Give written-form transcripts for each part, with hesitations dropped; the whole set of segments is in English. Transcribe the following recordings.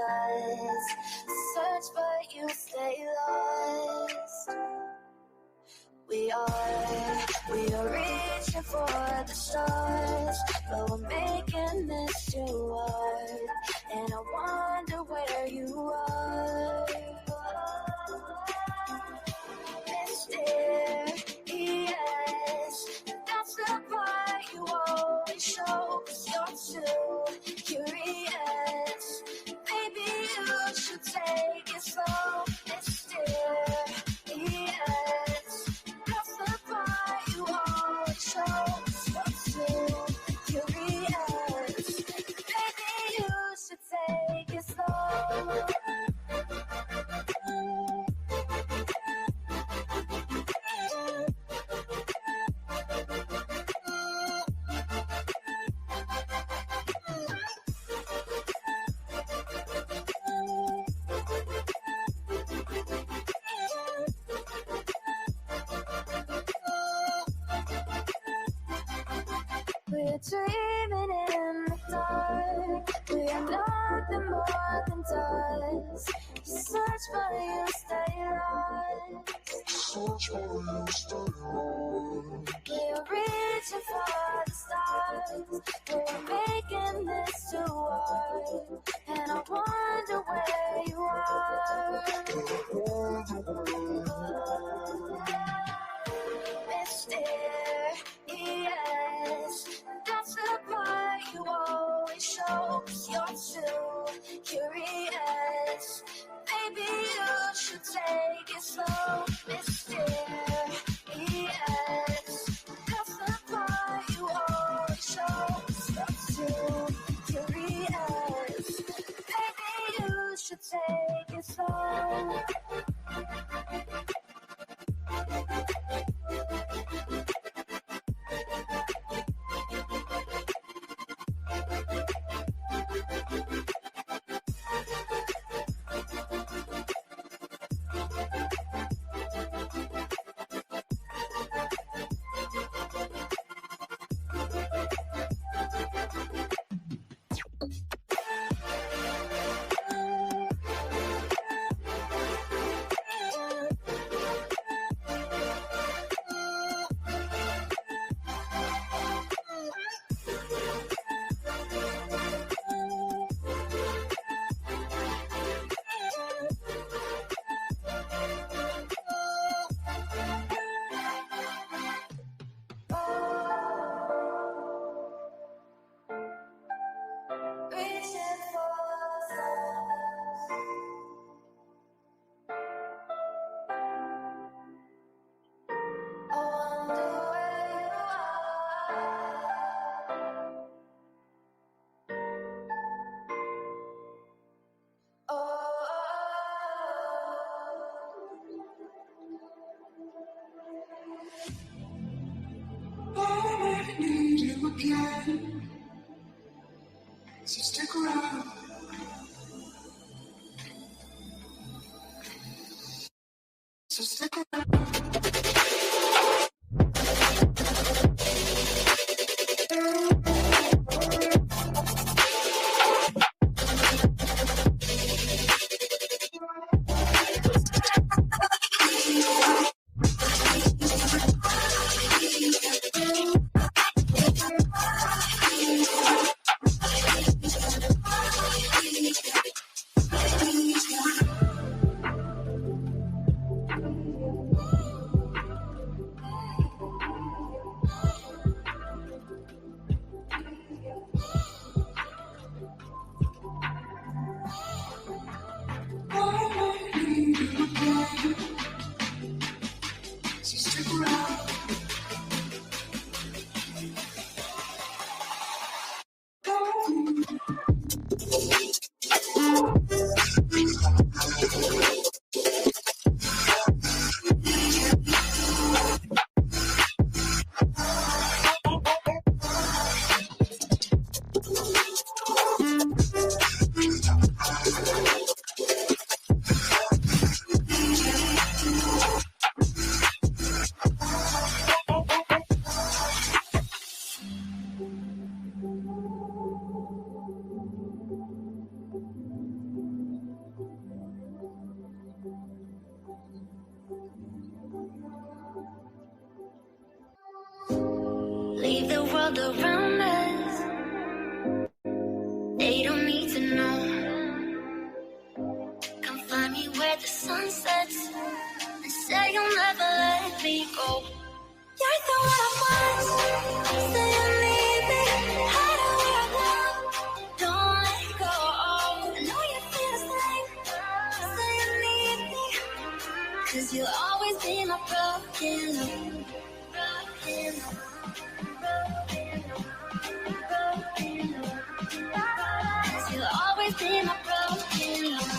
skies. Search but you stay lost. We are reaching for the stars, but we're making this too hard. And I wonder where you are. Mysterious, that's the part you always show, 'cause you're too curious. Maybe you should take it slow. Mysterious, that's the part you always show, 'cause you're too curious. Maybe you should take it slow. We're dreaming in the dark. We are nothing more than dust. You search but you stay lost. We're reaching for the stars. We're making this too hard. And I wonder where you are. Mysterious, that's the part you always show, 'cause you're too curious. Maybe you should take it slow. Mysterious, that's the part you always show, 'cause you're too curious. Maybe you should take it slow. Reaching for the stars. I wonder where you are. Oh, I need you again, so stick around. So stick around. world around us. They don't need to know. Come find me where the sun sets and say you'll never let me go. You're the one I want. Say you need me. Hide where I go. Don't let go. I know you feel the same. Say you need me. 'Cause you'll always be my broken love. Broken love. Broken love. Broken love. 'Cause you'll always be my broken love.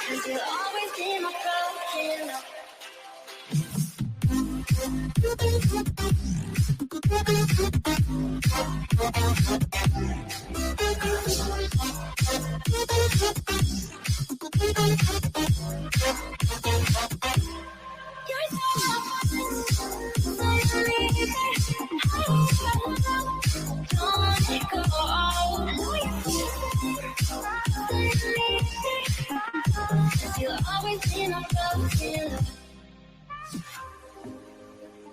'Cause you'll always be my broken love.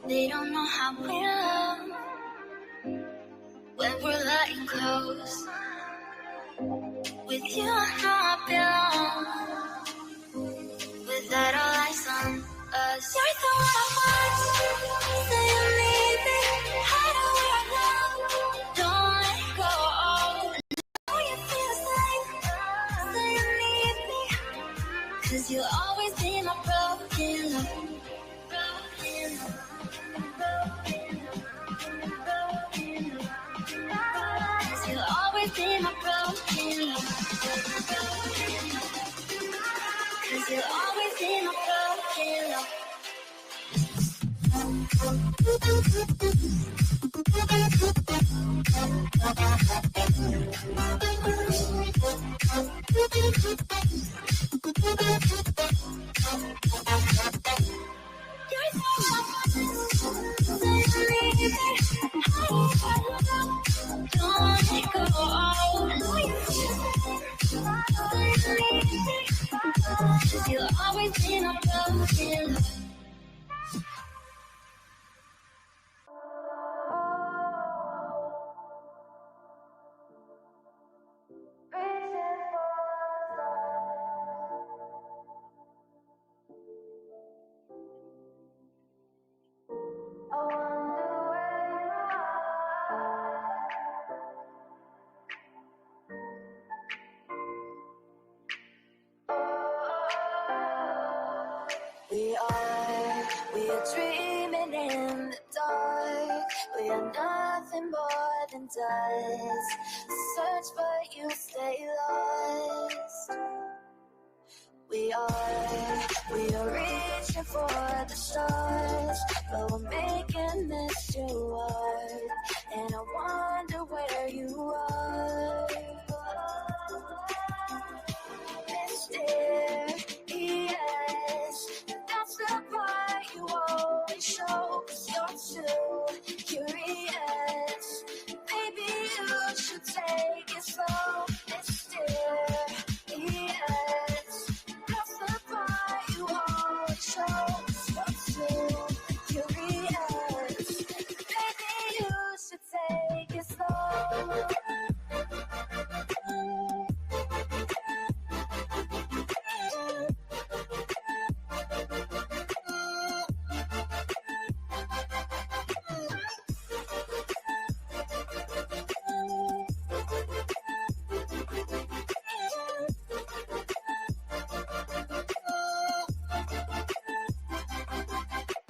They don't know how we love when we're letting close. With you, I know I belong. Without all eyes on us, you're the one I want. Say you need me. Hide where I go. Don't let go. Know you feel the same. Say you need me. 'Cause you'll always be my broken love. Broken love. You'll always be my broken love. 'Cause you'll always be my broken love. You'll always be my broken love. We are dreaming in the dark. We are nothing more than dust. Search but you stay lost. We are reaching for the stars, but we're making this too hard. And I wonder where you are. Mysterious, that's the part you always show. 'Cause you're too curious. Maybe you should take it slow. Mysterious, that's the part you always show. 'Cause you're too curious. Maybe you should take it slow.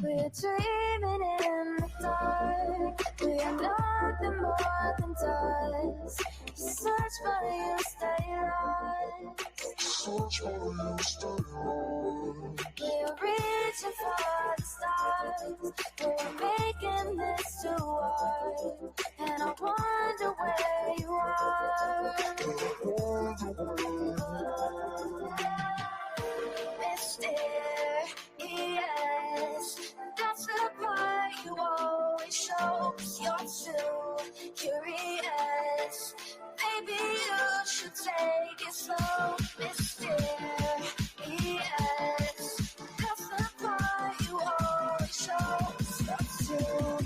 We're dreaming in the dark. We are nothing more than dust. You search but you stay lost. Search for you, stay home. We're reaching for the stars. We're making this too hard. And I wonder where you are. Mysterious, that's the part you always show. 'Cause you're too curious. Maybe you should take it slow. Mysterious, that's the part you always show. 'Cause you're too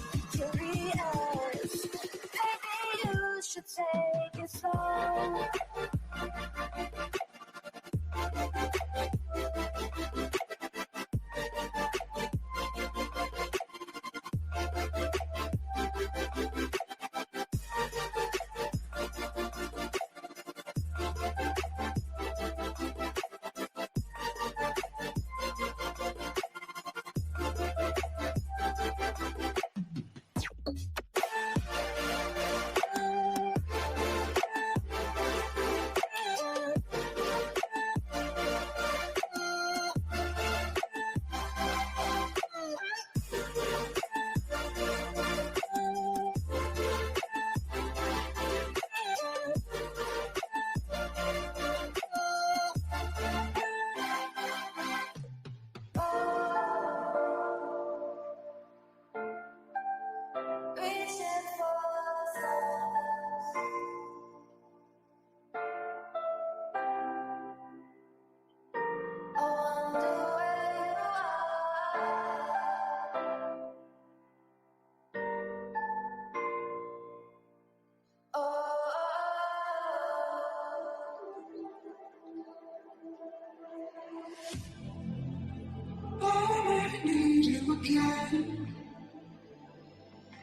again.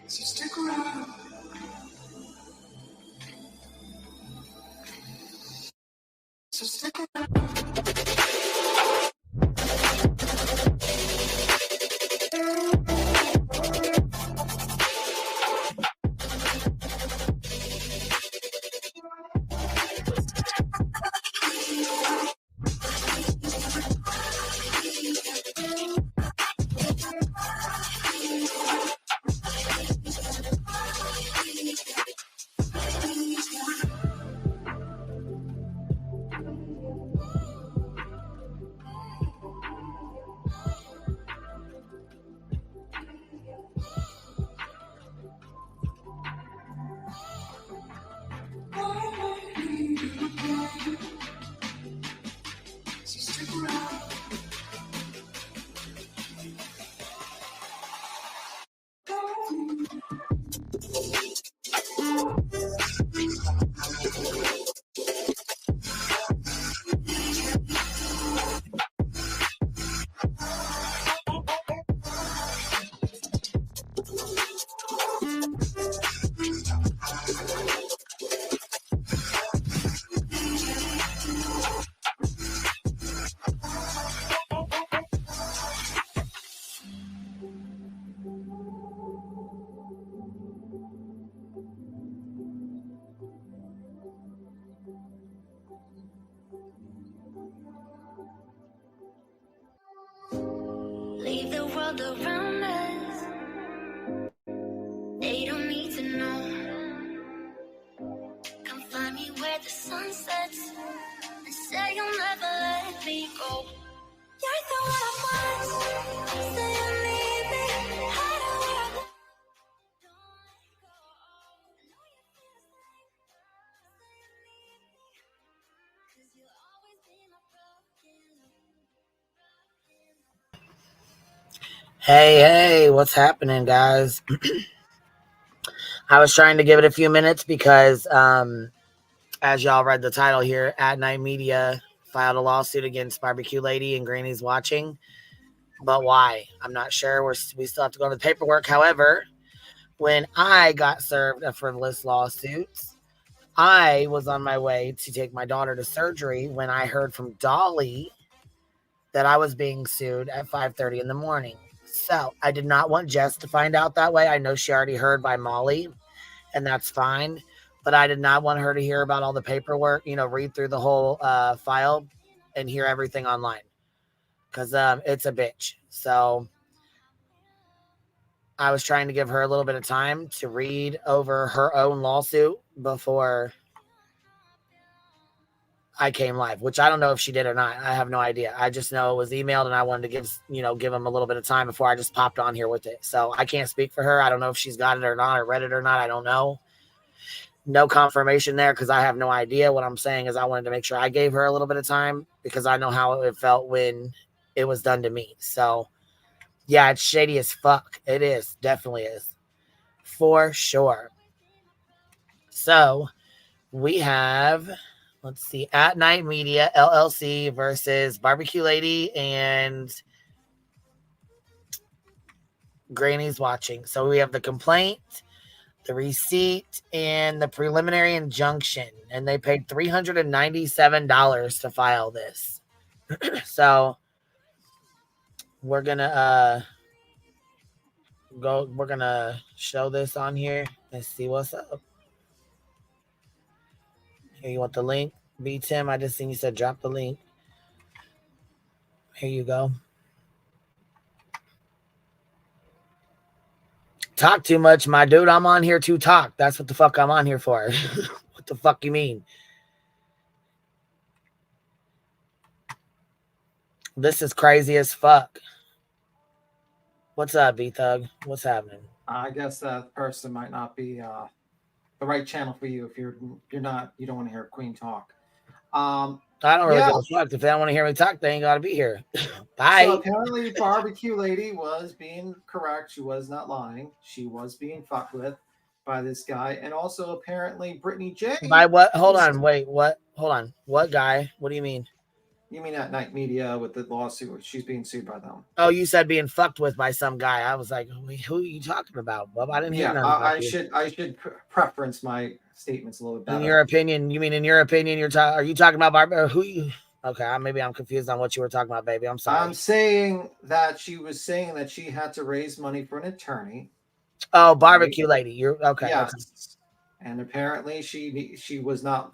So stick around. So stick around. So stick around. Leave the world around us. They don't need to know. Come find me where the sun sets and say you'll never let me go. You're the one I want. Say you need me. Hide where I go. Don't let go. I know you feel the same. Say you need me. 'Cause you'll always be my broken love. Hey, what's happening, guys? I was trying to give it a few minutes because, as y'all read the title here, At Night Media filed a lawsuit against Barbecue Lady and Granny's Watching. But why? I'm not sure. We still have to go over the paperwork. However, when I got served a frivolous lawsuit, I was on my way to take my daughter to surgery when I heard from Dolly that I was being sued at 5:30 in the morning. So I did not want Jess to find out that way. I know she already heard by Molly, and that's fine. But I did not want her to hear about all the paperwork, read through the whole file and hear everything online. Because it's a bitch. So I was trying to give her a little bit of time to read over her own lawsuit before I came live, which I don't know if she did or not. I have no idea. I just know it was emailed and I wanted to give them a little bit of time before I just popped on here with it. So I can't speak for her. I don't know if she's got it or not, or read it or not. I don't know. No confirmation there because I have no idea. What I'm saying is I wanted to make sure I gave her a little bit of time because I know how it felt when it was done to me. So yeah, it's shady as fuck. It is. Definitely is. For sure. So we have, let's see, At Night Media LLC versus Barbecue Lady and Granny's Watching. So we have the complaint, the receipt, and the preliminary injunction. And they paid $397 to file this. So we're gonna we're gonna show this on here and see what's up. Here, you want the link? B Tim, I just seen you said drop the link. Here you go. Talk too much, my dude. I'm on here to talk. That's what the fuck I'm on here for. What the fuck you mean? This is crazy as fuck. What's up, B-Thug? What's happening? I guess that person might not be the right channel for you if you don't want to hear Queen talk. I don't really give a fuck. If they don't want to hear me talk, they ain't got to be here. Bye. So apparently, Barbecue Lady was being correct. She was not lying. She was being fucked with by this guy. And also, apparently, Brittany J. By what? Hold on. Wait, what? Hold on. What guy? What do you mean? You mean at Night Media with the lawsuit? She's being sued by them. Oh, you said being fucked with by some guy. I was like, who are you talking about, Bub? I didn't hear Yeah, nothing about I you. should preference my statements a little bit better. In your opinion, you mean in your opinion, are you talking about Barbara? Who you? Okay, maybe I'm confused on what you were talking about, baby. I'm sorry. I'm saying that she was saying that she had to raise money for an attorney. Oh, barbecue lady. You're okay. Yes. Okay. And apparently she was not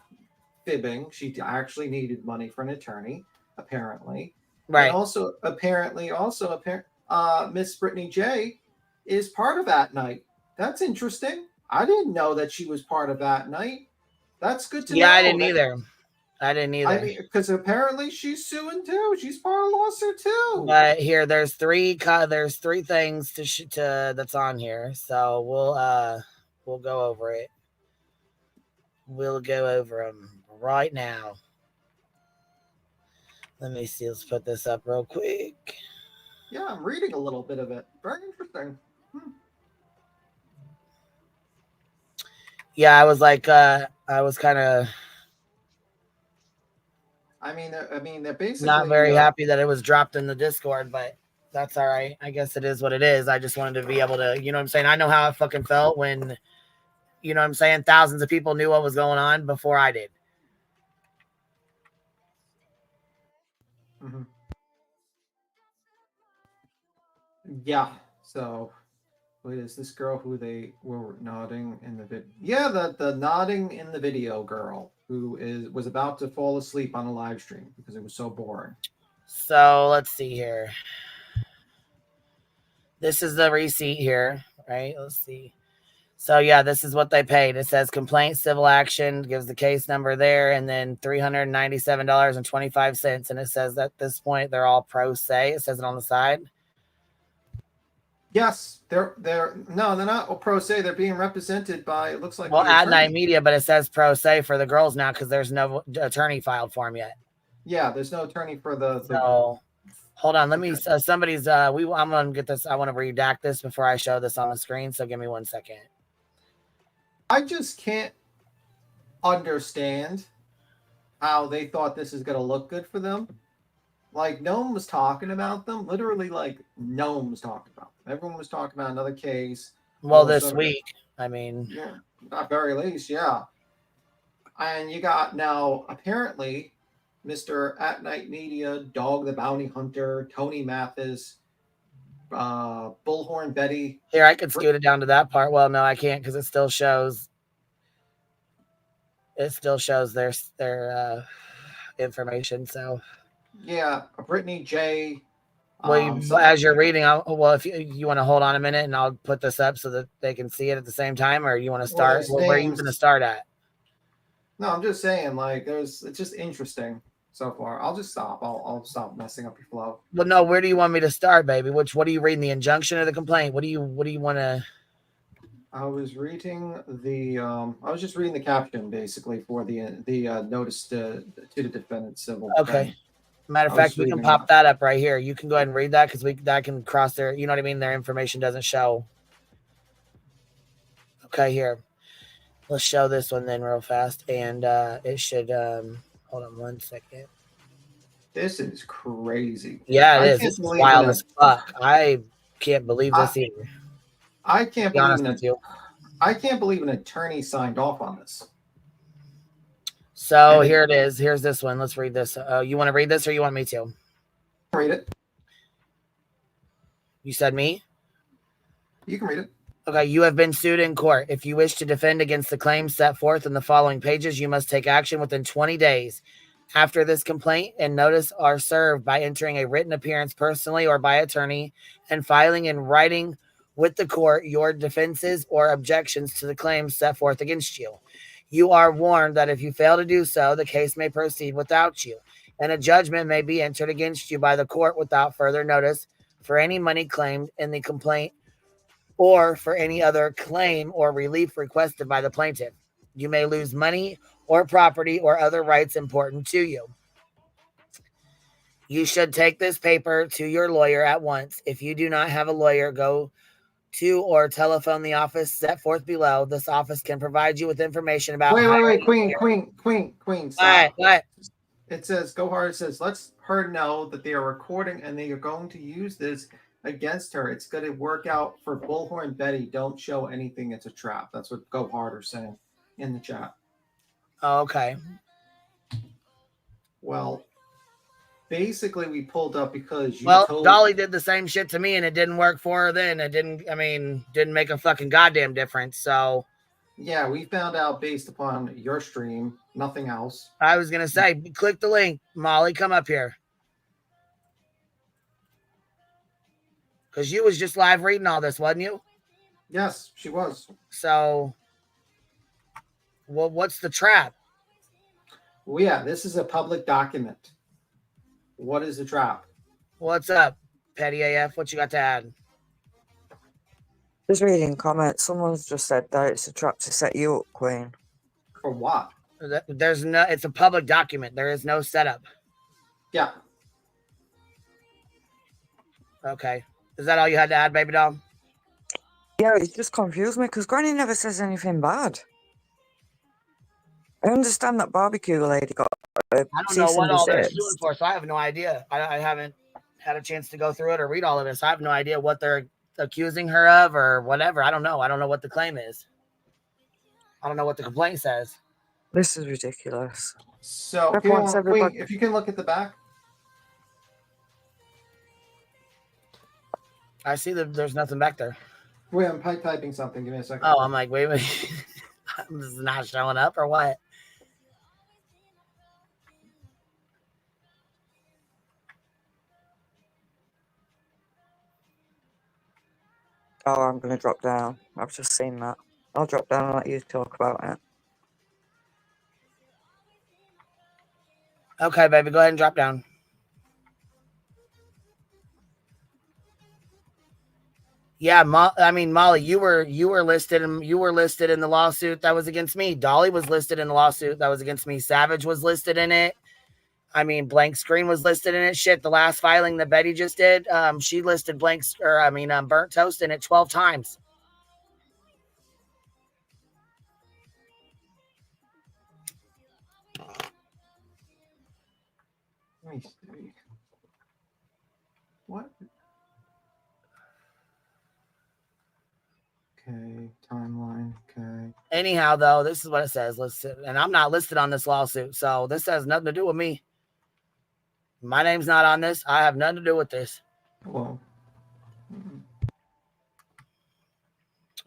fibbing. She actually needed money for an attorney, apparently. Right. And also Miss Brittany J is part of that night. That's interesting. I didn't know that she was part of that night. That's good to know. Yeah, I didn't either. I mean, because apparently she's suing too. She's part of the lawsuit too. But here, there's three things to that's on here. So we'll go over it. We'll go over them right now. Let me see. Let's put this up real quick. Yeah, I'm reading a little bit of it. Very interesting. Yeah, I was like, I was kind of. I mean, they're basically not very happy that it was dropped in the Discord, but that's all right. I guess it is what it is. I just wanted to be able to, you know what I'm saying? I know how I fucking felt when, you know what I'm saying, thousands of people knew what was going on before I did. Mm-hmm. Yeah. So, wait, is this girl who they were nodding in the video? Yeah, the nodding in the video girl who was about to fall asleep on a live stream because it was so boring. So let's see here. This is the receipt here, right? Let's see. So yeah, this is what they paid. It says complaint, civil action, gives the case number there, and then $397.25. And it says at this point they're all pro se. It says it on the side. Yes, they're not pro se. They're being represented by, it looks like, at Night Media, but it says pro se for the girls now because there's no attorney filed for them yet. Yeah, there's no attorney for the. So hold on, let me. Somebody's. I'm gonna get this. I want to redact this before I show this on the screen. So give me 1 second. I just can't understand how they thought this is gonna look good for them. Like, no one was talking about them. Literally, like, no one was talking about them. Everyone was talking about another case. Well, this week, I mean. Yeah, at very least, yeah. And you got now, apparently, Mr. At Night Media, Dog the Bounty Hunter, Tony Mathis, Bullhorn Betty. Here, I could scoot it down to that part. Well, no, I can't because it still shows. It still shows their information, so. Yeah, Brittany J. Well, as you're reading, if you want to hold on a minute, and I'll put this up so that they can see it at the same time, or you want to start? Where are you going to start at? No, I'm just saying, like, it's just interesting so far. I'll just stop. I'll stop messing up your flow. Well, no, where do you want me to start, baby? What are you reading? The injunction or the complaint? What do you want to? I was reading the. I was just reading the caption basically for the notice to the defendant civil. Okay. Thing. Matter of fact, we can pop that up right here. You can go ahead and read that because that can cross their, you know what I mean? Their information doesn't show. Okay, here. Let's show this one then real fast. And it should, hold on 1 second. This is crazy. Yeah, it is. This is wild as fuck. I can't believe this either. I can't believe an attorney signed off on this. So here it is. Here's this one. Let's read this. You want to read this or you want me to? Read it. You said me? You can read it. Okay. You have been sued in court. If you wish to defend against the claims set forth in the following pages, you must take action within 20 days. After this complaint and notice are served by entering a written appearance personally or by attorney and filing in writing with the court your defenses or objections to the claims set forth against you. You are warned that if you fail to do so, the case may proceed without you, and a judgment may be entered against you by the court without further notice for any money claimed in the complaint or for any other claim or relief requested by the plaintiff. You may lose money or property or other rights important to you. You should take this paper to your lawyer at once. If you do not have a lawyer, go to or telephone the office set forth below. This office can provide you with information about. Wait, Queen. Stop. What? It says, Go Hard says, let's her know that they are recording and they are going to use this against her. It's going to work out for Bullhorn Betty. Don't show anything. It's a trap. That's what Go Hard are saying in the chat. Oh, okay. Well, basically, we pulled up because you Well, told... Dolly did the same shit to me and it didn't work for her then. It didn't, didn't make a fucking goddamn difference. So yeah, we found out based upon your stream, nothing else. I was going to say, click the link. Molly, come up here. Because you was just live reading all this, wasn't you? Yes, she was. So, well, what's the trap? Well, yeah, this is a public document. What is the trap? What's up, Petty AF? What you got to add? Just reading comments. Someone's just said that it's a trap to set you up, Queen. For what? There's no. It's a public document. There is no setup. Yeah. Okay. Is that all you had to add, baby doll? Yeah, it just confused me because Granny never says anything bad. I understand that barbecue lady got I don't know what all they're suing for, so I have no idea. I haven't had a chance to go through it or read all of it, so I have no idea what they're accusing her of or whatever. I don't know. I don't know what the claim is. I don't know what the complaint says. This is ridiculous. So, if you can look at the back. I see that there's nothing back there. Wait, I'm typing something. Give me a second. Oh, I'm like, wait a minute. This is not showing up or what? Oh, I'm going to drop down. I've just seen that. I'll drop down and let you talk about it. Okay, baby, go ahead and drop down. Yeah, Molly, you were listed in the lawsuit that was against me. Dolly was listed in the lawsuit that was against me. Savage was listed in it. Blank Screen was listed in it. Shit, the last filing that Betty just did, she listed Burnt Toast in it 12 times. Let me see. What? Okay, timeline. Okay. Anyhow, though, this is what it says. And I'm not listed on this lawsuit, so this has nothing to do with me. My name's not on this. I have nothing to do with this. Well.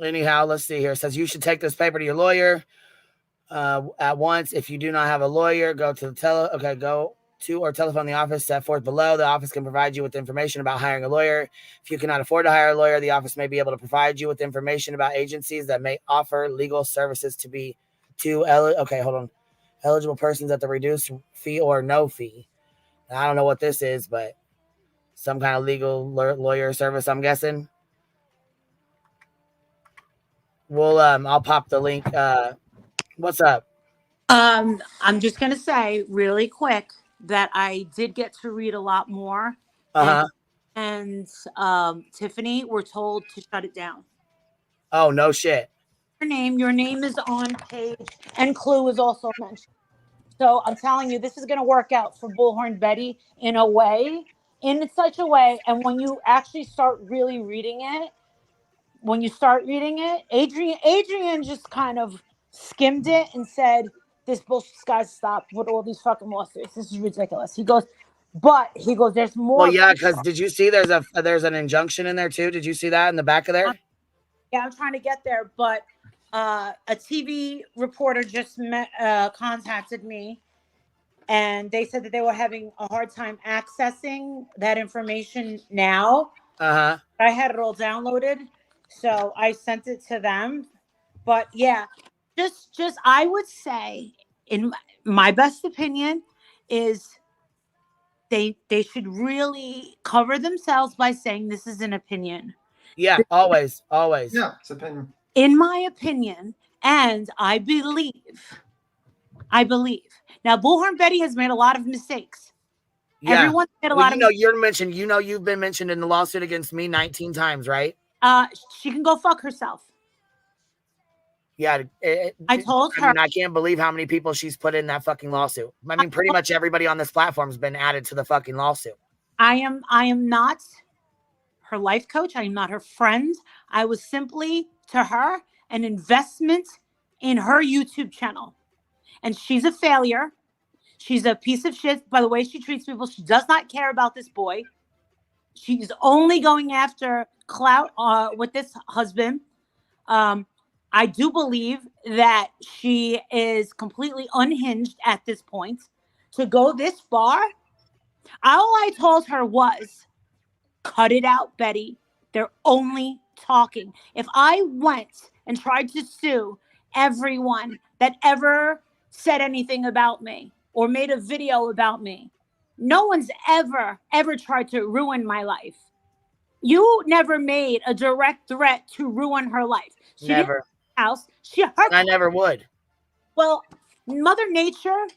Anyhow, let's see here. It says you should take this paper to your lawyer at once. If you do not have a lawyer, go to or telephone the office set forth below. The office can provide you with information about hiring a lawyer. If you cannot afford to hire a lawyer, the office may be able to provide you with information about agencies that may offer legal services eligible persons at the reduced fee or no fee. Now, I don't know what this is, but some kind of legal lawyer service, I'm guessing. Well, I'll pop the link. What's up? I'm just gonna say really quick that I did get to read a lot more. And Tiffany, we're told to shut it down. Oh, no shit. Your name is on page, and Clue is also mentioned. So I'm telling you, this is going to work out for Bullhorn Betty in such a way. And when you actually start really reading it, Adrian just kind of skimmed it and said, this bullshit's got to stop with all these fucking lawsuits. This is ridiculous. He goes, there's more. Well, yeah, because did you see there's an injunction in there too? Did you see that in the back of there? Yeah, I'm trying to get there, but a TV reporter just contacted me, and they said that they were having a hard time accessing that information now. I had it all downloaded, so I sent it to them. But yeah, just I would say, in my best opinion, is they should really cover themselves by saying this is an opinion. Yeah, always. Yeah, it's opinion. In my opinion, and I believe. Now, Bullhorn Betty has made a lot of mistakes. Yeah. Everyone's made a lot of mistakes. You've been mentioned in the lawsuit against me 19 times, right? She can go fuck herself. Yeah, I told I her. mean, I can't believe how many people she's put in that fucking lawsuit. I mean, pretty much everybody on this platform has been added to the fucking lawsuit. I am not her life coach. I am not her friend. I was simply to her an investment in her YouTube channel. And she's a failure. She's a piece of shit by the way she treats people. She does not care about this boy. She's only going after clout with this husband. I do believe that she is completely unhinged at this point to go this far. All I told her was, cut it out, Betty. They're only talking. If I went and tried to sue everyone that ever said anything about me or made a video about me, no one's ever tried to ruin my life. You never made a direct threat to ruin her life. She Never. didn't house. I never would. Well, Mother Nature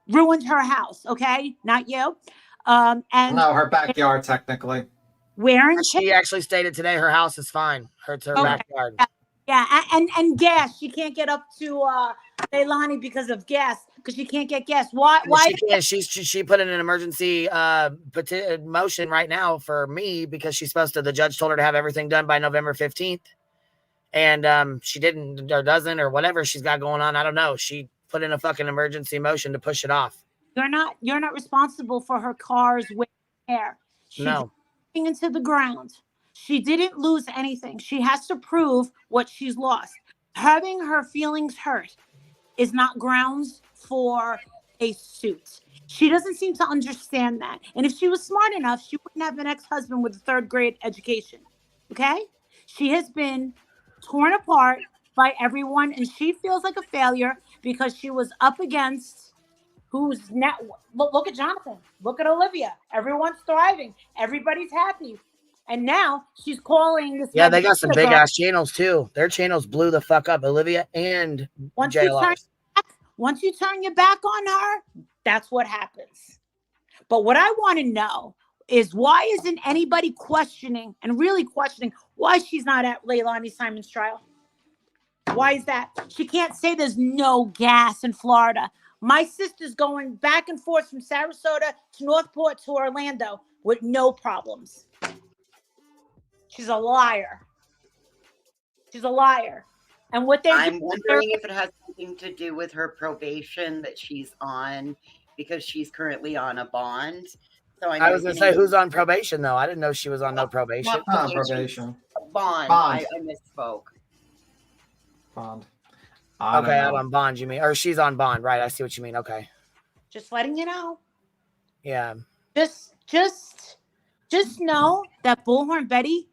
ruined her house. Okay, not you. And No, her backyard technically. wearing She actually stated today her house is fine. It's her Okay. backyard. Yeah, and gas. She can't get up to Leilani because of gas, because she can't get gas. Why? She can't. She put in an emergency motion right now for me because she's supposed to. The judge told her to have everything done by November 15th, and she didn't or doesn't or whatever she's got going on. I don't know. She put in a fucking emergency motion to push it off. You're not responsible for her car's wear and tear. She's No. into the ground. She didn't lose anything. She has to prove what she's lost. Having her feelings hurt is not grounds for a suit. She doesn't seem to understand that. And if she was smart enough, she wouldn't have an ex-husband with a 3rd grade education. Okay? She has been torn apart by everyone, and she feels like a failure because she was up against who's now. Look at Jonathan. Look at Olivia. Everyone's thriving. Everybody's happy. And now she's calling this. Yeah, they got some big ass channels too. Their channels blew the fuck up. Olivia and JLR. Once you turn your back on her, that's what happens. But what I want to know is, why isn't anybody questioning and really questioning why she's not at Leilani Simon's trial? Why is that? She can't say there's no gas in Florida. My sister's going back and forth from Sarasota to Northport to Orlando with no problems. She's a liar. She's a liar. And what I'm wondering if it has something to do with her probation that she's on, because she's currently on a bond. So I was going to say, who's on probation, though? I didn't know she was on no probation. Not probation. Bond. I misspoke. Bond. Okay, I'm on bond, you mean? Or she's on bond, right? I see what you mean. Okay. Just letting you know. Yeah. Just know that Bullhorn Betty,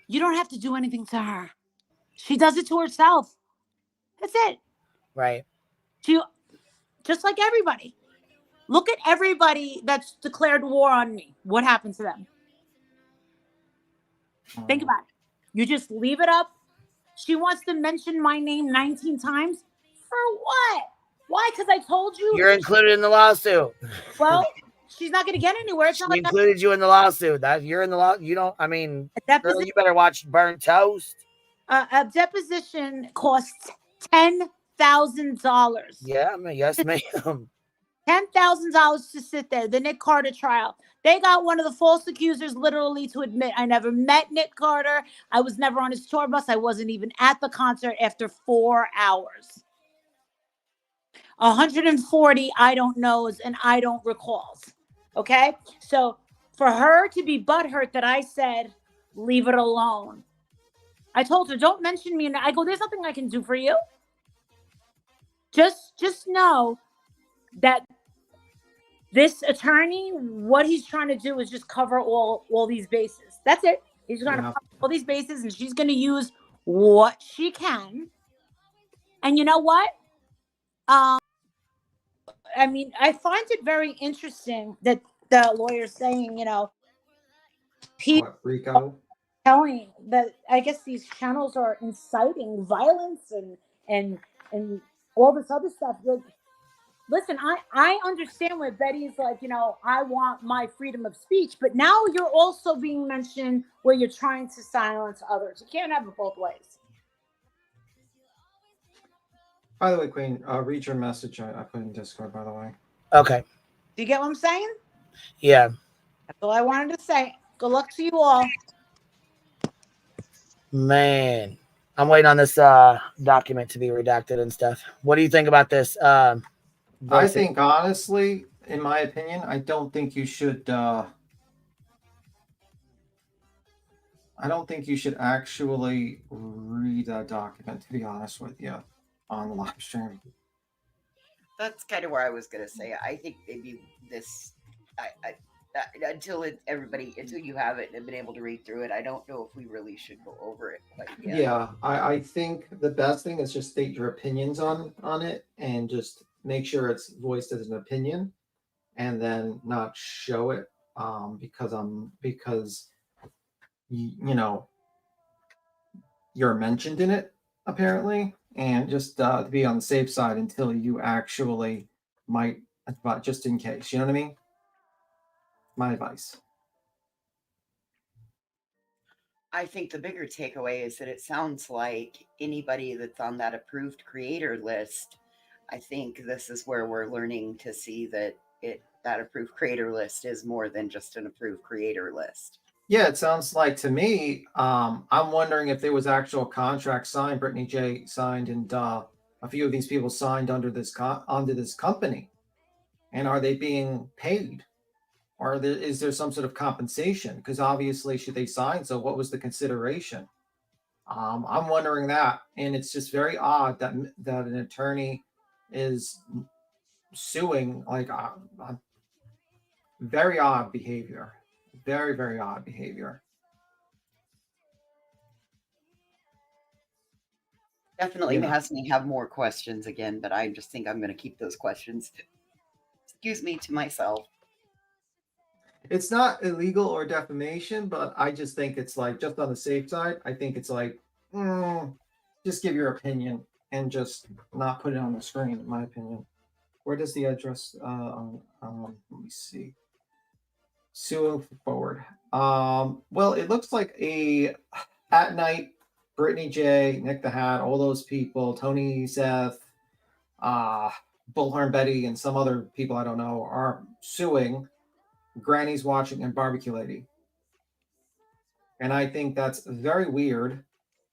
you don't have to do anything to her. She does it to herself. That's it. Right. She, just like everybody. Look at everybody that's declared war on me. What happened to them? Think about it. You just leave it up. She wants to mention my name 19 times. For what? Why? Because I told you. You're included in the lawsuit. Well, she's not going to get anywhere. It's she not like included you in the lawsuit. That you're in the law. You don't. I mean, girl, you better watch Burnt Toast. A deposition costs $10,000. Yeah, I mean, yes, ma'am. $10,000 to sit there. The Nick Carter trial. They got one of the false accusers literally to admit, I never met Nick Carter. I was never on his tour bus. I wasn't even at the concert after 4 hours. 140 I don't knows and I don't recalls. Okay? So for her to be butthurt that I said, leave it alone. I told her, don't mention me. And I go, there's nothing I can do for you. Just know that this attorney, what he's trying to do is just cover all these bases. That's it. He's trying to cover all these bases, and she's going to use what she can. And you know what? I mean, I find it very interesting that the lawyer's saying, you know, people RICO telling that I guess these channels are inciting violence and all this other stuff. Like, listen, I understand where Betty's like, you know, I want my freedom of speech, but now you're also being mentioned where you're trying to silence others. You can't have it both ways. By the way, Queen, read your message I put in Discord, by the way. Okay. Do you get what I'm saying? Yeah. That's all I wanted to say. Good luck to you all. Man. I'm waiting on this document to be redacted and stuff. What do you think about this? I think, honestly, in my opinion, I don't think you should actually read that document, to be honest with you, on the live stream. That's kind of where I was going to say. I think maybe this, until you have it and been able to read through it, I don't know if we really should go over it quite yet. Yeah, I think the best thing is just state your opinions on it and just make sure it's voiced as an opinion, and then not show it because you know you're mentioned in it apparently, and just to be on the safe side until you actually might, just in case, you know what I mean? My advice. I think the bigger takeaway is that it sounds like anybody that's on that approved creator list, I think this is where we're learning to see that that approved creator list is more than just an approved creator list. Yeah, it sounds like to me. I'm wondering if there was actual contract signed. Brittany J signed, and a few of these people signed under this company, and are they being paid, or is there some sort of compensation? Because obviously, should they sign? So, what was the consideration? I'm wondering that, and it's just very odd that an attorney is suing. Like, very odd behavior. Very, very odd behavior. Definitely has me have more questions again, but I just think I'm going to keep those questions, to myself. It's not illegal or defamation, but I just think it's like, just on the safe side, I think it's like, just give your opinion and just not put it on the screen, in my opinion. Where does the address, let me see. Suing forward. Well, it looks like at night, Brittany J, Nick the Hat, all those people, Tony, Seth, Bullhorn Betty, and some other people I don't know are suing Granny's Watching and Barbecue Lady. And I think that's very weird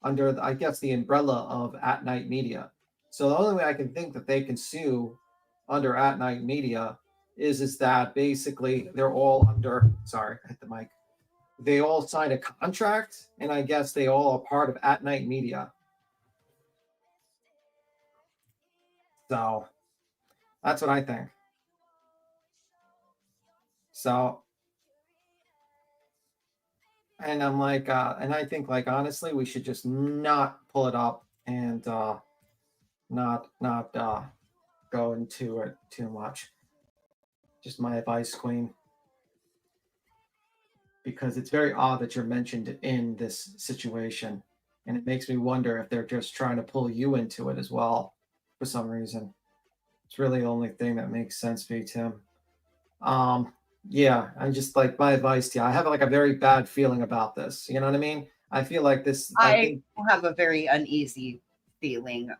under, I guess, the umbrella of At Night Media. So the only way I can think that they can sue under At Night Media is that basically they're all under, sorry, I hit the mic. They all signed a contract, and I guess they all are part of At Night Media. So that's what I think. So, and I'm like, and I think, like, honestly, we should just not pull it up and not go into it too much. Just my advice, Queen. Because it's very odd that you're mentioned in this situation. And it makes me wonder if they're just trying to pull you into it as well for some reason. It's really the only thing that makes sense to me, Tim. Yeah, I'm just like, my advice to you, I have like a very bad feeling about this. You know what I mean? I feel like this. I have a very uneasy feeling.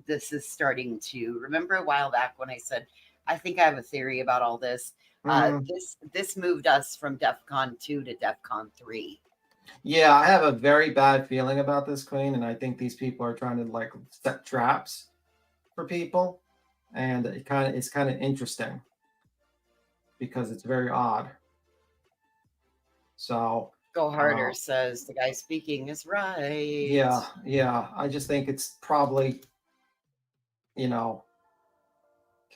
This is starting to, remember a while back when I said, I think I have a theory about all this. This moved us from DEFCON 2 to DEFCON 3. Yeah, I have a very bad feeling about this, Queen, and I think these people are trying to like set traps for people, and it's kind of interesting because it's very odd. So Go Harder says the guy speaking is right. Yeah. I just think it's probably, can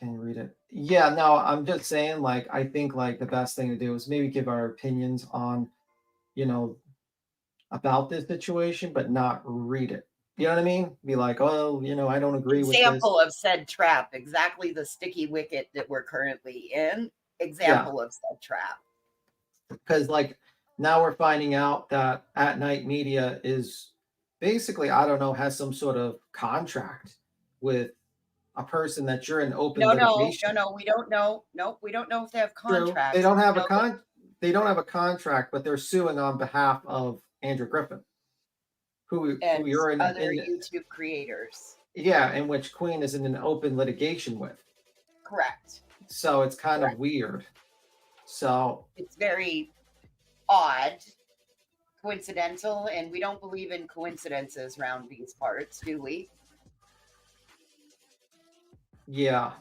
you read it? Yeah, no, I'm just saying, like, I think like the best thing to do is maybe give our opinions on, about this situation, but not read it. You know what I mean? Be like, oh, I don't agree with this. Example of said trap, exactly the sticky wicket that we're currently in. Example of said trap. Because like now we're finding out that At Night Media is basically, I don't know, has some sort of contract with a person that you're in open litigation. No, we don't know. Nope, we don't know if they have contracts. They don't have they don't have a contract, but they're suing on behalf of Andrew Griffin, who you're in other YouTube creators. Yeah, in which Queen is in an open litigation with. Correct. So it's kind Correct. of weird. So It's very odd, coincidental, and we don't believe in coincidences around these parts, do we? yeah.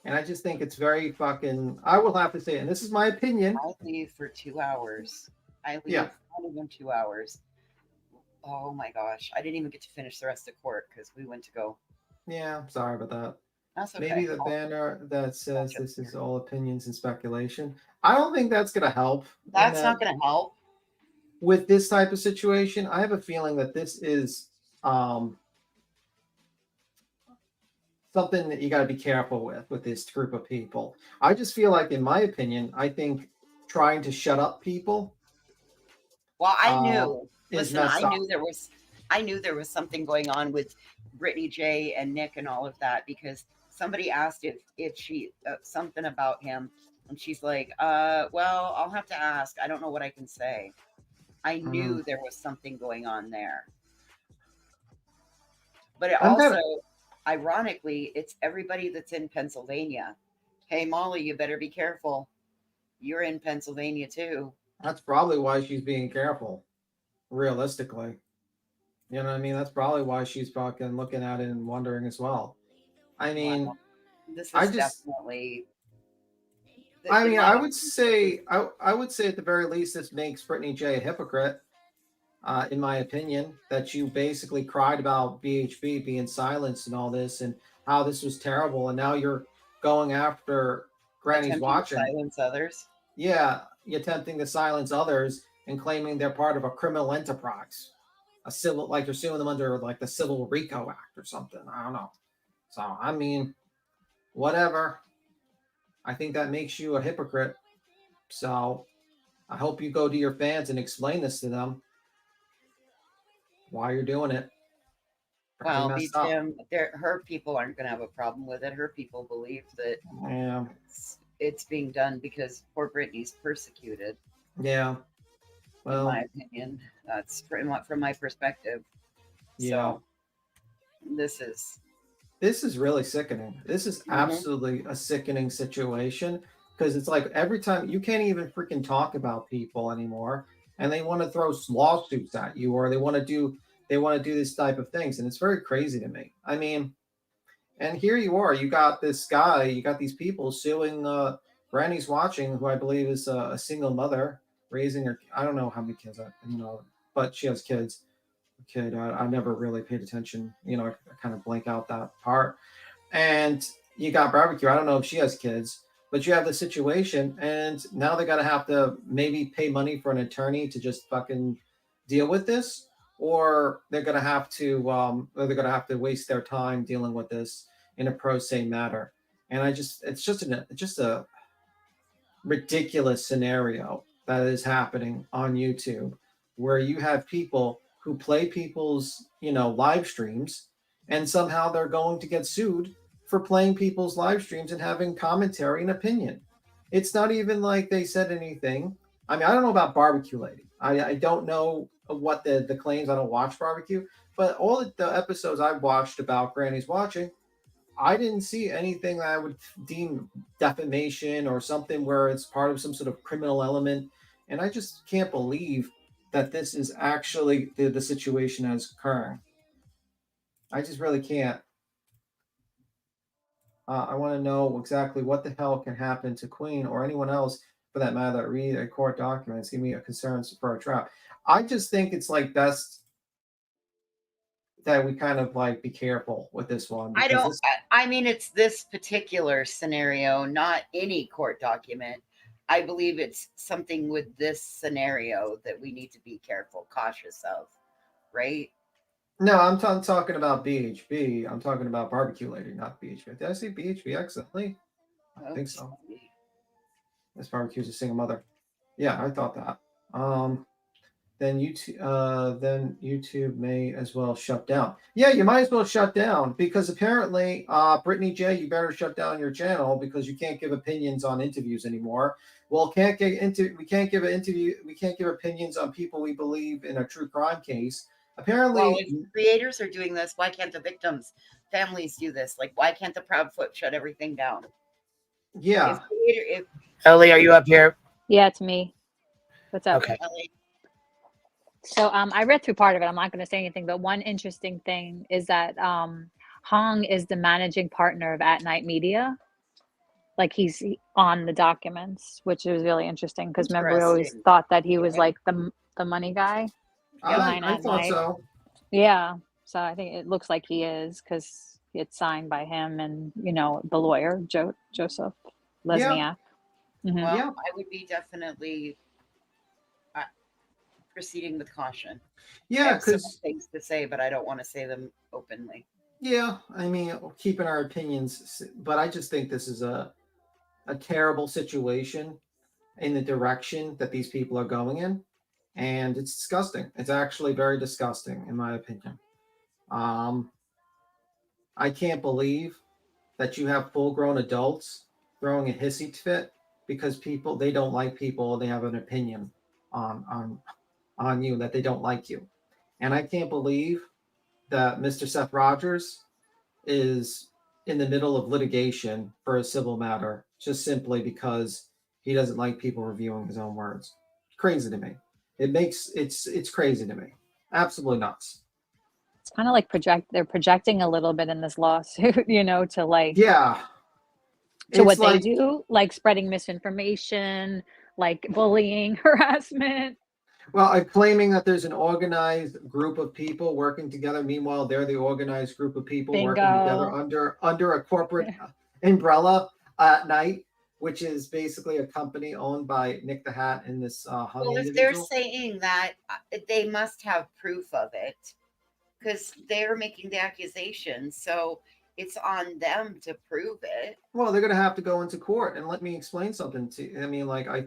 And I just think it's very fucking, I will have to say, and this is my opinion. I leave for 2 hours. I leave Yeah. not even 2 hours. Oh my gosh. I didn't even get to finish the rest of court because we went to go. Yeah, I'm sorry about that. That's okay. Maybe the banner that says Gotcha. this is all opinions and speculation. I don't think that's going to help. That's not going to help. With this type of situation. I have a feeling that this is something that you got to be careful with this group of people. I just feel like, in my opinion, I think trying to shut up people. Well, I knew. Is Listen, messed I up. knew there was something going on with Brittany J and Nick and all of that, because somebody asked if she something about him, and she's like, well, I'll have to ask. I don't know what I can say. I knew there was something going on there. But it also, ironically, it's everybody that's in Pennsylvania. Hey, Molly, you better be careful. You're in Pennsylvania too. That's probably why she's being careful, realistically. You know what I mean? That's probably why she's fucking looking at it and wondering as well. I mean, Wow. This is I just definitely. I mean, I would say at the very least this makes Brittany J a hypocrite, in my opinion, that you basically cried about BHB being silenced and all this and how this was terrible, and now you're going after Granny's watching. To silence others. Yeah, you're attempting to silence others and claiming they're part of a criminal enterprise, a civil, like you're suing them under like the Civil RICO Act or something. I don't know. So I mean, whatever. I think that makes you a hypocrite. So I hope you go to your fans and explain this to them, why you're doing it. Well, Tim, her people aren't going to have a problem with it. Her people believe that it's being done because poor Brittany's persecuted. Yeah. Well, in my opinion, that's from my perspective. Yeah. So this is really sickening. This is absolutely a sickening situation, because it's like every time you can't even freaking talk about people anymore, and they want to throw lawsuits at you, or they want to do this type of things, and it's very crazy to me. I mean, and here you are, you got this guy, you got these people suing Granny's Watching, who I believe is a single mother raising her. I don't know how many kids, but she has kids. Kid, I never really paid attention. I kind of blank out that part. And you got Barbecue. I don't know if she has kids, but you have the situation, and now they got to have to maybe pay money for an attorney to just fucking deal with this, or they're gonna have to waste their time dealing with this in a pro se matter. And it's just a ridiculous scenario that is happening on YouTube, where you have people who play people's live streams, and somehow they're going to get sued for playing people's live streams and having commentary and opinion. It's not even like they said anything. I mean, I don't know about Barbecue Lady. I don't know what the claims. I don't watch Barbecue, but all the episodes I've watched about Granny's Watching, I didn't see anything that I would deem defamation or something where it's part of some sort of criminal element. And I just can't believe that this is actually the situation that's occurring. I just really can't. I want to know exactly what the hell can happen to Queen or anyone else, for that matter, that read a court documents, give me a concerns for a trial. I just think it's like best that we kind of like be careful with this one. I mean, it's this particular scenario, not any court document. I believe it's something with this scenario that we need to be careful, cautious of, right? No, I'm talking about BHB. I'm talking about Barbecue Lady, not BHB. Did I say BHB accidentally? I think so. This Barbecue's a single mother. Yeah, I thought that. Then YouTube may as well shut down. Yeah, you might as well shut down, because apparently, Brittany J, you better shut down your channel because you can't give opinions on interviews anymore. Well, we can't give opinions on people we believe in a true crime case. Apparently, Well, if creators are doing this, why can't the victims' families do this? Like, why can't the Proudfoot shut everything down? yeah. If Ellie, are you up here? Yeah, it's me. What's up? Okay. So I read through part of it. I'm not going to say anything, but one interesting thing is that Hong is the managing partner of At Night Media. Like he's on the documents, which is really interesting because remember we always Interesting. thought that he was Yeah. like the money guy behind I At thought Night. so. Yeah, so I think it looks like he is because it's signed by him and you know the lawyer Joseph Lesniak. Mhm. Well, Yeah. I would be definitely proceeding with caution. I Yeah, have some because things to say, but I don't want to say them openly. yeah, I mean, keeping our opinions, but I just think this is a terrible situation in the direction that these people are going in, and it's disgusting. It's actually very disgusting, in my opinion. I can't believe that you have full-grown adults throwing a hissy fit because people they don't like people, they have an opinion on you that they don't like you, and I can't believe that Mr. Seth Rogers is in the middle of litigation for a civil matter just simply because he doesn't like people reviewing his own words. Crazy to me. It's crazy to me. Absolutely nuts. It's kind of like they're projecting a little bit in this lawsuit, you know, to like Yeah. to It's what they like, do, like spreading misinformation, like bullying, harassment. well, I'm claiming that there's an organized group of people working together. Meanwhile, they're the organized group of people working together Bingo. under a corporate umbrella at night, which is basically a company owned by Nick the Hat and this hung Well, if they're individual. saying that, they must have proof of it because they're making the accusation. So it's on them to prove it. Well, they're going to have to go into court, and let me explain something to you. I mean, like, I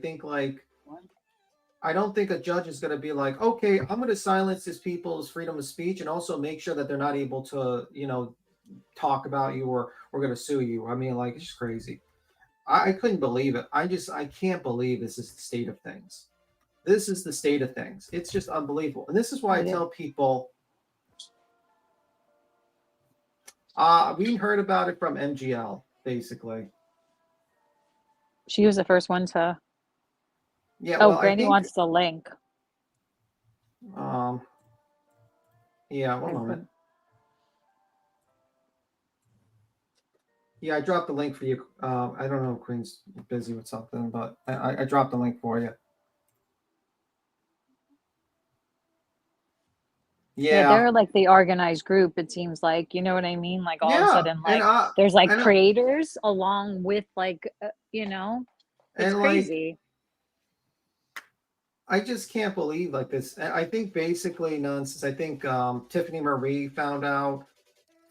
don't think a judge is going to be like, okay, I'm going to silence these people's freedom of speech and also make sure that they're not able to, talk about you or we're going to sue you. I mean, like, it's just crazy. I couldn't believe it. I can't believe this is the state of things. This is the state of things. It's just unbelievable. And this is why I tell people, we heard about it from MGL, basically. She was the first one to. Yeah, Oh, well, Granny wants the link. Yeah, one moment. Yeah, I dropped the link for you. I don't know if Queen's busy with something, but I dropped the link for you. Yeah, they're like the organized group, it seems like, you know what I mean? Like all of a sudden, like there's like creators along with like, it's crazy. I just can't believe like this. I think basically nonsense. I think Tiffany Marie found out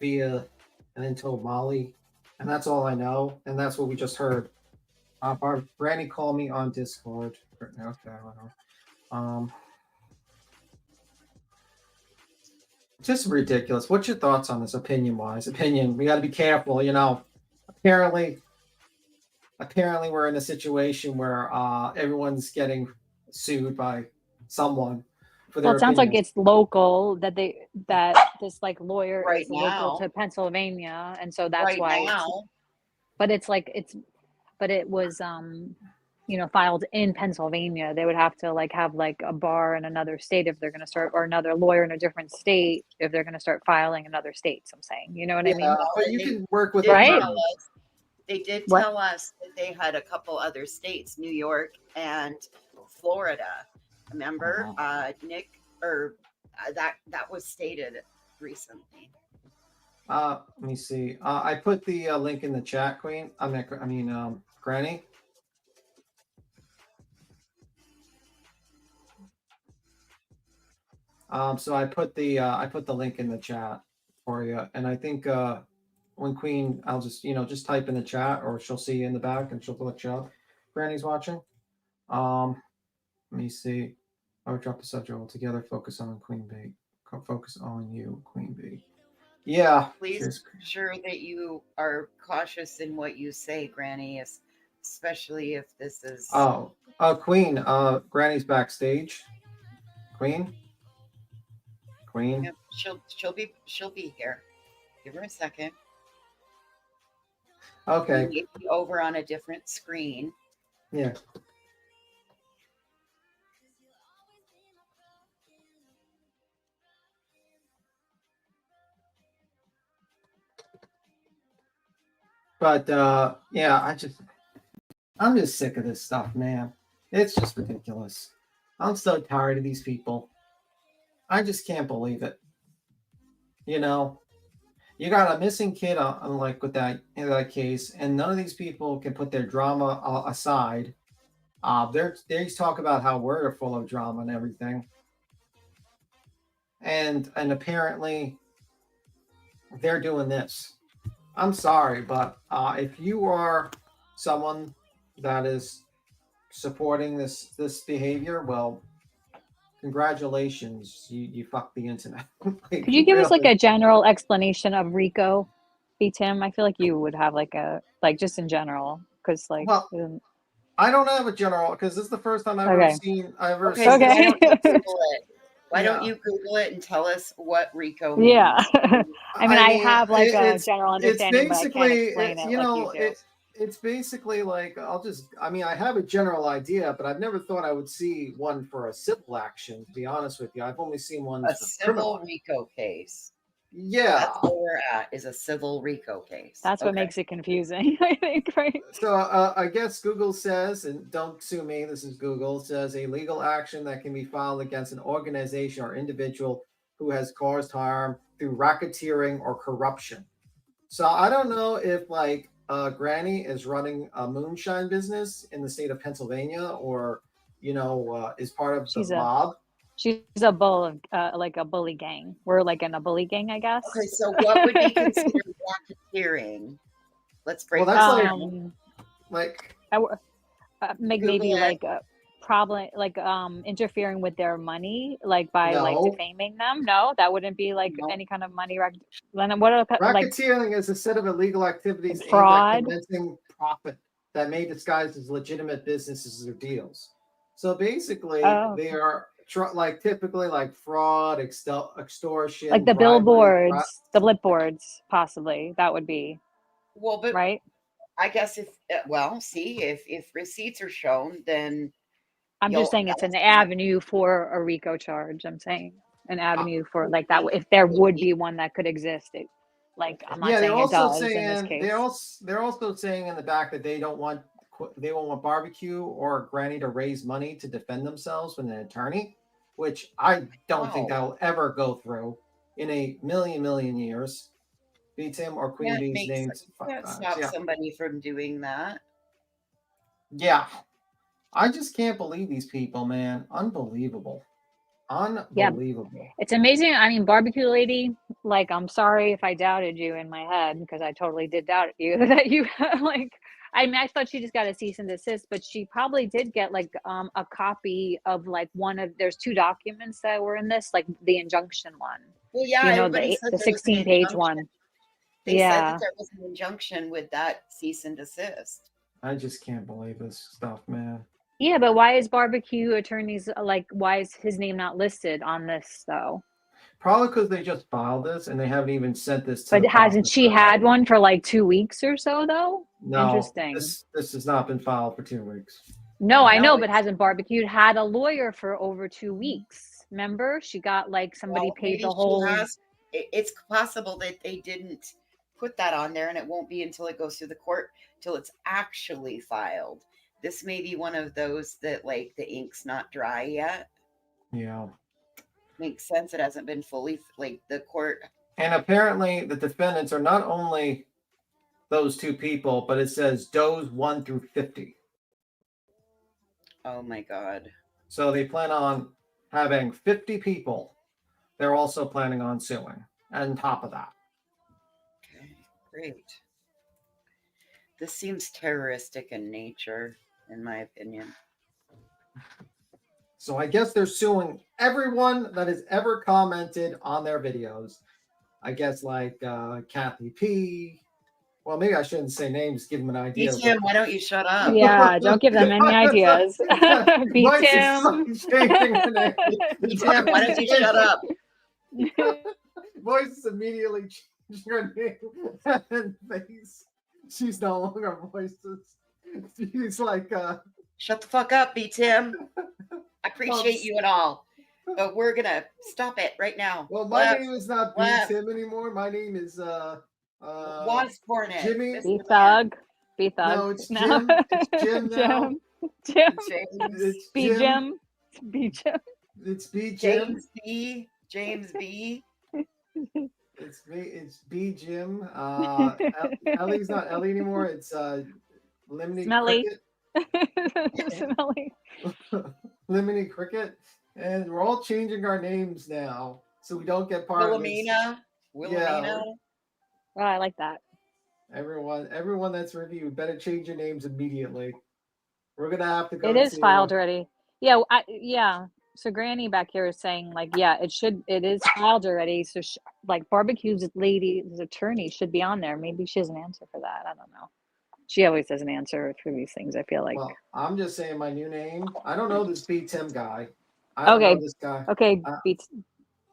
via and then told Molly, and that's all I know. And that's what we just heard. Granny called me on Discord. Okay, I don't know. Just ridiculous. What's your thoughts on this opinion-wise? We got to be careful, Apparently we're in a situation where everyone's getting sued by someone for their Well, it sounds like opinions. it's local that this like lawyer Right is local now. to Pennsylvania, and so that's Right why. now. But it was filed in Pennsylvania. They would have to like have like a bar in another state if they're going to start, or another lawyer in a different state if they're going to start filing in other states. I'm saying, you know what I mean? But you can work with Right? They did tell us that they had a couple other states, New York and Florida. Remember, Nick, or that was stated recently. Let me see. I put the link in the chat, Queen. Granny. So I put the link in the chat for you, and I think when Queen, I'll just type in the chat, or she'll see you in the back, and she'll look you up. Granny's watching. Let me see. I would drop the subject altogether. Focus on Queen Bee. Focus on you, Queen Bee. Yeah. Please sure that you are cautious in what you say, Granny, especially if this is. Queen. Granny's backstage. Queen. queen. Yep, she'll be here. Give her a second. Okay. Maybe over on a different screen. Yeah. But yeah, I'm just sick of this stuff, man. It's just ridiculous. I'm so tired of these people. I just can't believe it. You know, you got a missing kid on like with that in that case, and none of these people can put their drama aside. They talk about how we're full of drama and everything, and apparently they're doing this. I'm sorry, but if you are someone that is supporting this behavior, well, congratulations, you fucked the internet. Like, Could you give us like really. a general explanation of RICO, Tim? I feel like you would have like a just in general, because like. Well, I don't have a general because this is the first time I've ever Okay. seen. Okay, so why Okay. don't you Google it? Why Yeah. don't you Google it and tell us what RICO means? Yeah. I mean, I have like a it's general understanding, but I can't basically, explain it you like know, you do. it's basically like I mean, I have a general idea, but I've never thought I would see one for a civil action. To be honest with you, I've only seen one A for civil criminal. RICO case. Yeah. That's where we're at, is a civil RICO case. That's what makes it confusing, I think, right? So I guess Google says, and don't sue me, this is Google, says a legal action that can be filed against an organization or individual who has caused harm through racketeering or corruption. So I don't know if like Granny is running a moonshine business in the state of Pennsylvania, or is part of the mob. She's a bull, like a bully gang. We're like in a bully gang, I guess. Okay, so what would be considered racketeering? Let's break Well, that that's down. like maybe like a problem, like interfering with their money, like by like defaming them. No, that wouldn't be like any kind of money. Then what are racketeering is a set of illegal activities fraud, aimed at commencing profit that may disguise as legitimate businesses or deals. So basically, they are like typically like fraud, extortion, like the billboards, the blip boards, possibly that would be. Well, but right. I guess if receipts are shown, then I'm just saying it's an avenue for a RICO charge. I'm saying an avenue for like that. If there would be one that could exist, like I'm not saying it does in this case. They're also saying in the back that they won't want barbecue or Granny to raise money to defend themselves with an attorney, which I don't think that'll ever go through in a million years. Be Tim or Queen Bee's names. Can't stop somebody from doing that. Yeah. I just can't believe these people, man. Unbelievable. Unbelievable. Yeah. It's amazing. I mean, barbecue lady, like, I'm sorry if I doubted you in my head, because I totally did doubt you that you like, I mean, I thought she just got a cease and desist, but she probably did get like a copy of like there's 2 documents that were in this, like the injunction one. Well, yeah, the 16-page one. They said that there was an injunction with that cease and desist. I just can't believe this stuff, man. Yeah, but why is barbecue attorneys why is his name not listed on this though? Probably because they just filed this and they haven't even sent this to. But hasn't she had one for like 2 weeks or so though? No, interesting. This has not been filed for 2 weeks. No, I know, but hasn't barbecue had a lawyer for over 2 weeks? Remember, she got like somebody paid the whole. It's possible that they didn't put that on there, and it won't be until it goes through the court till it's actually filed. This may be one of those that like the ink's not dry yet. Yeah. Makes sense. It hasn't been fully like the court. And apparently the defendants are not only those 2 people, but it says does 1 through 50. Oh my God. So they plan on having 50 people. They're also planning on suing on top of that. Okay, great. This seems terroristic in nature, in my opinion. So I guess they're suing everyone that has ever commented on their videos. I guess like Kathy P. Well, maybe I shouldn't say names, give them an idea. Tim, why don't you shut up? Yeah, don't give them any ideas. Tim. Tim, why don't you shut up? Voices immediately changed her name and face. She's no longer Voices. She's like, Shut the fuck up, B Tim. I appreciate you and all, but we're gonna stop it right now. well, my Left, name is not B left. Tim anymore. My name is Was Cornet. Jimmy. Be thug. Be thug. No, it's Jim. It's Jim now. Jim. James. It's Be Jim. Jim. Be Jim. It's B Jim. James B. James B. It's me. It's B Jim. Ellie's not Ellie anymore. It's Lemony Smelly. Cricket. Smelly. Lemony Cricket, and we're all changing our names now, so we don't get part of this. Wilhelmina. Wilhelmina. Oh, I like that. Everyone that's reviewed, better change your names immediately. We're gonna have to go. It is to, filed already. Yeah, yeah. So Granny back here is saying like, yeah, it is filed already. So like barbecue's lady's attorney should be on there. Maybe she has an answer for that. I don't know. She always has an answer for these things, I feel like. Well, I'm just saying my new name. I don't know this B Tim guy. I don't Okay. know this guy. Okay, B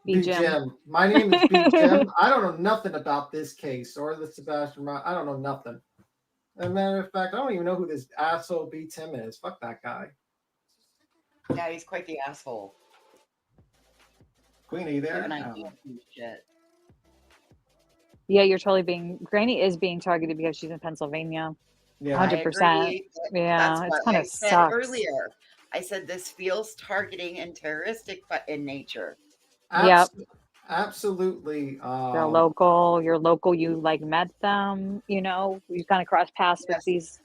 B Jim. My name is B Jim. I don't know nothing about this case or the Sebastian. I don't know nothing. As a matter of fact, I don't even know who this asshole B Tim is. Fuck that guy. Yeah, he's quite the asshole. Queen, are you there? And I No. can't do shit. Yeah, you're totally Granny is being targeted because she's in Pennsylvania. Yeah. 100%. I agree, but Yeah, that's it's what kind I of said sucks. earlier. I said this feels targeting and terroristic, but in nature. Yep. Absolutely. You're local. You like met them. You know, you kind of cross paths with these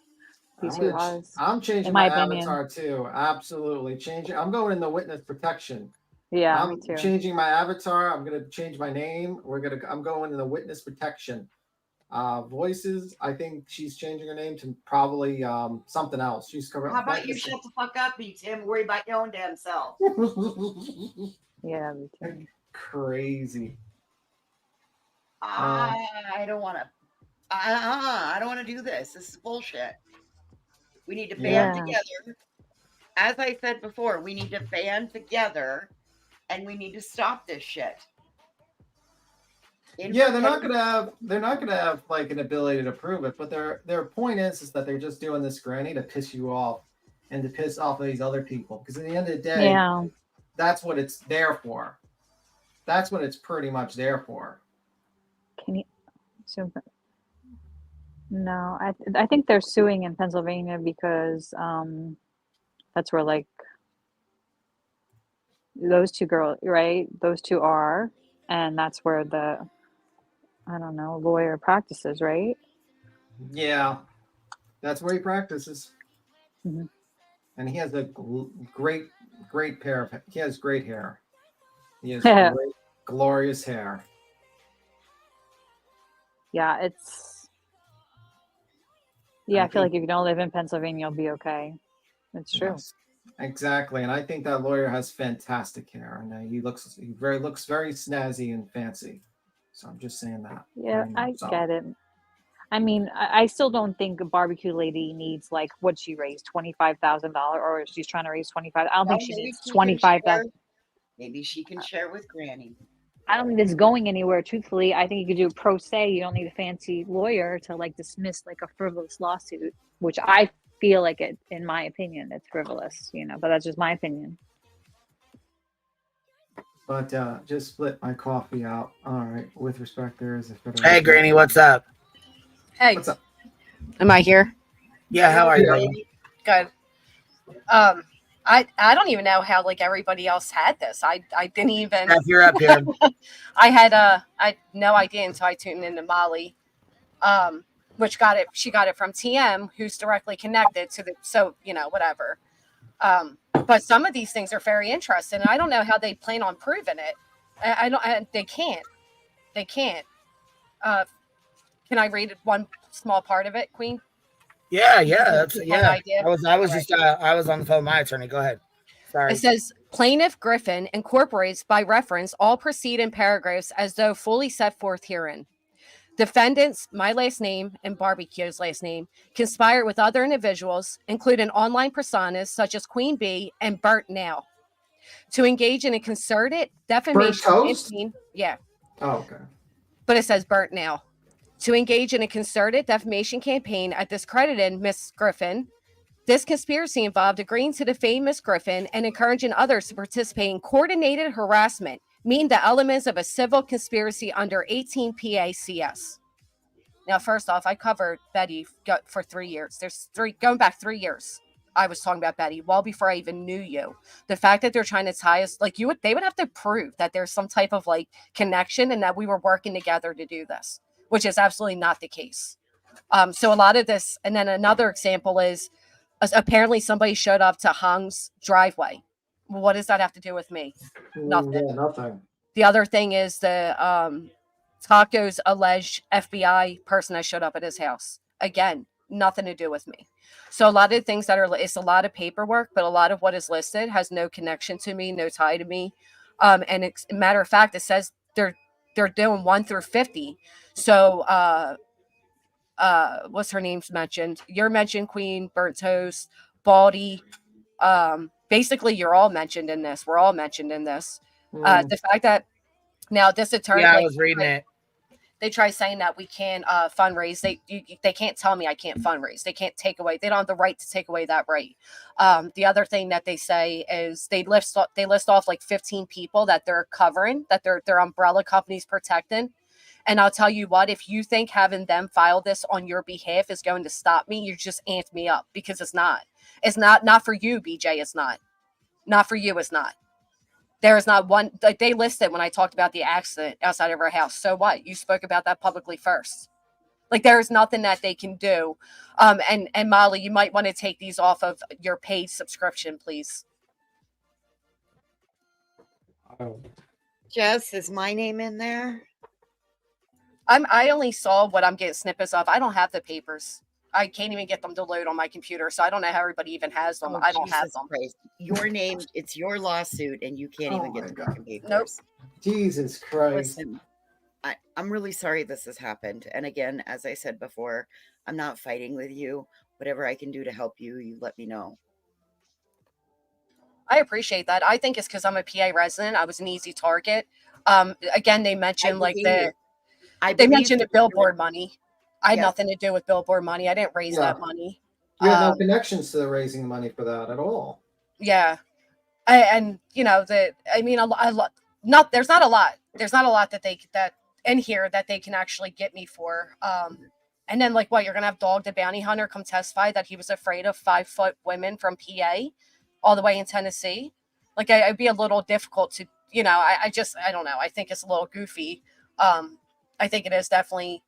hoo-has. I'm changing in my my opinion. avatar too. Absolutely changing. I'm going in the witness protection. Yeah, I'm me too. changing my avatar. I'm gonna change my name. I'm going in the witness protection. Voices. I think she's changing her name to probably something else. She's correct. How about you shut the fuck up, B Tim? Worry about your own damn self. Yeah, me too. Crazy. I don't want to. I don't want to do this. This is bullshit. We need to band together. As I said before, we need to band together, and we need to stop this shit. Yeah, they're not gonna have like an ability to prove it, but their point is that they're just doing this, Granny, to piss you off and to piss off these other people. Because at the end of the day, that's what it's there for. That's what it's pretty much there for. Can you? So, no, I think they're suing in Pennsylvania because that's where like those two girls, right? Those two are, and that's where the lawyer practices, right? Yeah, that's where he practices. Mm-hmm. And he has a great pair of. He has great hair. He has great, glorious hair. Yeah, it's. Yeah, I feel like if you don't live in Pennsylvania, you'll be okay. It's true. Yes, exactly, and I think that lawyer has fantastic hair, and he looks very snazzy and fancy. So I'm just saying that. Yeah, I get it. I mean, I still don't think a barbecue lady needs like what she raised $25,000, or she's trying to raise 25. I don't think she needs 25,000. Maybe she can share with Granny. I don't think it's going anywhere. Truthfully, I think you could do pro se. You don't need a fancy lawyer to like dismiss like a frivolous lawsuit, which I feel like it, in my opinion, it's frivolous. But that's just my opinion. But just split my coffee out. All right. With respect, there is a federal. Hey, Granny, what's up? Hey. What's up? Am I here? Yeah, how are you? Good. I don't even know how like everybody else had this. I didn't even. If you're up here. I had no idea until I tuned into Molly, which got it. She got it from TM, who's directly connected to the. So whatever. But some of these things are very interesting, and I don't know how they plan on proving it. I don't. They can't. They can't. Can I read one small part of it, Queen? Yeah. That's yeah. I was I was on the phone with my attorney. Go ahead. Sorry. It says plaintiff Griffin incorporates by reference all preceding paragraphs as though fully set forth herein. Defendants, my last name and Barbecue's last name, conspire with other individuals, including online personas such as Queen Bee and Bert Now, To engage in a concerted Burnt defamation toast? campaign. Yeah. Oh, okay. But it says burnt now. To engage in a concerted defamation campaign at discrediting Miss Griffin. This conspiracy involved agreeing to defame Miss Griffin and encouraging others to participate in coordinated harassment, meaning the elements of a civil conspiracy under 18 PACS. Now, first off, I covered Betty for 3 years. Going back 3 years. I was talking about Betty well before I even knew you. The fact that they're trying to tie us, like they would have to prove that there's some type of like connection and that we were working together to do this, which is absolutely not the case. So a lot of this, and then another example is apparently somebody showed up to Hong's driveway. Well, what does that have to do with me? Nothing. Yeah, nothing. The other thing is the Taco's alleged FBI person that showed up at his house. Again, nothing to do with me. So a lot of things that it's a lot of paperwork, but a lot of what is listed has no connection to me, no tie to me. And it's matter of fact, it says they're doing 1 through 50. So what's her name's mentioned? You're mentioned, Queen, Burnt Toast, Baldy. Basically, you're all mentioned in this. We're all mentioned in this. The fact that now this attorney, Yeah, I was reading it. They try saying that we can't fundraise. They can't tell me I can't fundraise. They can't take away. They don't have the right to take away that right. The other thing that they say is they list off like 15 people that they're covering, that their umbrella companies protecting. And I'll tell you what, if you think having them file this on your behalf is going to stop me, you just amped me up, because it's not. It's not for you, BJ. It's not. Not for you. It's not. There is not one. Like they listed when I talked about the accident outside of our house. So what? You spoke about that publicly first. Like there is nothing that they can do. And Molly, you might want to take these off of your paid subscription, please. Oh. Jess, is my name in there? I only saw what I'm getting snippets of. I don't have the papers. I can't even get them to load on my computer, so I don't know how everybody even has them. Oh, I don't have Jesus them. Christ. Your name, it's your lawsuit, and you can't even get the freaking papers. Nope. Jesus Christ. Listen, I'm really sorry this has happened. And again, as I said before, I'm not fighting with you. Whatever I can do to help you, you let me know. I appreciate that. I think it's because I'm a PA resident. I was an easy target. Again, they mentioned like they mentioned the billboard money. I had nothing to do with billboard money. I didn't raise that money. You have no connections to raising the money for that at all. Yeah. And you know, there's not a lot. There's not a lot that in here that they can actually get me for. And then like what, you're gonna have Dog the Bounty Hunter come testify that he was afraid of 5-foot women from PA all the way in Tennessee. Like it'd be a little difficult to, you know, I don't know. I think it's a little goofy. I think it is definitely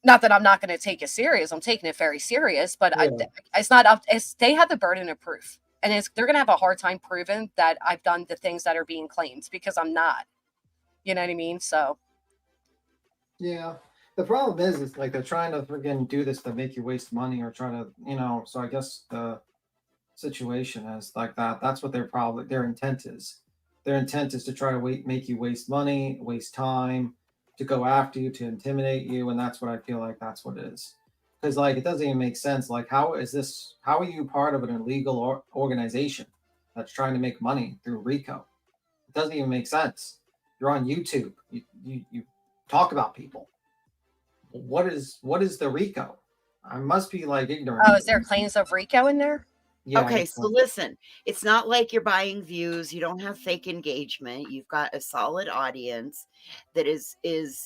not that I'm not going to take it serious. I'm taking it very serious, but it's not up. They have the burden of proof, and they're going to have a hard time proving that I've done the things that are being claimed, because I'm not. You know what I mean? So. Yeah. The problem is like they're trying to freaking do this to make you waste money, or trying to, you know. So I guess the situation is like that. That's what their intent is. Their intent is to try to make you waste money, waste time, to go after you, to intimidate you, and that's what I feel like that's what it is. Because like it doesn't even make sense. Like how are you part of an illegal organization that's trying to make money through RICO? It doesn't even make sense. You're on YouTube. You talk about people. What is the RICO? I must be like ignorant. Oh, is there claims of RICO in there? Yeah, okay, so listen, it's not like you're buying views. You don't have fake engagement. You've got a solid audience that is,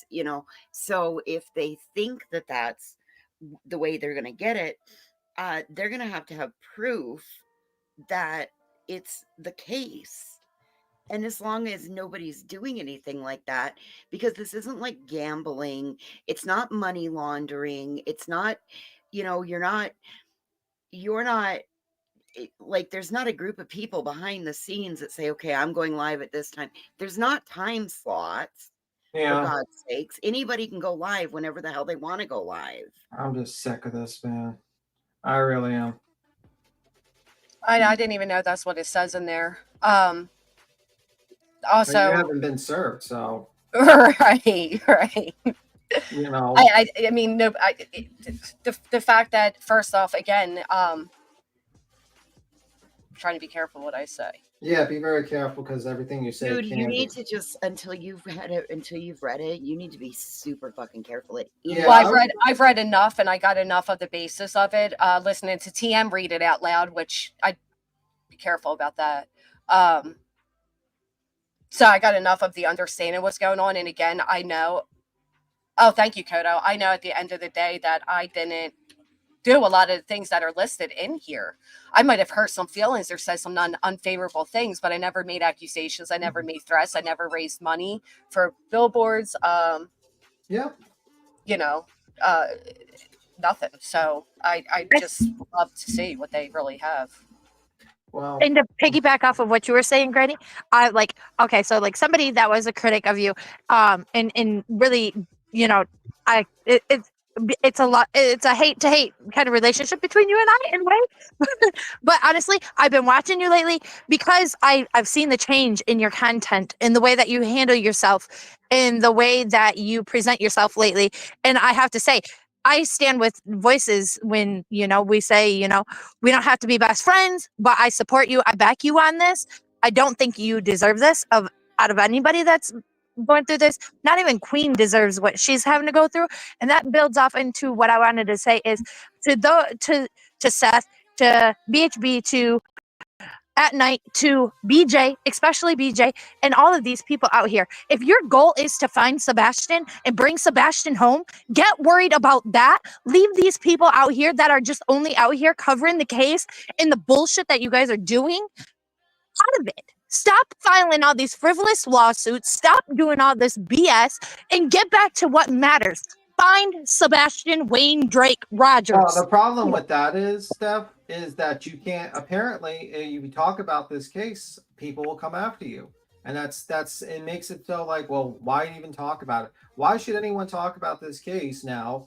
you know, so if they think that that's the way they're going to get it, they're going to have proof that it's the case. And as long as nobody's doing anything like that, because this isn't like gambling, it's not money laundering. It's not, you know, you're not like there's not a group of people behind the scenes that say, okay, I'm going live at this time. There's not time slots. For God's sakes. Anybody can go live whenever the hell they want to go live. I'm just sick of this, man. I really am. I didn't even know that's what it says in there. Also, you haven't been served, so right. You know, I mean, no. The fact that first off, again, trying to be careful what I say. Yeah, be very careful because everything you say Dude, can you need be. to just until you've read it, you need to be super fucking careful at any Yeah, Well, I I've read enough, and I got enough of the basis of it. Listening to TM read it out loud, which I'd be careful about that. So I got enough of the understanding what's going on. And again, I know. Oh, thank you, Kodo. I know at the end of the day that I didn't do a lot of the things that are listed in here. I might have hurt some feelings or said some unfavorable things, but I never made accusations. I never made threats. I never raised money for billboards. yeah. You know, nothing. So I just love to see what they really have. Well, And to piggyback off of what you were saying, Grady, I like, okay, so like somebody that was a critic of you, and really, you know, it's a lot, it's a hate to hate kind of relationship between you and I in a way. But honestly, I've been watching you lately because I've seen the change in your content, in the way that you handle yourself, in the way that you present yourself lately. And I have to say, I stand with voices when, we say, we don't have to be best friends, but I support you. I back you on this. I don't think you deserve this out of anybody that's going through this. Not even Queen deserves what she's having to go through. And that builds off into what I wanted to say is to Seth, to BHB, to At Night, to BJ, especially BJ, and all of these people out here. If your goal is to find Sebastian and bring Sebastian home, get worried about that. Leave these people out here that are just only out here covering the case and the bullshit that you guys are doing out of it. Stop filing all these frivolous lawsuits. Stop doing all this BS and get back to what matters. Find Sebastian Wayne Drake Rogers. Well, the problem with that is, Steph, is that you can't. Apparently, you talk about this case, people will come after you, and that's it makes it so like, well, why even talk about it? Why should anyone talk about this case now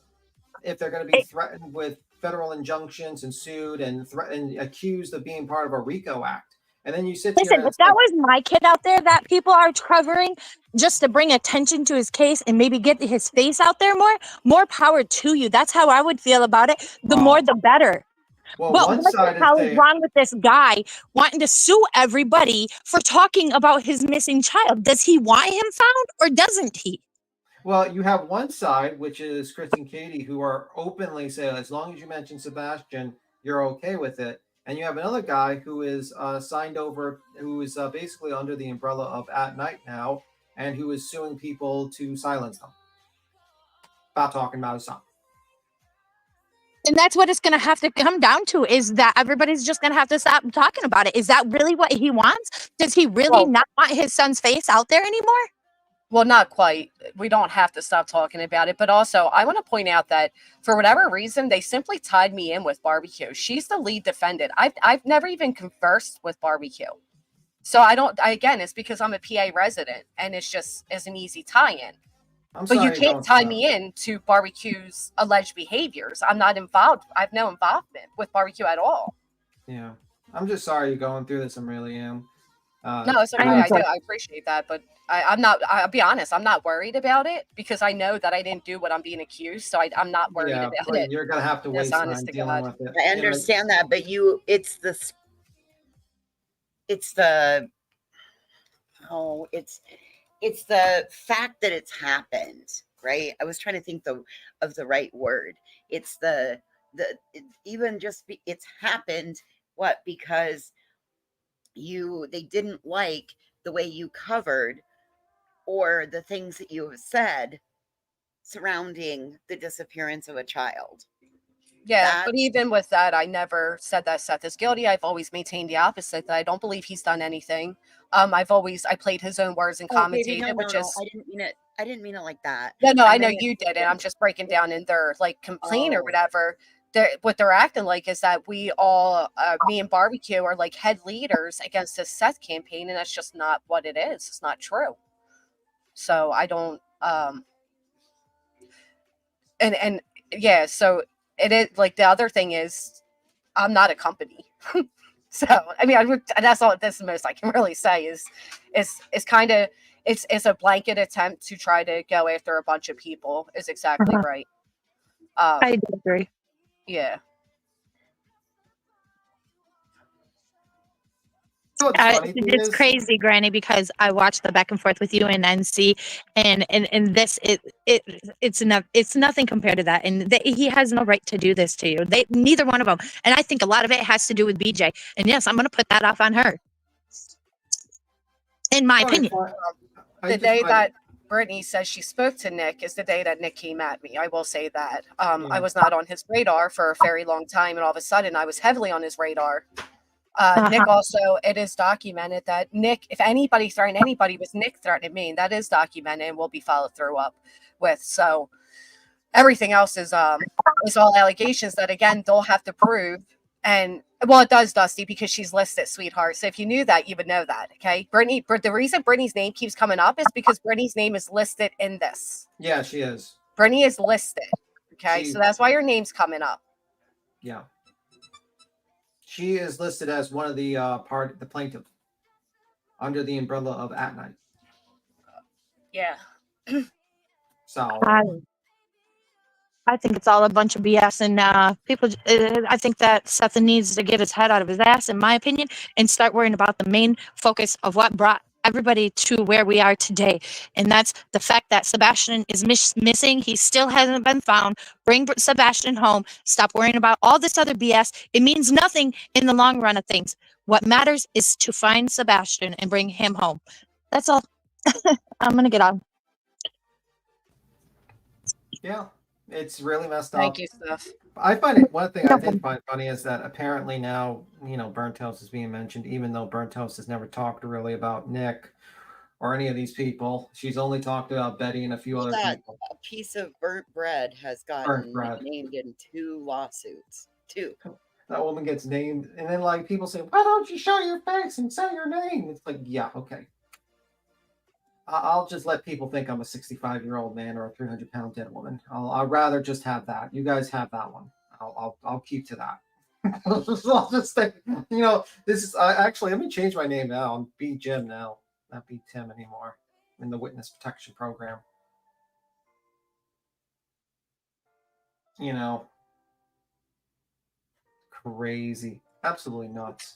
if they're going to be threatened with federal injunctions and sued and threatened, accused of being part of a RICO act? And then you sit here Listen, and if that was my kid out there that people are covering just to bring attention to his case and maybe get his face out there more power to you. That's how I would feel about it. The more, the better. Well, But one what side the hell is saying, wrong with this guy wanting to sue everybody for talking about his missing child? Does he want him found or doesn't he? well, you have one side, which is Chris and Katie, who are openly saying, as long as you mention Sebastian, you're okay with it. And you have another guy who is signed over, who is basically under the umbrella of At Night now, and who is suing people to silence them about talking about his son. And that's what it's going to have to come down to, is that everybody's just going to have to stop talking about it. Is that really what he wants? Does he really not want his son's face out there anymore? Well, not quite. We don't have to stop talking about it. But also, I want to point out that for whatever reason, they simply tied me in with Barbecue. She's the lead defendant. I've never even conversed with Barbecue. So again, it's because I'm a PA resident and it's just as an easy tie-in. But you can't tie me in to Barbecue's alleged behaviors. I'm not involved. I have no involvement with Barbecue at all. Yeah. I'm just sorry you're going through this. I really am. No, it's okay. I appreciate that. But I'm not, I'll be honest, I'm not worried about it because I know that I didn't do what I'm being accused. So I'm not worried about it. You're going to have to waste time dealing with it. I understand that, but it's the fact that it's happened, right? I was trying to think of the right word. It's it's happened. What? Because they didn't like the way you covered or the things that you have said surrounding the disappearance of a child. Yeah, but even with that, I never said that Seth is guilty. I've always maintained the opposite, that I don't believe he's done anything. I played his own words and commentated, no, which is. I didn't mean it like that. No, I know you did, and I'm just breaking down in their complaint or whatever. What they're acting like is that we all, me and Barbecue, are like head leaders against this Seth campaign, and that's just not what it is. It's not true. So I don't. And yeah, so it is like the other thing is, I'm not a company. So I mean, that's all. That's the most I can really say is kind of it's a blanket attempt to try to go after a bunch of people. Is exactly right. I do agree. Yeah. what's funny thing It's is, crazy, Granny, because I watched the back and forth with you and NC, and this it's nothing compared to that, and he has no right to do this to you. Neither one of them, and I think a lot of it has to do with BJ. And yes, I'm going to put that off on her, in my all right, opinion. fine. The day that Brittany says she spoke to Nick is the day that Nick came at me. I will say that. I was not on his radar for a very long time, and all of a sudden I was heavily on his radar. Nick also, it is documented that Nick, if anybody threatened anybody, was Nick threatening me, and that is documented and will be followed through up with. So everything else is all allegations that, again, they'll have to prove. And well, it does, Dusty, because she's listed, sweetheart. So if you knew that, you would know that. Okay, Brittany. The reason Brittany's name keeps coming up is because Brittany's name is listed in this. Yeah, she is. Brittany is listed. Okay, so that's why your name's coming up. Yeah. She is listed as one of the the plaintiff under the umbrella of At Night. Yeah. So I think it's all a bunch of BS, and people. I think that Seth needs to get his head out of his ass, in my opinion, and start worrying about the main focus of what brought everybody to where we are today, and that's the fact that Sebastian is missing. He still hasn't been found. Bring Sebastian home. Stop worrying about all this other BS. It means nothing in the long run of things. What matters is to find Sebastian and bring him home. That's all. I'm gonna get on. yeah, it's really messed up. Thank you, Steph. I find it, one thing I did find funny is that apparently now, Burnt House is being mentioned, even though Burnt House has never talked really about Nick or any of these people. She's only talked about Betty and a few other people. A piece of burnt bread has gotten named in 2 lawsuits. 2. That woman gets named, and then like people say, "Why don't you show your face and say your name?" It's like, yeah, okay. I'll just let people think I'm a 65-year-old man or a 300-pound dead woman. I'd rather just have that. You guys have that one. I'll keep to that. I'll just think, this is actually. Let me change my name now. I'm B Jim now, not B Tim anymore. In the witness protection program. Crazy, absolutely nuts.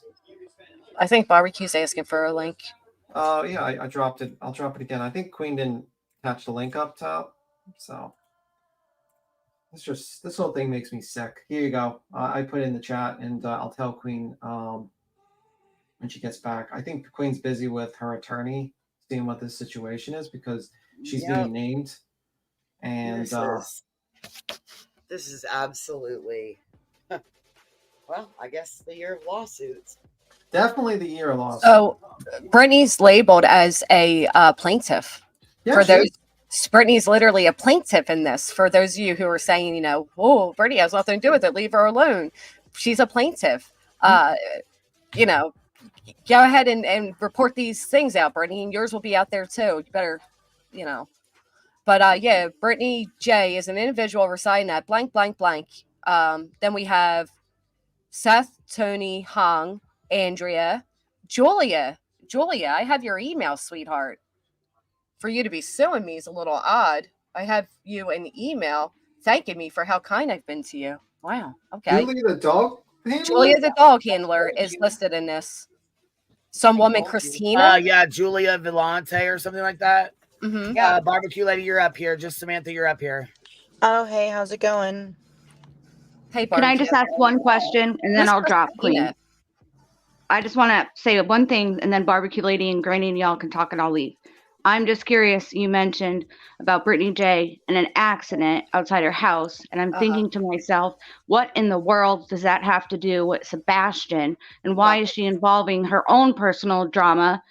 I think Barbecue's asking for a link. Yeah, I dropped it. I'll drop it again. I think Queen didn't attach the link up top, so this whole thing makes me sick. Here you go. I put it in the chat, and I'll tell Queen when she gets back. I think Queen's busy with her attorney, seeing what this situation is because she's being named, and this is absolutely well, I guess the year of lawsuits. Definitely the year of lawsuits. So, Brittany's labeled as a plaintiff. Yeah, for those, Brittany's literally a plaintiff in this. For those of you who are saying, oh, Brittany has nothing to do with it, leave her alone. She's a plaintiff. Go ahead and report these things out, Brittany, and yours will be out there too. You better, But yeah, Brittany J is an individual residing at blank, blank, blank. Then we have Seth, Tony, Hong, Andrea, Julia, I have your email, sweetheart. For you to be suing me is a little odd. I have you an email thanking me for how kind I've been to you. Wow. Okay. Julia the dog handler? Julia the dog handler is listed in this. Some woman, Christina. Yeah, Julia Villante or something like that. Mm-hmm. Yeah, Barbecue Lady, you're up here. Just Samantha, you're up here. Oh, hey, how's it going? Hey, Can I just ask one question and then I'll drop, Queen? I just want to say one thing, and then Barbecue Lady and Granny and y'all can talk and I'll leave. I'm just curious, you mentioned about Brittany J and an accident outside her house, and I'm thinking to myself, what in the world does that have to do with Sebastian, and why is she involving her own personal drama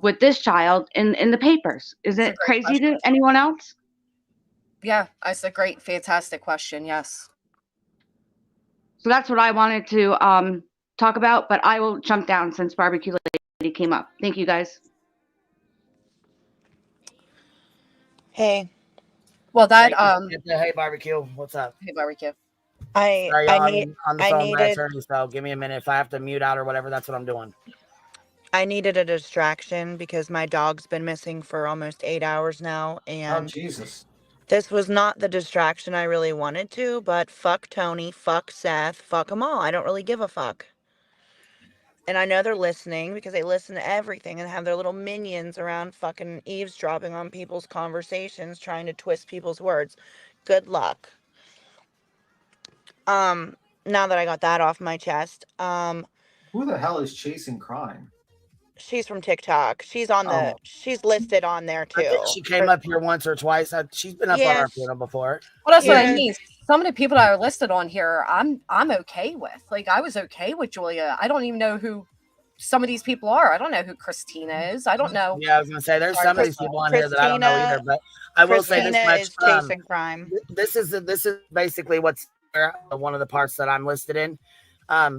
with this child in the papers? Is it crazy to anyone else? Yeah, that's a great, fantastic question, yes. So that's what I wanted to talk about, but I will jump down since Barbecue Lady came up. Thank you, guys. Hey. Well, that hey, Barbecue, what's up? Hey, Barbecue. Sorry, I'm on the phone with my attorney, so give me a minute. If I have to mute out or whatever, that's what I'm doing. I needed a distraction because my dog's been missing for almost 8 hours now, and oh Jesus. This was not the distraction I really wanted to, but fuck Tony, fuck Seth, fuck them all. I don't really give a fuck. and I know they're listening because they listen to everything and have their little minions around fucking eavesdropping on people's conversations, trying to twist people's words. Good luck. Now that I got that off my chest, Who the hell is chasing crime? she's from TikTok. She's Oh, listed on there I think too. she came up here once or twice. She's been up on our Yes. panel before. Well, that's what I Yeah. mean. Some of the people that are listed on here, I'm okay with. Like, I was okay with Julia. I don't even know who some of these people are. I don't know who Christina is. I don't know. Yeah, I was gonna say there's Sorry, some of these Crystal. people on here that I don't know either. But I will say this Christina much: is chasing crime. this is basically what's one of the parts that I'm listed in.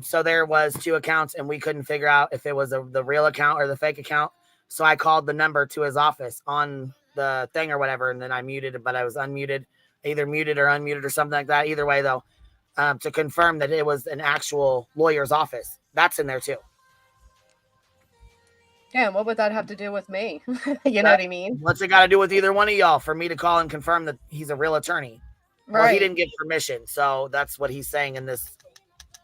So there was 2 accounts, and we couldn't figure out if it was the real account or the fake account. So I called the number to his office on the thing or whatever, and then I muted it, but I was unmuted, either muted or unmuted or something like that. Either way, though, to confirm that it was an actual lawyer's office. That's in there too. Yeah, what would that have to do with me? You know what I mean? What's it got to do with either one of y'all for me to call and confirm that he's a real attorney? Right. Well, he didn't give permission, so that's what he's saying in this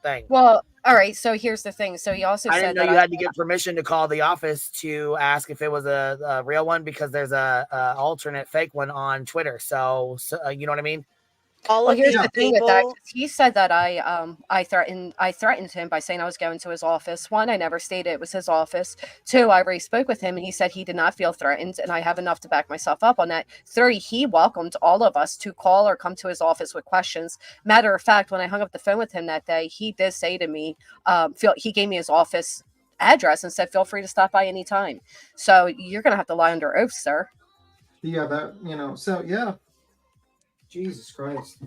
thing. Well, all right. So here's the thing. So he also I said didn't know that you had to get permission to call the office to ask if it was a real one, because there's a alternate fake one on Twitter. So you know what I mean? Well, here's the thing with that. He said that I threatened him by saying I was going to his office. 1, I never stated it was his office. 2, I already spoke with him and he said he did not feel threatened, and I have enough to back myself up on that. 3, he welcomed all of us to call or come to his office with questions. Matter of fact, when I hung up the phone with him that day, he did say to me, he gave me his office address and said, feel free to stop by anytime. So you're going to have to lie under oath, sir. Yeah, that, so yeah. Jesus Christ.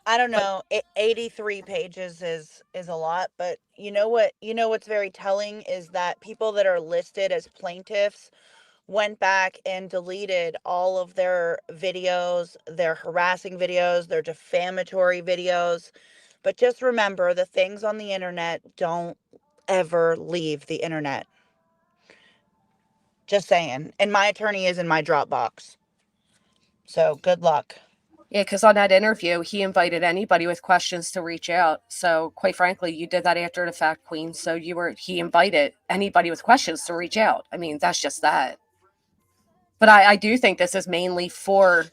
I don't know. 83 pages is a lot, but you know what's very telling is that people that are listed as plaintiffs went back and deleted all of their videos, their harassing videos, their defamatory videos. But just remember, the things on the internet don't ever leave the internet. Just saying. And my attorney is in my Dropbox. So good luck. Yeah, because on that interview, he invited anybody with questions to reach out. So quite frankly, you did that after the fact, Queen. So he invited anybody with questions to reach out. I mean, that's just that. But I do think this is mainly for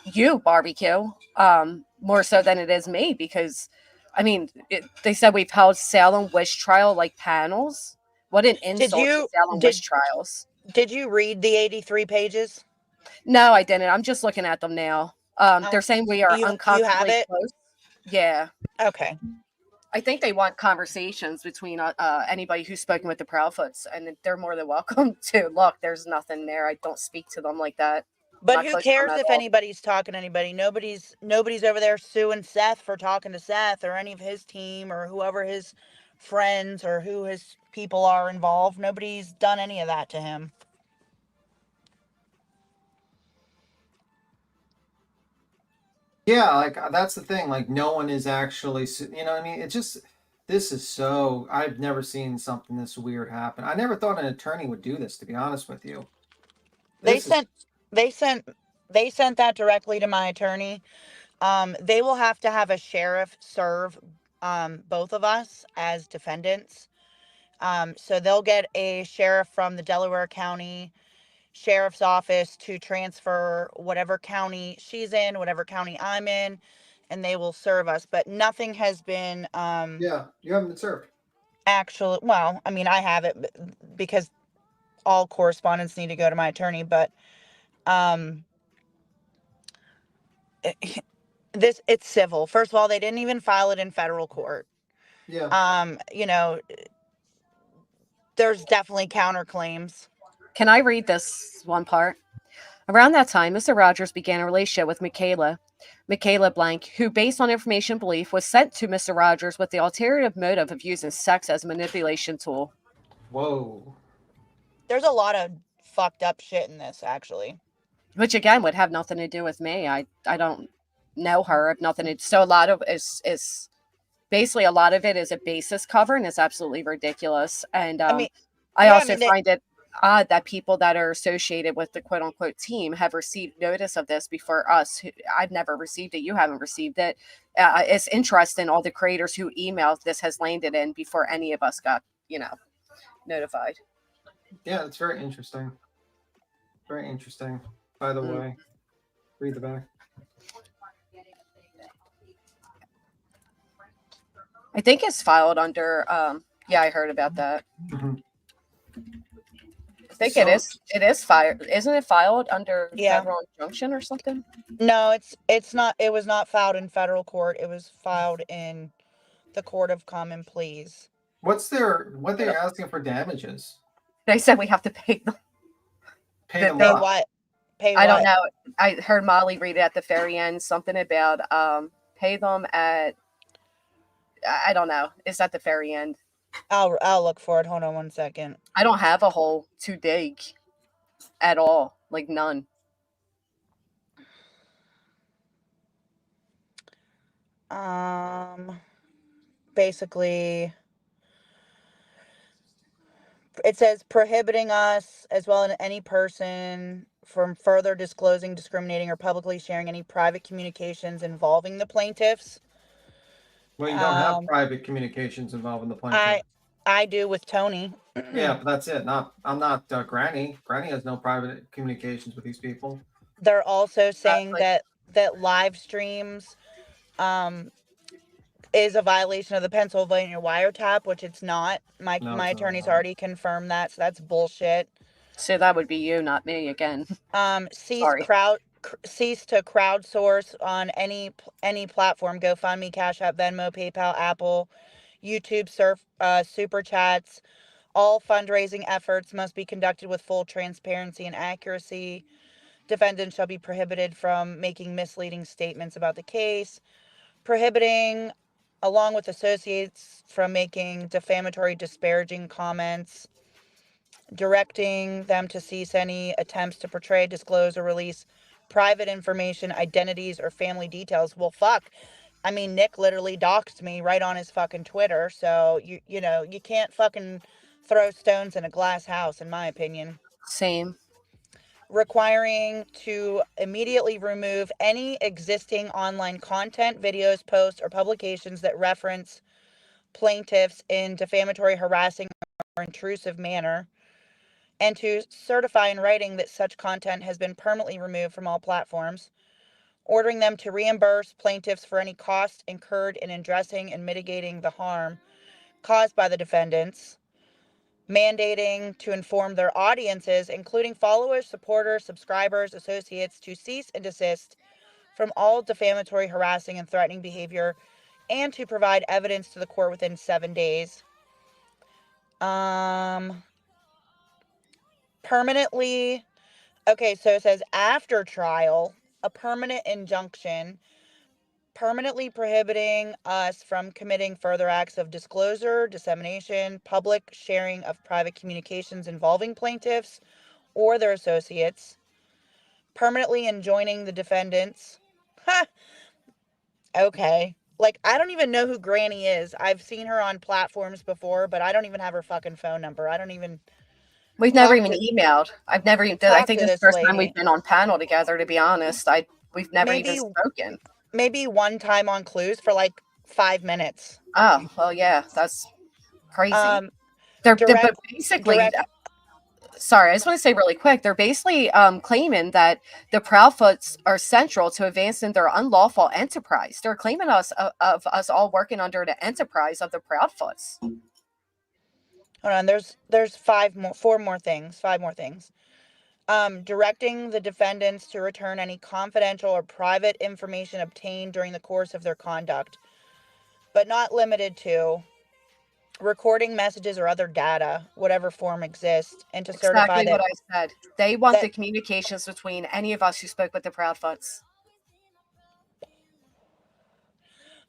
you, Barbecue, more so than it is me, because I mean, they said we've held Salem witch trial like panels. What an insult to Salem witch trials. Did you read the 83 pages? No, I didn't. I'm just looking at them now. They're saying we are uncomfortably close. Yeah. Okay. I think they want conversations between anybody who's spoken with the Proudfoots, and they're more than welcome to. Look, there's nothing there. I don't speak to them like that. But who cares if anybody's talking to anybody? Nobody's over there suing Seth for talking to Seth or any of his team or whoever his friends or who his people are involved. Nobody's done any of that to him. Yeah, like that's the thing. Like no one is actually, you know what I mean? It just, this is so, I've never seen something this weird happen. I never thought an attorney would do this, to be honest with you. They sent that directly to my attorney. They will have to have a sheriff serve both of us as defendants. So they'll get a sheriff from the Delaware County Sheriff's Office to transfer whatever county she's in, whatever county I'm in, and they will serve us. But nothing has been yeah, you haven't been served. Actually, well, I mean, I have it because all correspondence need to go to my attorney, but it's civil. First of all, they didn't even file it in federal court. Yeah. There's definitely counterclaims. Can I read this one part? Around that time, Mr. Rogers began a relationship with Michaela Blank, who, based on information belief, was sent to Mr. Rogers with the ulterior motive of using sex as a manipulation tool. Whoa. There's a lot of fucked up shit in this, actually. Which, again, would have nothing to do with me. I don't know her. Nothing to, so a lot of is basically a lot of it is a basis cover, and it's absolutely ridiculous. And I also find it odd that people that are associated with the quote unquote team have received notice of this before us. I've never received it. You haven't received it. It's interesting. All the creators who emailed this has landed in before any of us got, notified. Yeah, it's very interesting. Very interesting. By the way, read the back. I think it's filed under. Yeah, I heard about that. Mm-hmm. I think it is filed. Isn't it filed under Yeah. federal injunction or something? No, it's not. It was not filed in federal court. It was filed in the Court of Common Pleas. What they're asking for damages? They said we have to pay them. Pay them Pay what? what? Pay I don't what? know. I heard Molly read it at the very end. Something about pay them at. I don't know. It's at the very end. I'll look for it. Hold on one second. I don't have a hole to dig at all. Like none. Basically, it says prohibiting us as well as any person from further disclosing, discriminating, or publicly sharing any private communications involving the plaintiffs. Well, you don't have private communications involving the plaintiff. I do with Tony. Yeah, but that's it. I'm not Granny. Granny has no private communications with these people. They're also saying that live streams is a violation of the Pennsylvania wiretap, which it's not. My attorney's already confirmed that, so that's bullshit. So that would be you, not me again. Cease to crowdsource on any platform: GoFundMe, Cash App, Venmo, PayPal, Apple, YouTube, Super Chats. All fundraising efforts must be conducted with full transparency and accuracy. Defendants shall be prohibited from making misleading statements about the case. Prohibiting, along with associates, from making defamatory, disparaging comments. Directing them to cease any attempts to portray, disclose, or release private information, identities, or family details. Well, fuck. I mean, Nick literally doxed me right on his fucking Twitter. So, you can't fucking throw stones in a glass house, in my opinion. Same. Requiring to immediately remove any existing online content, videos, posts, or publications that reference plaintiffs in defamatory, harassing, or intrusive manner. And to certify in writing that such content has been permanently removed from all platforms, ordering them to reimburse plaintiffs for any costs incurred in addressing and mitigating the harm caused by the defendants, mandating to inform their audiences, including followers, supporters, subscribers, associates, to cease and desist from all defamatory, harassing, and threatening behavior, and to provide evidence to the court within 7 days. Permanently, okay, so it says after trial, a permanent injunction permanently prohibiting us from committing further acts of disclosure, dissemination, public sharing of private communications involving plaintiffs or their associates, permanently enjoining the defendants. Okay. Like, I don't even know who Granny is. I've seen her on platforms before, but I don't even have her fucking phone number. I don't even... We've never even emailed. I've never even... I think this is the first time we've been on panel together, to be honest. We've never even spoken. Maybe one time on Clues for like 5 minutes. Oh, well, yeah, that's crazy. They're basically... Sorry, I just want to say really quick, they're basically claiming that the Proudfoots are central to advancing their unlawful enterprise. They're claiming of us all working under the enterprise of the Proudfoots. Hold on, there's 5 more things. Directing the defendants to return any confidential or private information obtained during the course of their conduct, but not limited to recording messages or other data, whatever form exists, and to certify exactly what I said. They want the communications between any of us who spoke with the Proudfoots.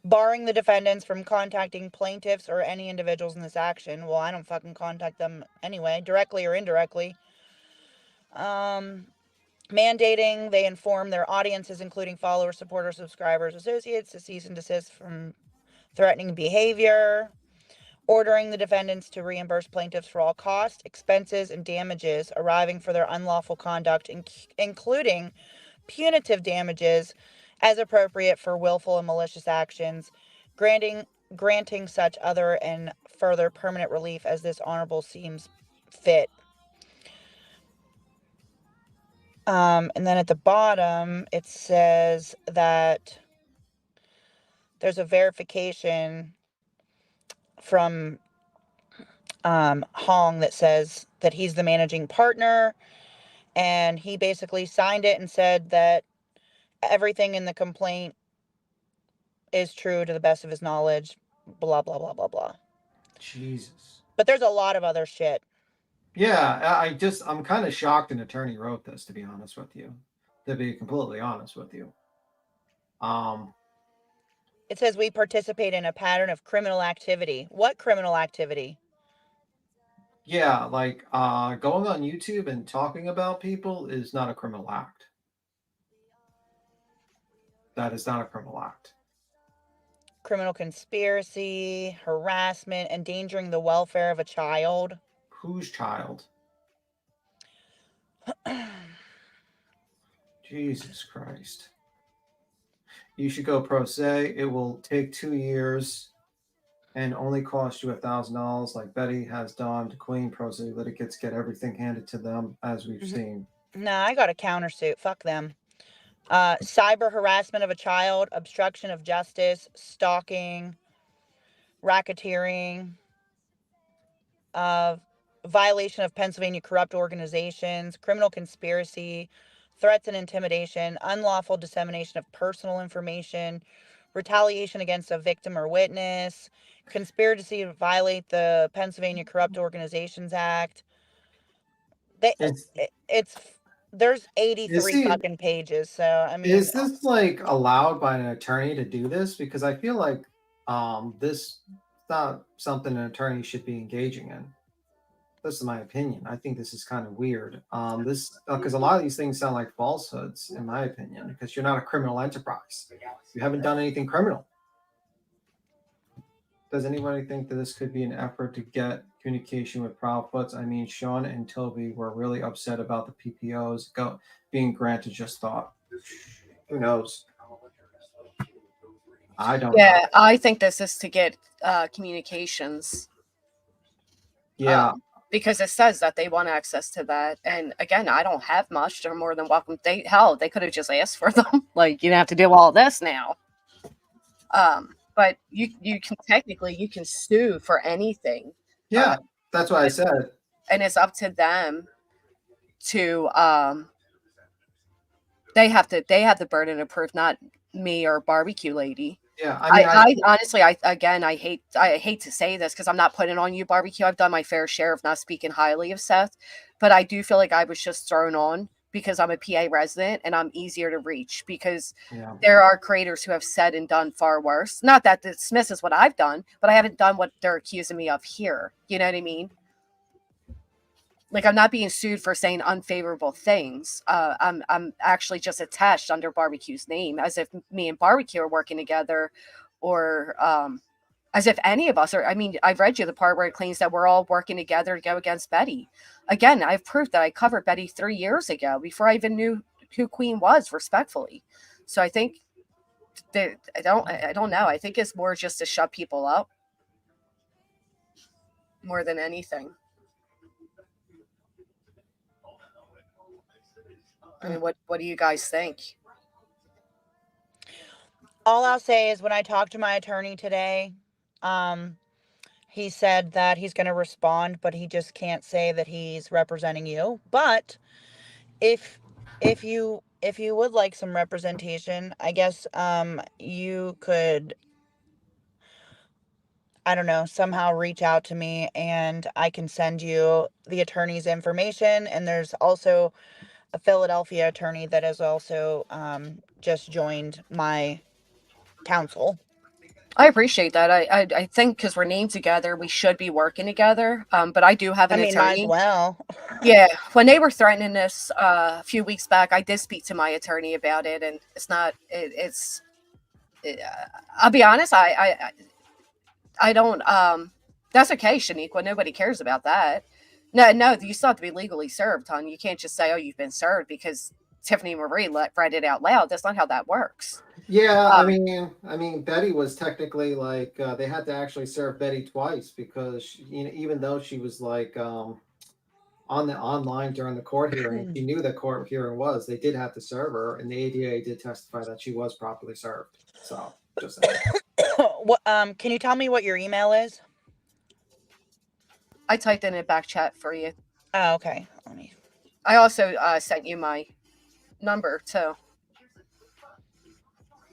Barring the defendants from contacting plaintiffs or any individuals in this action. Well, I don't fucking contact them anyway, directly or indirectly. Mandating they inform their audiences, including followers, supporters, subscribers, associates, to cease and desist from threatening behavior. ordering the defendants to reimburse plaintiffs for all costs, expenses, and damages arising for their unlawful conduct, including punitive damages as appropriate for willful and malicious actions, granting such other and further permanent relief as this honorable seems fit. And then at the bottom, it says that there's a verification from Hong that says that he's the managing partner, and he basically signed it and said that everything in the complaint is true to the best of his knowledge, blah, blah, blah, blah, blah. Jesus. But there's a lot of other shit. Yeah, I'm kind of shocked an attorney wrote this, to be honest with you. To be completely honest with you. It says we participate in a pattern of criminal activity. What criminal activity? Yeah, like going on YouTube and talking about people is not a criminal act. That is not a criminal act. Criminal conspiracy, harassment, endangering the welfare of a child. Whose child? Jesus Christ. You should go pro se. It will take 2 years and only cost you $1,000, like Betty has done to Queen. Pro se litigants get everything handed to them, as we've seen. Nah, I got a countersuit. Fuck them. Cyber harassment of a child, obstruction of justice, stalking, racketeering, violation of Pennsylvania corrupt organizations, criminal conspiracy, threats and intimidation, unlawful dissemination of personal information, retaliation against a victim or witness, conspiracy to violate the Pennsylvania Corrupt Organizations Act. There's 83 fucking pages, so I mean, is this like allowed by an attorney to do this? Because I feel like this is not something an attorney should be engaging in. This is my opinion. I think this is kind of weird. Because a lot of these things sound like falsehoods, in my opinion, because you're not a criminal enterprise. You haven't done anything criminal. Does anybody think that this could be an effort to get communication with Proudfoots? I mean, Sean and Toby were really upset about the PPOs being granted just thought. Who knows? I don't know. Yeah, I think this is to get communications. Yeah. Because it says that they want access to that. And again, I don't have much. They're more than welcome. They could have just asked for them. Like, you don't have to do all this now. But you can technically, you can sue for anything. Yeah, that's what I said. And it's up to them to they have the burden of proof, not me or Barbecue Lady. Yeah, I honestly, I hate to say this because I'm not putting on you, Barbecue. I've done my fair share of not speaking highly of Seth, but I do feel like I was just thrown on because I'm a PA resident and I'm easier to reach because there are creators who have said and done far worse. Not that dismisses what I've done, but I haven't done what they're accusing me of here. You know what I mean? Like, I'm not being sued for saying unfavorable things. I'm actually just attached under Barbecue's name, as if me and Barbecue are working together, or as if any of us are. I mean, I've read you the part where it claims that we're all working together to go against Betty. Again, I have proof that I covered Betty 3 years ago before I even knew who Queen was, respectfully. So I think that I don't know. I think it's more just to shut people up more than anything. I mean, what do you guys think? All I'll say is when I talked to my attorney today, he said that he's going to respond, but he just can't say that he's representing you. But if you would like some representation, I guess you could, I don't know, somehow reach out to me and I can send you the attorney's information. And there's also a Philadelphia attorney that has also just joined my counsel. I appreciate that. I think because we're named together, we should be working together. But I do have an attorney. Might as well. Yeah, when they were threatening this a few weeks back, I did speak to my attorney about it, and it's not. I'll be honest. I don't. That's okay, Shaniqua. Nobody cares about that. No, you still have to be legally served, hon. You can't just say, "Oh, you've been served," because Tiffany Marie read it out loud. That's not how that works. Yeah, I mean, Betty was technically like they had to actually serve Betty twice because even though she was like on the online during the court hearing, she knew the court hearing was. They did have to serve her, and the ADA did testify that she was properly served. So just saying. What? Can you tell me what your email is? I typed in a back chat for you. Oh, okay. Let me. I also sent you my number too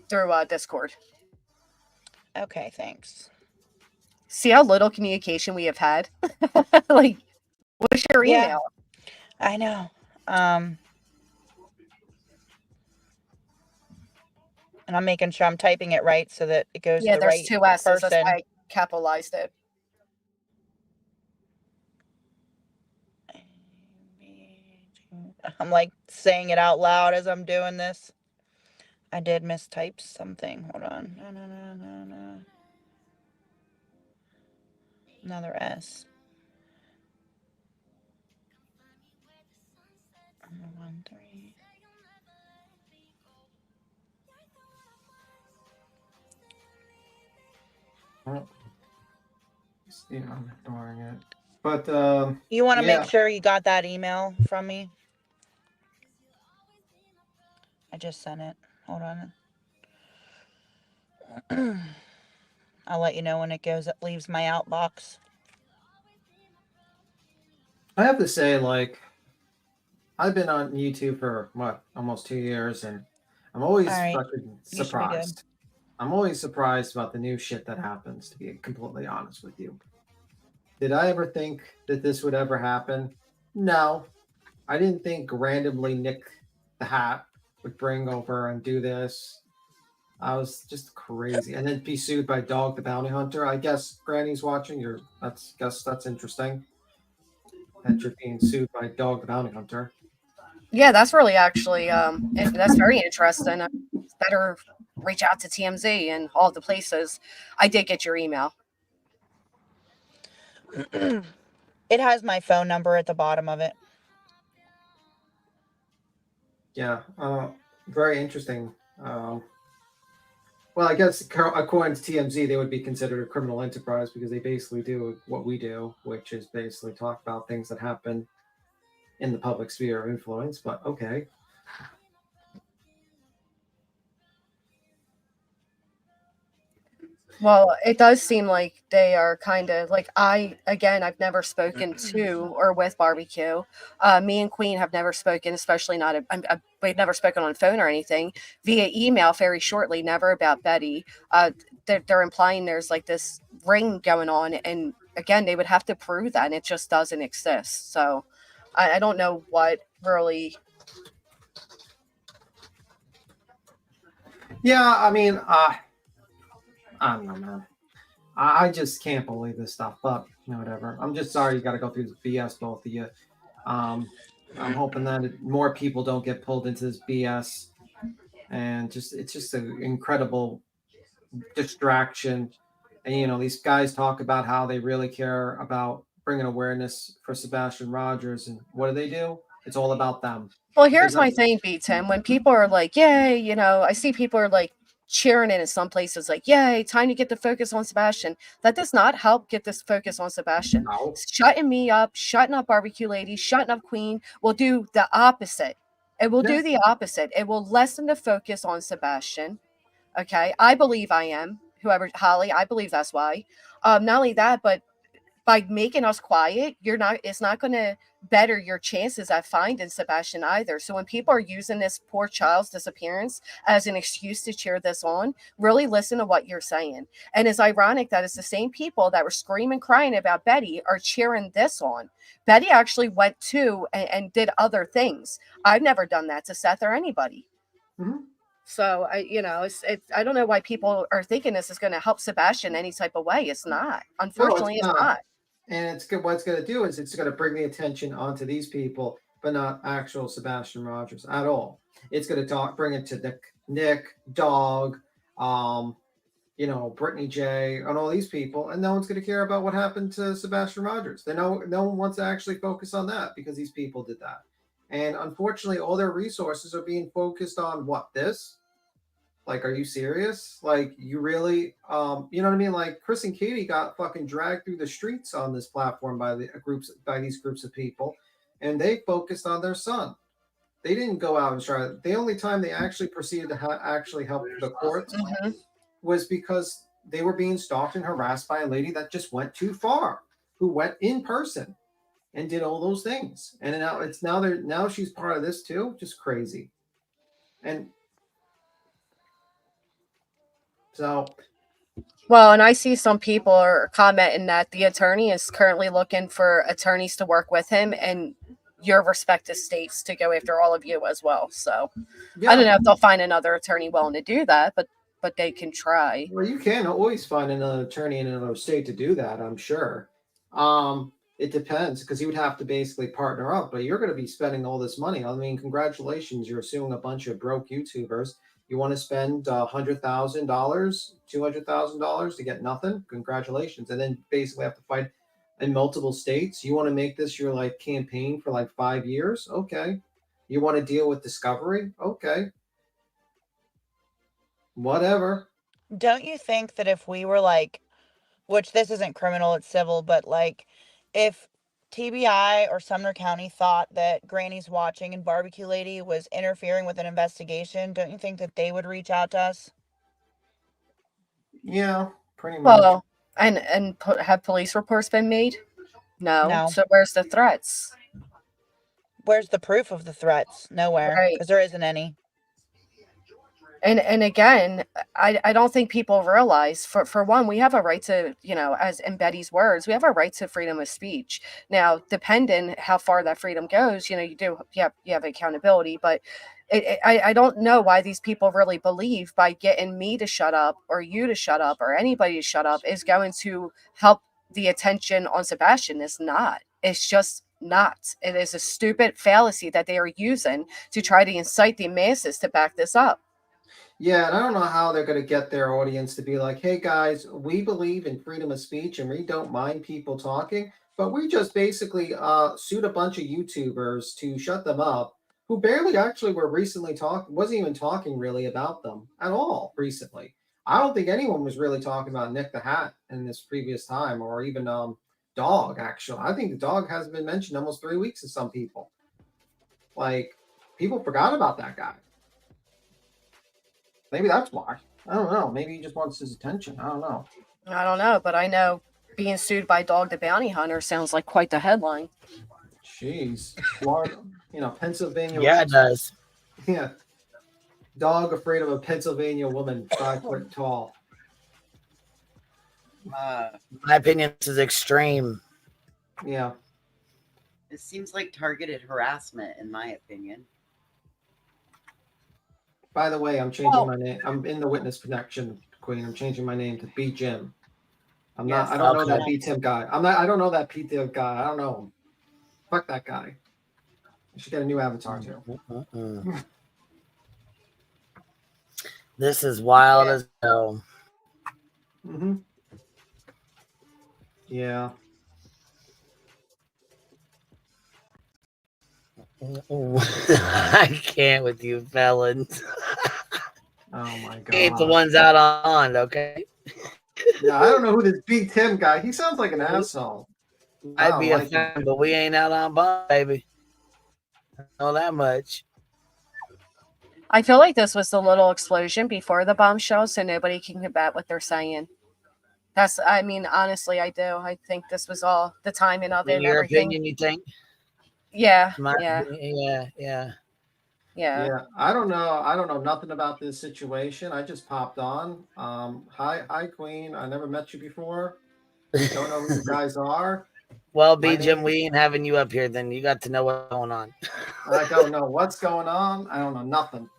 through Discord. Okay, thanks. See how little communication we have had? Like, what's your email? I know. And I'm making sure I'm typing it right so that it goes to the there's right 2 S's. person. That's why I capitalized it. I'm like saying it out loud as I'm doing this. I did mistype something. Hold on. No. Another S. 1, 3. I'm ignoring it. But you want to make sure you got that email from me? I just sent it. Hold on. I'll let you know when it leaves my outbox. I have to say, like, I've been on YouTube for almost 2 years, and I'm always fucking surprised. I'm always surprised about the new shit that happens, to be completely honest with you. Did I ever think that this would ever happen? No. I didn't think randomly Nick the Hat would bring over and do this. I was just crazy. And then be sued by Dog the Bounty Hunter. I guess Granny's watching. That's interesting. That you're being sued by Dog the Bounty Hunter. Yeah, that's really actually that's very interesting. Better reach out to TMZ and all the places. I did get your email. It has my phone number at the bottom of it. Yeah, very interesting. Well, I guess according to TMZ, they would be considered a criminal enterprise because they basically do what we do, which is basically talk about things that happen in the public sphere of influence. But okay. Well, it does seem like they are kind of like I've never spoken to or with Barbecue. Me and Queen have never spoken, especially not. We've never spoken on phone or anything via email. Very shortly, never about Betty. They're implying there's like this ring going on, and again, they would have to prove that, and it just doesn't exist. So, I don't know what really. Yeah, I mean, I don't know, man. I just can't believe this stuff, but whatever. I'm just sorry you got to go through this BS, both of you. I'm hoping that more people don't get pulled into this BS, and it's just an incredible distraction. And these guys talk about how they really care about bringing awareness for Sebastian Rogers, and what do? It's all about them. Well, here's my thing, B-Tim. When people are like, "Yay," I see people are like cheering it in some places, like, "Yay, time to get the focus on Sebastian." That does not help get this focus on Sebastian. No. Shutting me up, shutting up Barbecue Lady, shutting up Queen will do the opposite. It will do the opposite. It will lessen the focus on Sebastian. Okay, I believe I am. Whoever, Holly, I believe that's why. Not only that, but by making us quiet, it's not going to better your chances at finding Sebastian either. So when people are using this poor child's disappearance as an excuse to cheer this on, really listen to what you're saying. And it's ironic that it's the same people that were screaming, crying about Betty are cheering this on. Betty actually went to and did other things. I've never done that to Seth or anybody. Mm-hmm. So I don't know why people are thinking this is going to help Sebastian any type of way. It's not. Unfortunately, it's not. And what it's going to do is it's going to bring the attention onto these people, but not actual Sebastian Rogers at all. It's going to bring it to Nick, Dog, you know, Brittany J and all these people, and no one's going to care about what happened to Sebastian Rogers. No one wants to actually focus on that because these people did that. And unfortunately, all their resources are being focused on what, this? Like, are you serious? Like, you really, you know what I mean? Like, Chris and Katie got fucking dragged through the streets on this platform by these groups of people, and they focused on their son. They didn't go out and try. The only time they actually proceeded to actually help the courts was because they were being stalked and harassed by a lady that just went too far, who went in person and did all those things. And now she's part of this too. Just crazy. And so, well, and I see some people are commenting that the attorney is currently looking for attorneys to work with him and your respective states to go after all of you as well. So yeah. I don't know if they'll find another attorney willing to do that, but they can try. Well, you can always find another attorney in another state to do that, I'm sure. It depends, because you would have to basically partner up, but you're going to be spending all this money. I mean, congratulations, you're suing a bunch of broke YouTubers. You want to spend $100,000, $200,000 to get nothing? Congratulations. And then basically have to fight in multiple states. You want to make this your like campaign for like 5 years? Okay. You want to deal with discovery? Okay. Whatever. Don't you think that if we were like, which this isn't criminal, it's civil, but like if TBI or Sumner County thought that Granny's Watching and Barbecue Lady was interfering with an investigation, don't you think that they would reach out to us? Yeah, pretty much. Well, and have police reports been made? No. So where's the threats? Where's the proof of the threats? Nowhere, Right. because there isn't any. And again, I don't think people realize, for one, we have a right to, you know, as in Betty's words, we have a right to freedom of speech. Now, depending how far that freedom goes, you know, you have accountability, but I don't know why these people really believe by getting me to shut up or you to shut up or anybody to shut up is going to help the attention on Sebastian. It's not. It's just not. It is a stupid fallacy that they are using to try to incite the masses to back this up. Yeah, and I don't know how they're going to get their audience to be like, hey guys, we believe in freedom of speech and we don't mind people talking, but we just basically sued a bunch of YouTubers to shut them up who barely actually were recently wasn't even talking really about them at all recently. I don't think anyone was really talking about Nick the Hat in this previous time, or even Dog, actually. I think the Dog hasn't been mentioned almost 3 weeks to some people. Like, people forgot about that guy. Maybe that's why. I don't know. Maybe he just wants his attention. I don't know. I don't know, but I know being sued by Dog the Bounty Hunter sounds like quite the headline. Jeez. Florida, you know, Pennsylvania. Yeah, it does. Yeah. Dog afraid of a Pennsylvania woman 5 foot tall. My opinion, this is extreme. Yeah. It seems like targeted harassment, in my opinion. By the way, I'm changing my name. I'm in the witness protection, Queen. I'm changing my name to B Jim. I'm not. I don't know that B Tim guy. I don't know that P Tim guy. I don't know him. Fuck that guy. I should get a new avatar too. This is wild as hell. Mm-hmm. Yeah. I can't with you felons. Oh my god. Ain't the ones out on, okay? Yeah, I don't know who this Big Tim guy. He sounds like an asshole. I'd be a fan, but we ain't out on bond, baby. I know that much. I feel like this was the little explosion before the bombshell, so nobody can combat what they're saying. I mean, honestly, I do. I think this was all the timing of it. In your everything. opinion, you think? Yeah. Yeah. I don't know nothing about this situation. I just popped on. Hi, Queen. I never met you before. Don't know who you guys are. Well, B Jim, we ain't having you up here. Then you got to know what's going on. I don't know what's going on. I don't know nothing.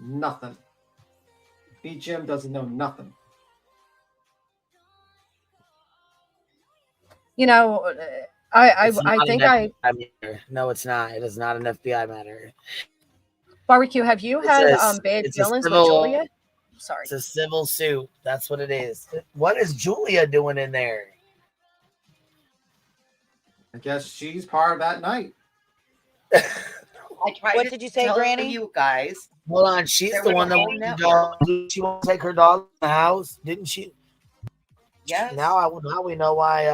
Nothing. B Jim doesn't know nothing. You know, I think No, it's not. It is not an FBI matter. Barbecue, have you had bad feelings with Julia? Sorry. It's a civil suit. That's what it is. What is Julia doing in there? I guess she's part of that night. I tried What to did you say, tell Granny? you guys. Hold on, she's There the was one a that whole wants the network. dog. She won't take her dog in the house, didn't she? Yes. Now we know why.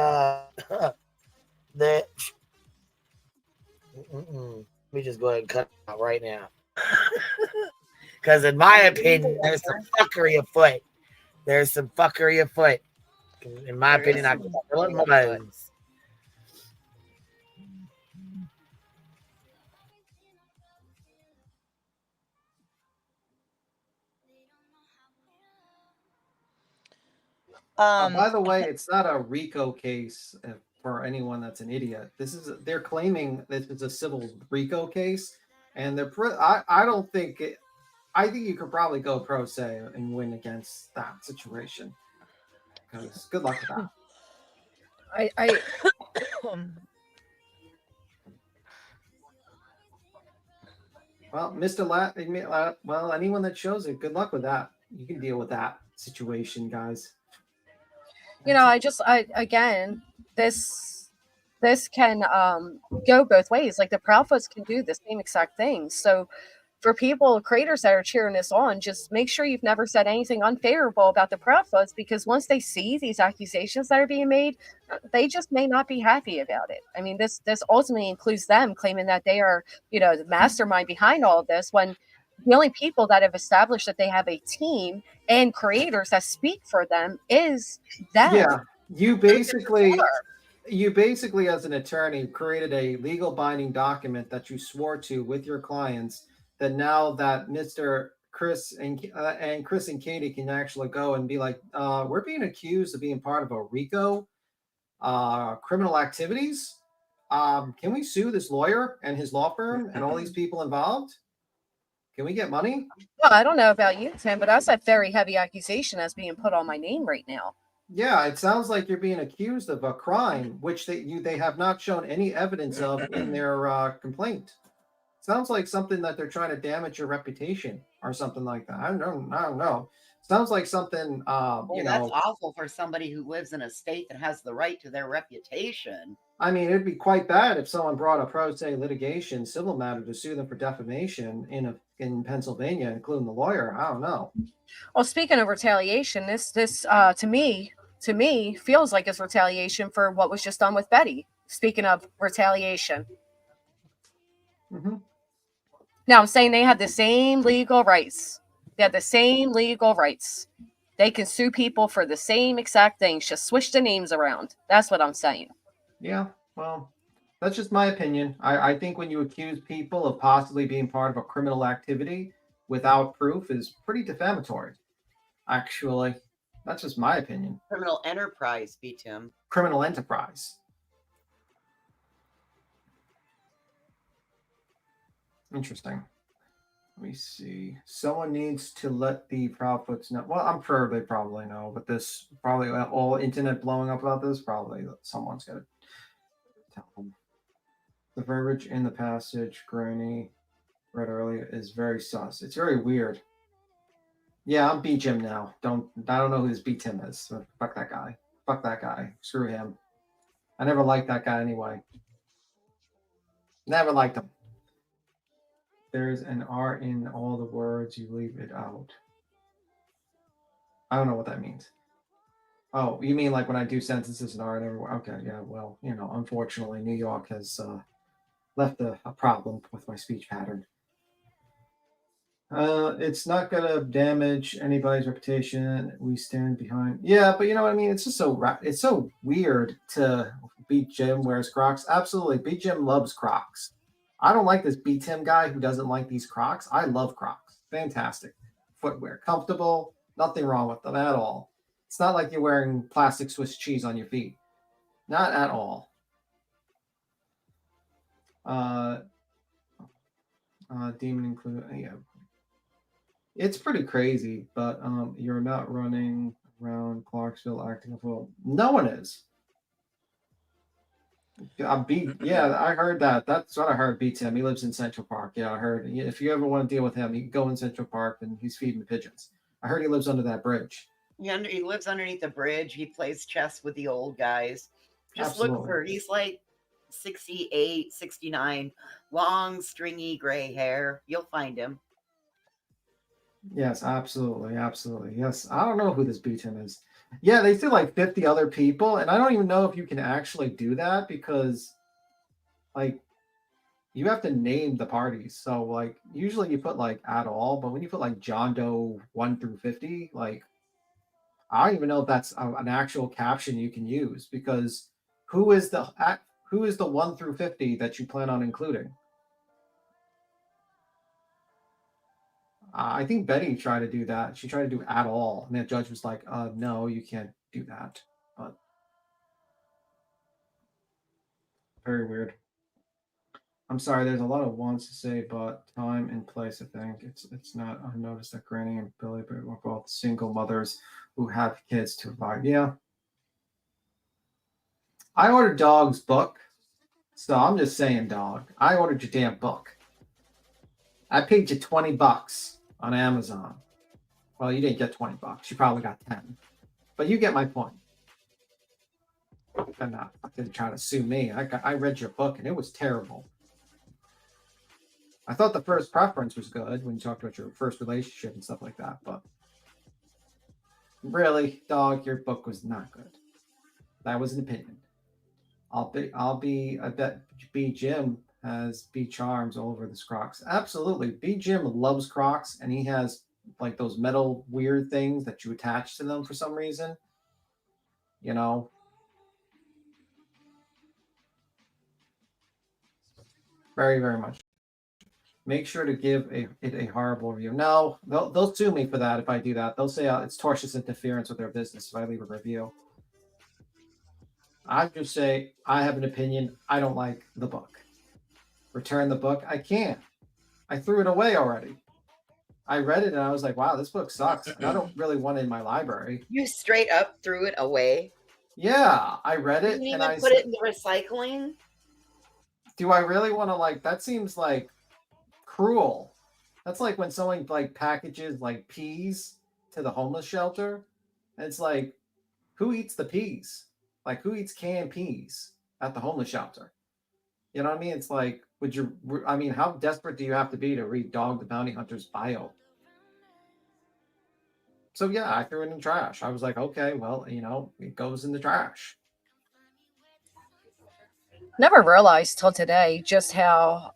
That. Let me just go ahead and cut it out right now. Because in my opinion, there's some fuckery afoot. There's some fuckery afoot. In my There is opinion, I some can fuckery what afoot. was. By the way, it's not a RICO case for anyone that's an idiot. They're claiming this is a civil RICO case, and I don't think it. I think you could probably go pro se and win against that situation. Because good luck with that. I Well, Mr. Well, anyone that shows it, good luck with that. You can deal with that situation, guys. again, this can go both ways. Like the Proudfoots can do the same exact thing. So for people, creators that are cheering this on, just make sure you've never said anything unfavorable about the Proudfoots, because once they see these accusations that are being made, they just may not be happy about it. I mean, this ultimately includes them claiming that they are, the mastermind behind all of this, when the only people that have established that they have a team and creators that speak for them is them. Yeah, you basically as an attorney created a legal binding document that you swore to with your clients, that now that Mr. Chris and Katie can actually go and be like, we're being accused of being part of a RICO criminal activities. Can we sue this lawyer and his law firm and all these people involved? Can we get money? Well, I don't know about you, Tim, but that's a very heavy accusation that's being put on my name right now. Yeah, it sounds like you're being accused of a crime, which they have not shown any evidence of in their complaint. Sounds like something that they're trying to damage your reputation or something like that. I don't know. Sounds like something. That's awful for somebody who lives in a state that has the right to their reputation. I mean, it'd be quite bad if someone brought a pro se litigation civil matter to sue them for defamation in Pennsylvania, including the lawyer. I don't know. Well, speaking of retaliation, this to me feels like it's retaliation for what was just done with Betty. Speaking of retaliation. Mm-hmm. Now I'm saying they have the same legal rights. They have the same legal rights. They can sue people for the same exact things. Just switch the names around. That's what I'm saying. Yeah, well, that's just my opinion. I think when you accuse people of possibly being part of a criminal activity without proof is pretty defamatory. Actually, that's just my opinion. Criminal enterprise, beat him. Criminal enterprise. Interesting. Let me see. Someone needs to let the Proudfoots know. Well, I'm sure they probably know, but this probably all internet blowing up about this. Probably someone's got to tell them. The verbiage in the passage Granny read earlier is very sus. It's very weird. Yeah, I'm beat Jim now. I don't know who this beat Tim is. So fuck that guy. Fuck that guy. Screw him. I never liked that guy anyway. Never liked him. There's an R in all the words, you leave it out. I don't know what that means. Oh, you mean like when I do sentences, an R in everywhere? Okay, yeah, well, unfortunately, New York has left a problem with my speech pattern. It's not going to damage anybody's reputation. We stand behind. Yeah, but you know what I mean? It's just it's so weird to beat Jim wears Crocs. Absolutely. Beat Jim loves Crocs. I don't like this beat Tim guy who doesn't like these Crocs. I love Crocs. Fantastic footwear. Comfortable. Nothing wrong with them at all. It's not like you're wearing plastic Swiss cheese on your feet. Not at all. Demon include. Yeah. It's pretty crazy, but you're not running around Clarksville acting a fool. No one is. I heard that. That's what I heard beats him. He lives in Central Park. Yeah, I heard. If you ever want to deal with him, you can go in Central Park and he's feeding the pigeons. I heard he lives under that bridge. He lives underneath the bridge. He plays chess with the old guys. Just look Absolutely. for, he's like 68, 69, long, stringy gray hair. You'll find him. Yes, absolutely, absolutely. Yes, I don't know who this Beecham is. Yeah, they said like 50 other people, and I don't even know if you can actually do that because, like, you have to name the parties. So, like, usually you put like at all, but when you put like John Doe 1 through 50, like, I don't even know if that's an actual caption you can use because who is the 1 through 50 that you plan on including? I think Betty tried to do that. She tried to do at all, and the judge was like, "No, you can't do that." But very weird. I'm sorry. There's a lot of wants to say, but time and place. I think it's not unnoticed that Granny and Billy were both single mothers who have kids to provide. Yeah, I ordered Dog's book, so I'm just saying, Dog. I ordered your damn book. I paid you $20 on Amazon. Well, you didn't get $20. You probably got 10, but you get my point. And not fucking try to sue me. I read your book and it was terrible. I thought the first preference was good when you talked about your first relationship and stuff like that, but really, Dog, your book was not good. That was an opinion. I bet B Jim has B charms all over his Crocs. Absolutely. B Jim loves Crocs and he has like those metal weird things that you attach to them for some reason. You know. Very, very much. Make sure to give it a horrible review. No, they'll sue me for that if I do that. They'll say it's tortious interference with their business if I leave a review. I just say I have an opinion. I don't like the book. Return the book. I can't. I threw it away already. I read it and I was like, wow, this book sucks. And I don't really want it in my library. You straight up threw it away? Yeah, I read it. You didn't and even I put it in the recycling? Do I really want to like, that seems like cruel. That's like when someone like packages like peas to the homeless shelter. And it's like, who eats the peas? Like who eats canned peas at the homeless shelter? You know what I mean? It's like, how desperate do you have to be to read Dog the Bounty Hunter's bio? So yeah, I threw it in the trash. I was like, okay, well, it goes in the trash. Never realized till today just how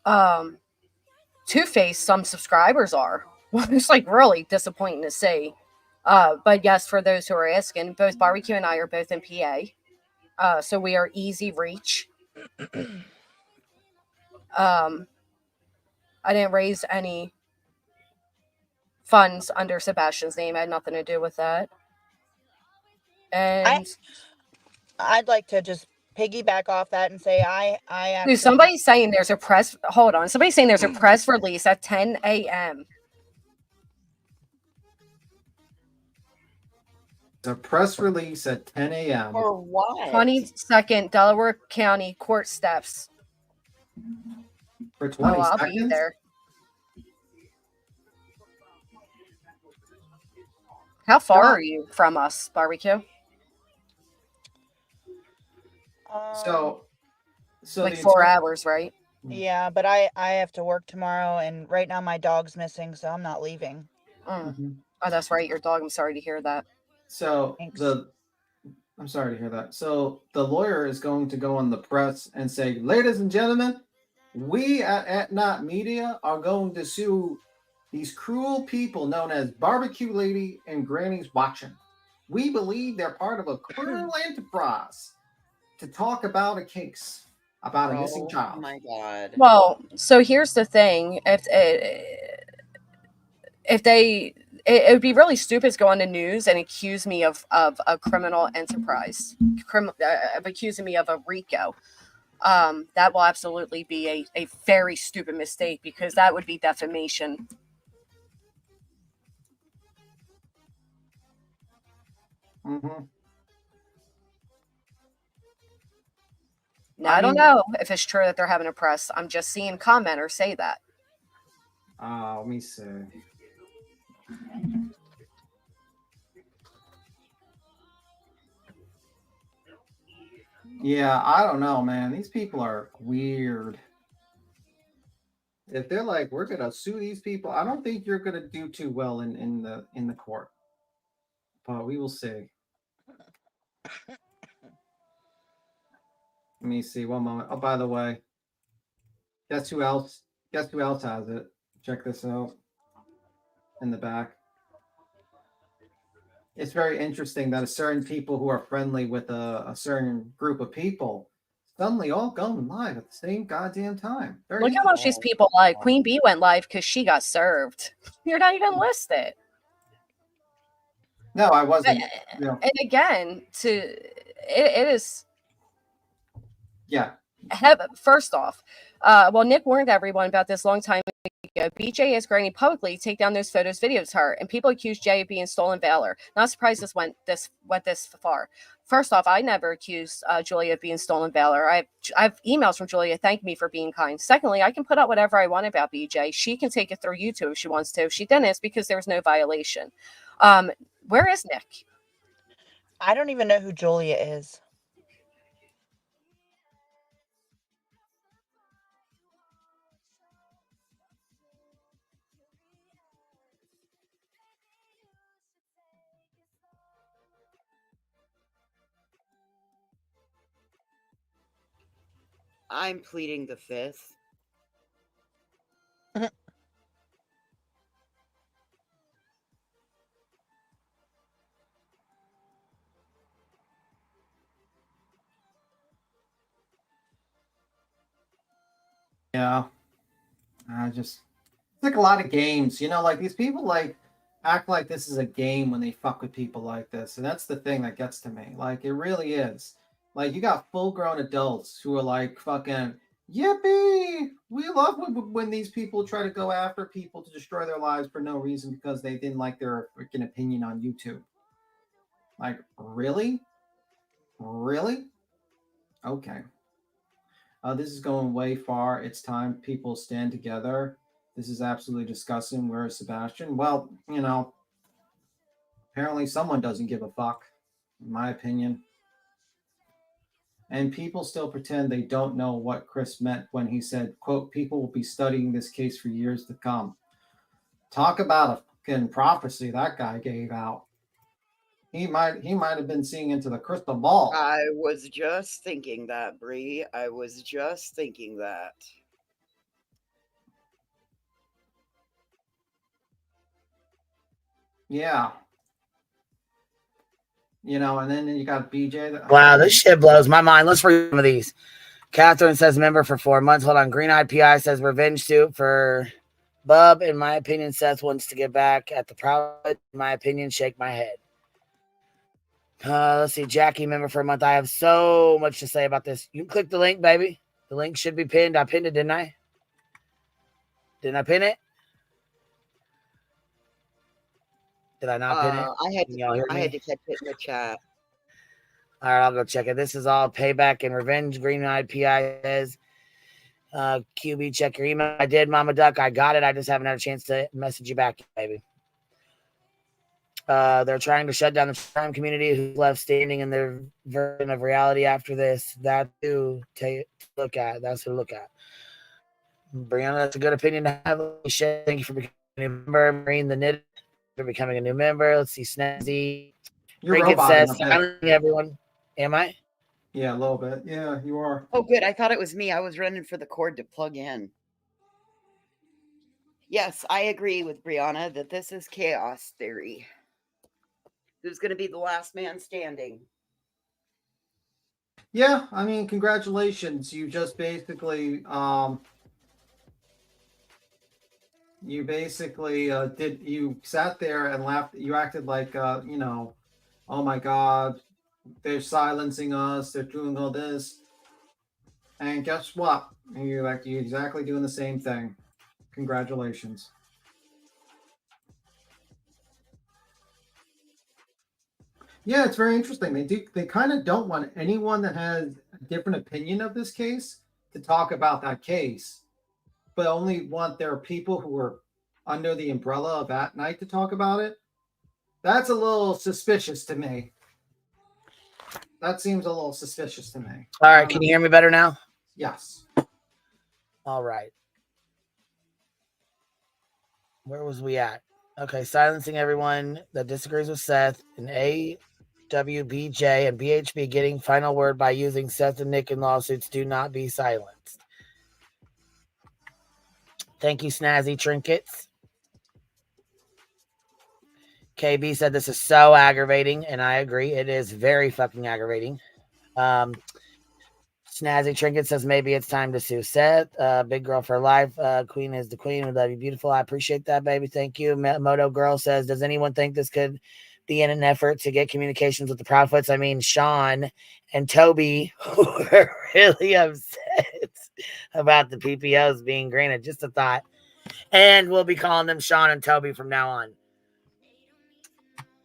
two-faced some subscribers are. It's like really disappointing to see. But yes, for those who are asking, both Barbecue and I are both in PA. So we are easy reach. I didn't raise any funds under Sebastian's name. I had nothing to do with that. And I'd like to just piggyback off that and say I actually... Dude, somebody's saying there's a press... Hold on. Somebody's saying there's a press release at 10 a.m. A press release at 10 a.m. For what? 22nd Delaware County Court steps. For 20 I'll seconds? be there. How far are you from us, Barbecue? So like 4 hours, right? Yeah, but I have to work tomorrow, and right now my dog's missing, so I'm not leaving. Mm. Oh, that's right, your dog. I'm sorry to hear that. So I'm sorry to hear that. So the lawyer is going to go on the press and say, ladies and gentlemen, we at Night Media are going to sue these cruel people known as Barbecue Lady and Granny's Watching. We believe they're part of a criminal enterprise to talk about a case about a missing child. Oh my God. Well, so here's the thing. If they... It would be really stupid to go on the news and accuse me of a criminal enterprise, of accusing me of a RICO. That will absolutely be a very stupid mistake because that would be defamation. Mm-hmm. Now, I don't know if it's true that they're having a press. I'm just seeing commenters say that. Let me see. Yeah, I don't know, man. These people are weird. If they're like, we're gonna sue these people, I don't think you're gonna do too well in the court. But we will see. Let me see. One moment. Oh, by the way, guess who else? Guess who else has it? Check this out. In the back. It's very interesting that a certain people who are friendly with a certain group of people suddenly all going live at the same goddamn time. Very Look at what these people like. Queen Bee went live because she got served. You're not even listed. No, I wasn't. And again, it is. Yeah. First off, well, Nick warned everyone about this long time ago. BJ is going to publicly take down those photos, videos of her, and people accuse Jay of being stolen valor. Not surprised this went this far. First off, I never accused Julia of being stolen valor. I have emails from Julia thanking me for being kind. Secondly, I can put out whatever I want about BJ. She can take it through YouTube if she wants to. She didn't, it's because there was no violation. Where is Nick? I don't even know who Julia is. I'm pleading the fifth. Yeah. It's like a lot of games, like these people like act like this is a game when they fuck with people like this. And that's the thing that gets to me. Like it really is. Like you got full grown adults who are like fucking yippee. We love when these people try to go after people to destroy their lives for no reason because they didn't like their freaking opinion on YouTube. Like, really? Really? Okay. This is going way far. It's time people stand together. This is absolutely disgusting. Where is Sebastian? Well, apparently someone doesn't give a fuck, in my opinion. And people still pretend they don't know what Chris meant when he said, quote, people will be studying this case for years to come. Talk about a fucking prophecy that guy gave out. He might have been seeing into the crystal ball. I was just thinking that, Bree. I was just thinking that. Yeah. And then you got BJ. Wow, this shit blows my mind. Let's read some of these. Catherine says member for 4 months. Hold on. Green Eyed PI says revenge suit for Bub. In my opinion, Seth wants to get back at the proud. In my opinion, shake my head. Let's see. Jackie, member for a month. I have so much to say about this. You can click the link, baby. The link should be pinned. I pinned it, didn't I? Didn't I pin it? Did I not pin it? I had to catch it in the chat. All right, I'll go check it. This is all payback and revenge. Green Eyed PI says, QB, check your email. I did, Mama Duck. I got it. I just haven't had a chance to message you back, baby. They're trying to shut down the crime community who's left standing in their version of reality after this. That too, take look at. That's to look at. Brianna, that's a good opinion to have. Thank you for becoming a new member. Marine the Knit for becoming a new member. Let's see, Snazzy. Ricket says, silencing everyone. Am I? Yeah, a little bit. Yeah, you are. Oh, good. I thought it was me. I was running for the cord to plug in. Yes, I agree with Brianna that this is chaos theory. Who's going to be the last man standing? Yeah, I mean, congratulations. You just basically, you sat there and laughed. You acted like, oh my God, they're silencing us. They're doing all this. And guess what? You're exactly doing the same thing. Congratulations. Yeah, it's very interesting. They kind of don't want anyone that has a different opinion of this case to talk about that case, but only want their people who are under the umbrella of At Night to talk about it. That's a little suspicious to me. That seems a little suspicious to me. All right, can you hear me better now? Yes. All right. Where was we at? Okay, silencing everyone that disagrees with Seth, and AWBJ and BHB getting final word by using Seth and Nick in lawsuits. Do not be silenced. Thank you, Snazzy Trinkets. KB said this is so aggravating, and I agree. It is very fucking aggravating. Snazzy Trinket says maybe it's time to sue Seth. Big girl for life. Queen is the queen. We love you, beautiful. I appreciate that, baby. Thank you. Moto Girl says, does anyone think this could be in an effort to get communications with the Prophets? I mean, Sean and Toby were really upset about the PPOs being granted. Just a thought. And we'll be calling them Sean and Toby from now on.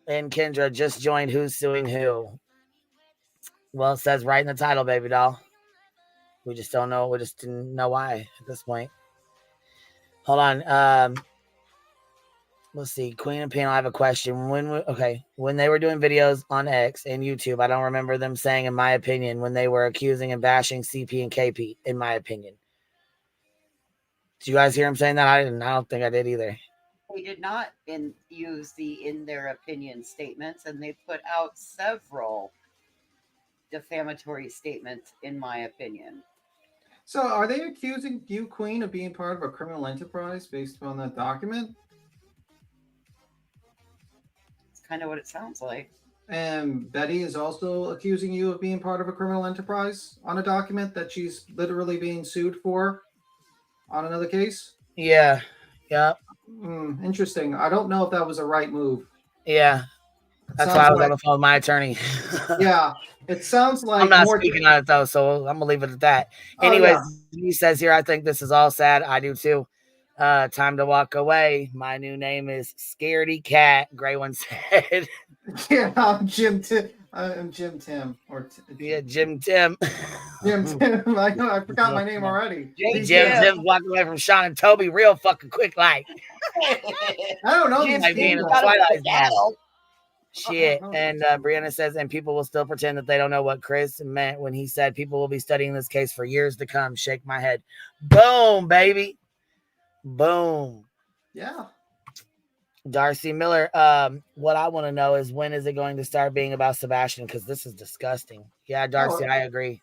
And Kendra just joined Who's Suing Who. Well, it says right in the title, baby doll. We just don't know. We just didn't know why at this point. Hold on. Let's see. Queen and Panel, I have a question. When they were doing videos on X and YouTube, I don't remember them saying, in my opinion, when they were accusing and bashing CP and KP, in my opinion. Did you guys hear him saying that? I didn't. I don't think I did either. They did not use the in their opinion statements, and they put out several defamatory statements, in my opinion. So are they accusing you, Queen, of being part of a criminal enterprise based on that document? It's kind of what it sounds like. And Betty is also accusing you of being part of a criminal enterprise on a document that she's literally being sued for on another case? Yeah. Yeah. Interesting. I don't know if that was a right move. Yeah. That's why I was on the phone with my attorney. Yeah. It sounds like I'm not speaking on it though, so I'm gonna leave it at that. Anyways, he says here, I think this is all sad. I do too. Time to walk away. My new name is Scaredy Cat. Gray one said. Yeah, I'm Jim Tim. I'm Jim Tim. Jim Tim. Jim Tim. I forgot my name already. Jim's walking away from Sean and Toby real fucking quick, like. I don't know. Jim like being a Twilight battle. Shit. And Brianna says, and people will still pretend that they don't know what Chris meant when he said people will be studying this case for years to come. Shake my head. Boom, baby. Boom. Yeah. Darcy Miller, what I want to know is when is it going to start being about Sebastian? Because this is disgusting. Yeah, Darcy, I agree.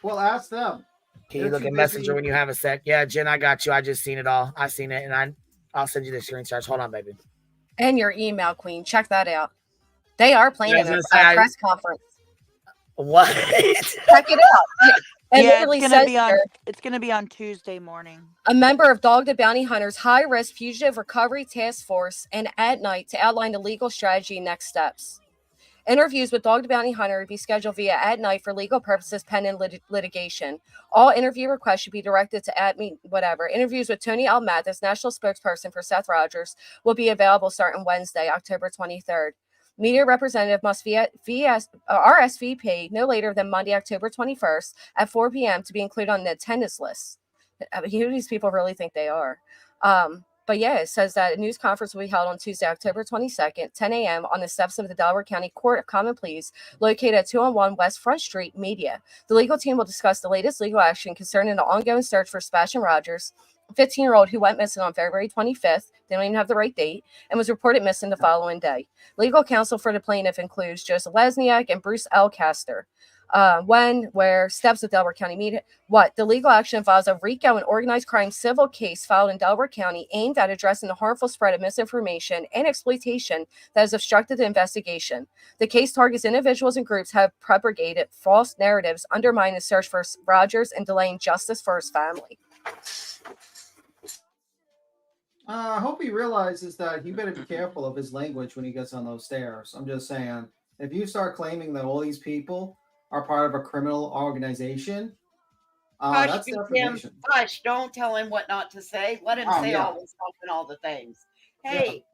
Well, ask them. Can you look at Messenger when you have a sec? Yeah, Jen, I got you. I just seen it all. I seen it, and I'll send you the screenshots. Hold on, baby. And your email, Queen. Check that out. They are planning a press conference. What? Check it out. It's gonna be on Tuesday morning. A member of Dog the Bounty Hunters High Risk Fugitive Recovery Task Force and At Night to outline the legal strategy and next steps. Interviews with Dog the Bounty Hunter would be scheduled via At Night for legal purposes pending litigation. All interview requests should be directed to Interviews with Tony L. Mathis, national spokesperson for Seth Rogers, will be available starting Wednesday, October 23rd. Media representative must RSVP no later than Monday, October 21st at 4 p.m. to be included on the attendance list. Who do these people really think they are? But yeah, it says that a news conference will be held on Tuesday, October 22nd, 10 a.m. on the steps of the Delaware County Court of Common Pleas located at 201 West Front Street, Media. The legal team will discuss the latest legal action concerning the ongoing search for Sebastian Rogers, a 15-year-old who went missing on February 25th, they don't even have the right date, and was reported missing the following day. Legal counsel for the plaintiff includes Joseph Lesniak and Bruce L. Castor. Where steps of Delaware County meet. The legal action involves a RICO and organized crime civil case filed in Delaware County aimed at addressing the harmful spread of misinformation and exploitation that has obstructed the investigation. The case targets individuals and groups who have propagated false narratives, undermining the search for Rogers and delaying justice for his family. I hope he realizes that he better be careful of his language when he gets on those stairs. I'm just saying, if you start claiming that all these people are part of a criminal organization, that's defamation. Hush, don't tell him what not to say. Let him say all the stuff and all the things. Hey,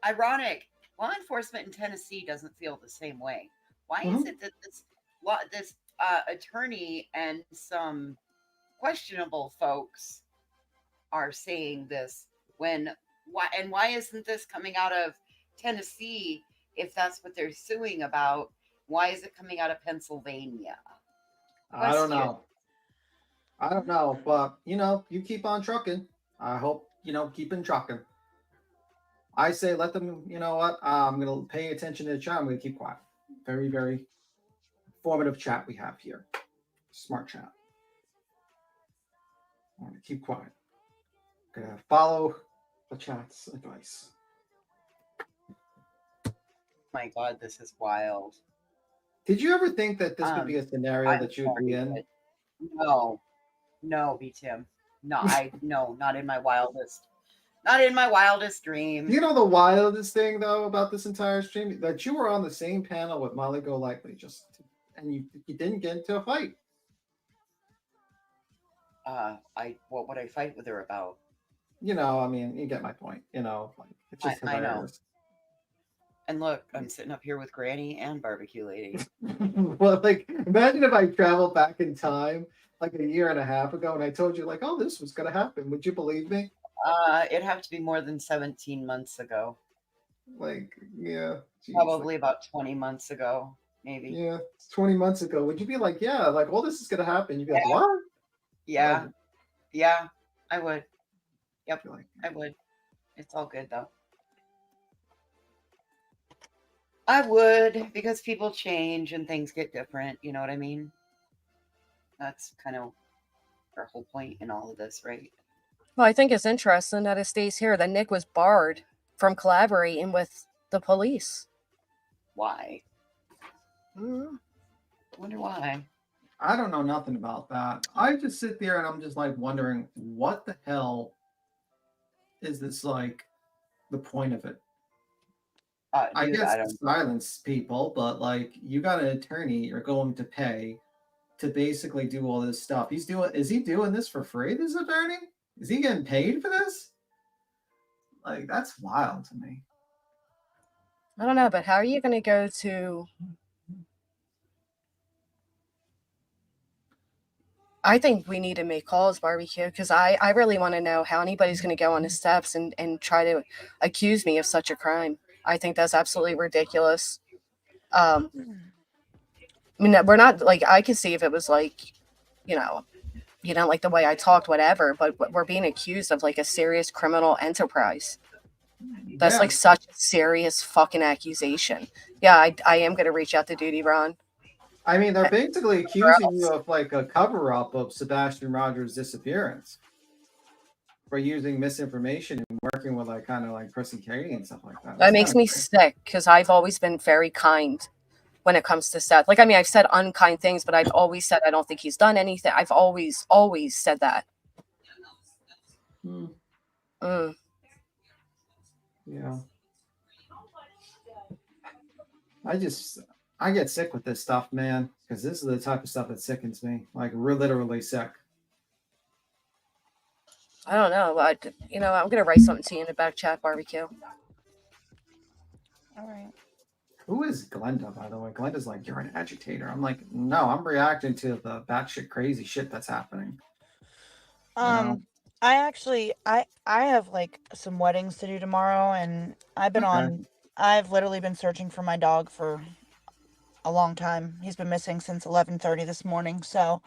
ironic, law enforcement in Tennessee doesn't feel the same way. Why is it that this attorney and some questionable folks are saying this why isn't this coming out of Tennessee if that's what they're suing about? Why is it coming out of Pennsylvania? I don't Bless you. know. I don't know, but you keep on trucking. I hope keeping trucking. I say let them. You know what? I'm gonna pay attention to the chat. I'm gonna keep quiet. Very, very informative chat we have here. Smart chat. I'm gonna keep quiet. Gonna follow the chat's advice. My God, this is wild. Did you ever think that this would be a scenario I'm that you would be sorry, in? but no, B Tim. No, not in my wildest. Not in my wildest dreams. You know the wildest thing though about this entire stream that you were on the same panel with Molly Golightly, and you didn't get into a fight. What would I fight with her about? I mean, you get my point. It's just I know. hilarious. And look, I'm sitting up here with Granny and Barbecue Lady. Well, imagine if I traveled back in time like a year and a half ago and I told you oh, this was gonna happen. Would you believe me? It'd have to be more than 17 months ago. Yeah. Geez, probably about 20 months ago, maybe. Yeah, 20 months ago. Would you be all this is gonna happen? You'd be like, what? Yeah. Yeah, I would. Yep, I would. It's all good though. I would, because people change and things get different. You know what I mean? That's kind of our whole point in all of this, right? Well, I think it's interesting that it stays here that Nick was barred from collaborating with the police. Why? Wonder why. I don't know nothing about that. I just sit there and I'm just wondering what the hell is this the point of it? Dude, I guess silence people, but you got an attorney you're going to pay to basically do all this stuff. Is he doing this for free, this attorney? Is he getting paid for this? That's wild to me. I don't know, but how are you going to go to... I think we need to make calls, Barbecue, because I really want to know how anybody's going to go on the steps and try to accuse me of such a crime. I think that's absolutely ridiculous. I mean, we're not I could see if it was you don't like the way I talked, whatever, but we're being accused of a serious criminal enterprise. That's such a serious fucking accusation. Yeah, I am going to reach out to Duty Ron. I mean, they're basically accusing you of a cover-up of Sebastian Rogers' disappearance for using misinformation and working with Chris and Katie and stuff like that. That makes me sick because I've always been very kind when it comes to Seth. I mean, I've said unkind things, but I've always said I don't think he's done anything. I've always said that. Yeah. I get sick with this stuff, man, because this is the type of stuff that sickens me. We're literally sick. I don't know. I'm going to write something to you in the back chat, Barbecue. All right. Who is Glenda, by the way? Glenda's you're an agitator. I'm no, I'm reacting to the batshit crazy shit that's happening. I actually, I have some weddings to do tomorrow, and I've literally been searching for my dog for a long time. He's been missing since 11:30 this morning. So,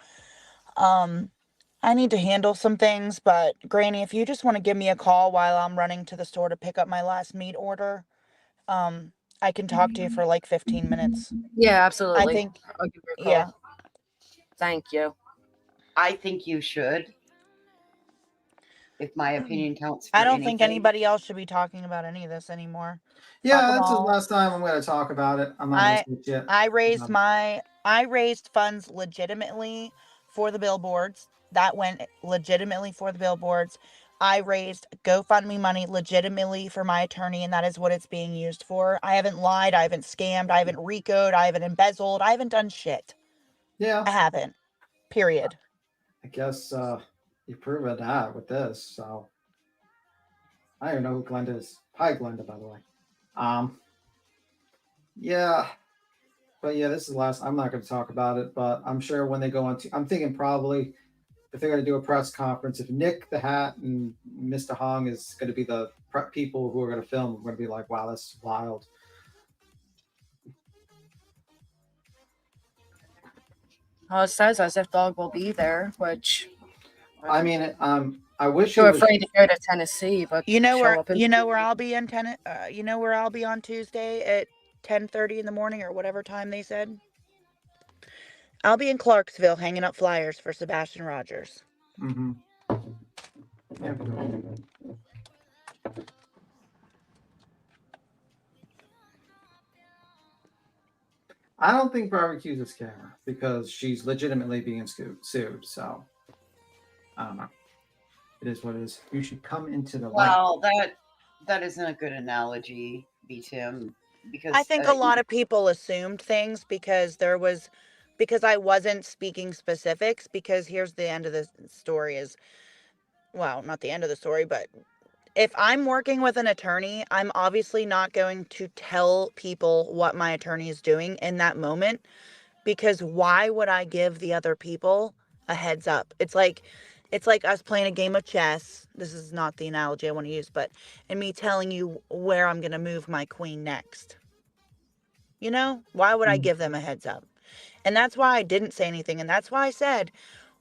I need to handle some things, but Granny, if you just want to give me a call while I'm running to the store to pick up my last meat order, I can talk to you for 15 minutes. Yeah, absolutely. I think, I'll give you a call. yeah. Thank you. I think you should. If my opinion counts for I don't anything. think anybody else should be talking about any of this anymore. Yeah, that's the last time I'm going to talk about it. I'm not going to switch it. I raised funds legitimately for the billboards. That went legitimately for the billboards. I raised GoFundMe money legitimately for my attorney, and that is what it's being used for. I haven't lied. I haven't scammed. I haven't RICO'd. I haven't embezzled. I haven't done shit. Yeah. I haven't. Period. I guess you proved that with this, so I don't even know who Glenda is. Hi, Glenda, by the way. Yeah. But yeah, this is the last. I'm not going to talk about it, but I'm sure when they go on I'm thinking probably if they're going to do a press conference, if Nick the Hat and Mr. Hong is going to be the people who are going to film, we're going to be wow, that's wild. Well, it says as if dog will be there, which I mean, I wish too it was. afraid to go to Tennessee, but You know show where up in I'll be on you know where I'll be on Tuesday at 10:30 in the morning or whatever time they said. I'll be in Clarksville hanging up flyers for Sebastian Rogers. Mm-hmm. Yeah. I don't think barbecue's a scammer because she's legitimately being sued. So I don't know. It is what it is. You should come into the light. Well, that isn't a good analogy, B Tim, because I think a lot of people assumed things because I wasn't speaking specifics, because here's the end of the story is, well, not the end of the story, but if I'm working with an attorney, I'm obviously not going to tell people what my attorney is doing in that moment, because why would I give the other people a heads up? It's like us playing a game of chess. This is not the analogy I want to use, but and me telling you where I'm going to move my queen next. You know, why would I give them a heads up? And that's why I didn't say anything. And that's why I said,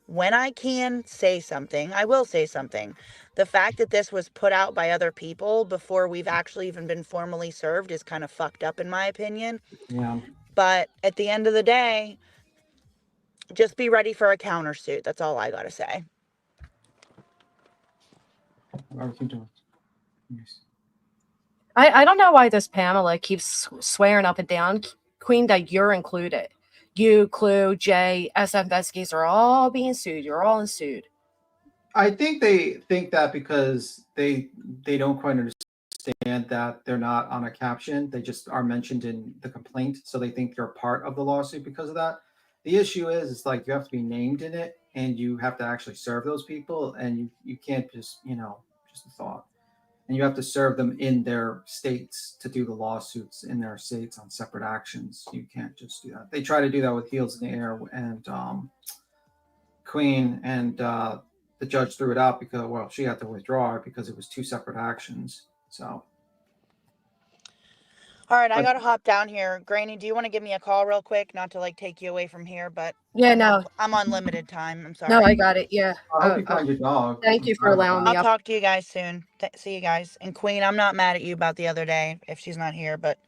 when I can say something, I will say something. The fact that this was put out by other people before we've actually even been formally served is kind of fucked up, in my opinion. Yeah. But at the end of the day, just be ready for a countersuit. That's all I got to say. Barbecue doing? Yes. I don't know why this Pamela keeps swearing up and down, Queen, that you're included. You, Clue, Jay, SF Investigators are all being sued. You're all sued. I think they think that because they don't quite understand that they're not on a caption. They just are mentioned in the complaint, so they think they're part of the lawsuit because of that. The issue is, it's like you have to be named in it, and you have to actually serve those people, and you can't just just a thought. And you have to serve them in their states to do the lawsuits in their states on separate actions. You can't just do that. They try to do that with Heels in the Air and Queen, and the judge threw it out because, well, she had to withdraw it because it was two separate actions. So. All right, I got to hop down here. Granny, do you want to give me a call real quick? Not to like take you away from here, but yeah, no, I'm on limited time. I'm sorry. No, I got it. Yeah. I hope you find your dog. Thank you for allowing me. I'll talk to you guys soon. See you guys. And Queen, I'm not mad at you about the other day if she's not here, but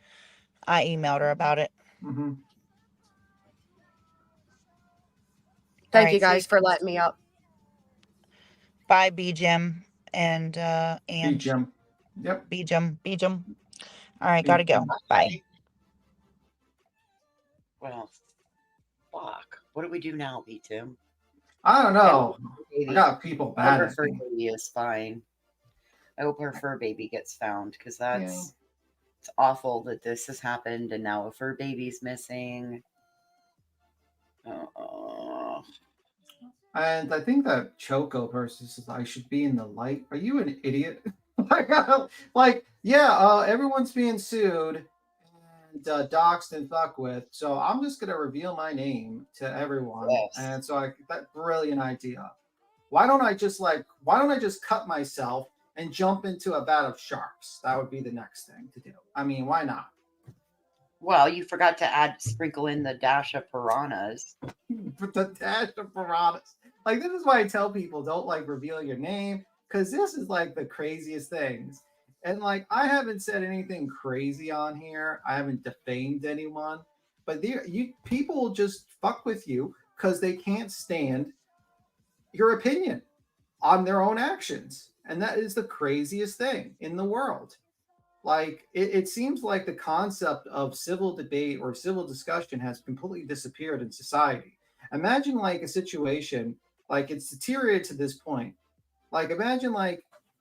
I emailed her about it. Mm-hmm. Thank you guys for letting me up. Bye, B Jim and B Jim. Yep. B Jim. All right, gotta go. Bye. Well, fuck. What do we do now, B Tim? I don't know. I got people I hope bad her at fur me. baby is fine. I hope her fur baby gets found, because it's awful that this has happened and now a fur baby's missing. And I think that Choco person says I should be in the light. Are you an idiot? Everyone's being sued and doxed and fucked with. So I'm just gonna reveal my name to everyone. Yes. And so that brilliant idea. Why don't I just cut myself and jump into a vat of sharks? That would be the next thing to do. I mean, why not? Well, you forgot to sprinkle in the dash of piranhas. The dash of piranhas. Like, this is why I tell people don't reveal your name, because this is the craziest things. And I haven't said anything crazy on here. I haven't defamed anyone, but people will just fuck with you because they can't stand your opinion on their own actions. And that is the craziest thing in the world. It seems like the concept of civil debate or civil discussion has completely disappeared in society. Imagine a situation it's deteriorated to this point. Imagine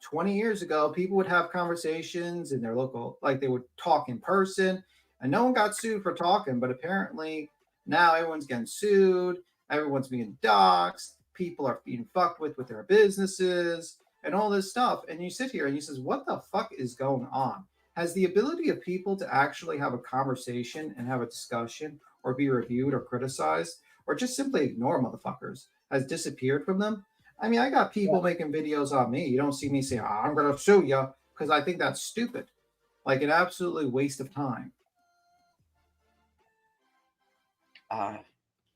20 years ago, people would have conversations in their local, they would talk in person, and no one got sued for talking. But apparently now everyone's getting sued, everyone's being doxxed, people are being fucked with their businesses and all this stuff. And you sit here and you says, what the fuck is going on? Has the ability of people to actually have a conversation and have a discussion or be reviewed or criticized or just simply ignore motherfuckers has disappeared from them? I mean, I got people making videos on me. You don't see me say, I'm going to sue you, because I think that's stupid. An absolutely waste of time.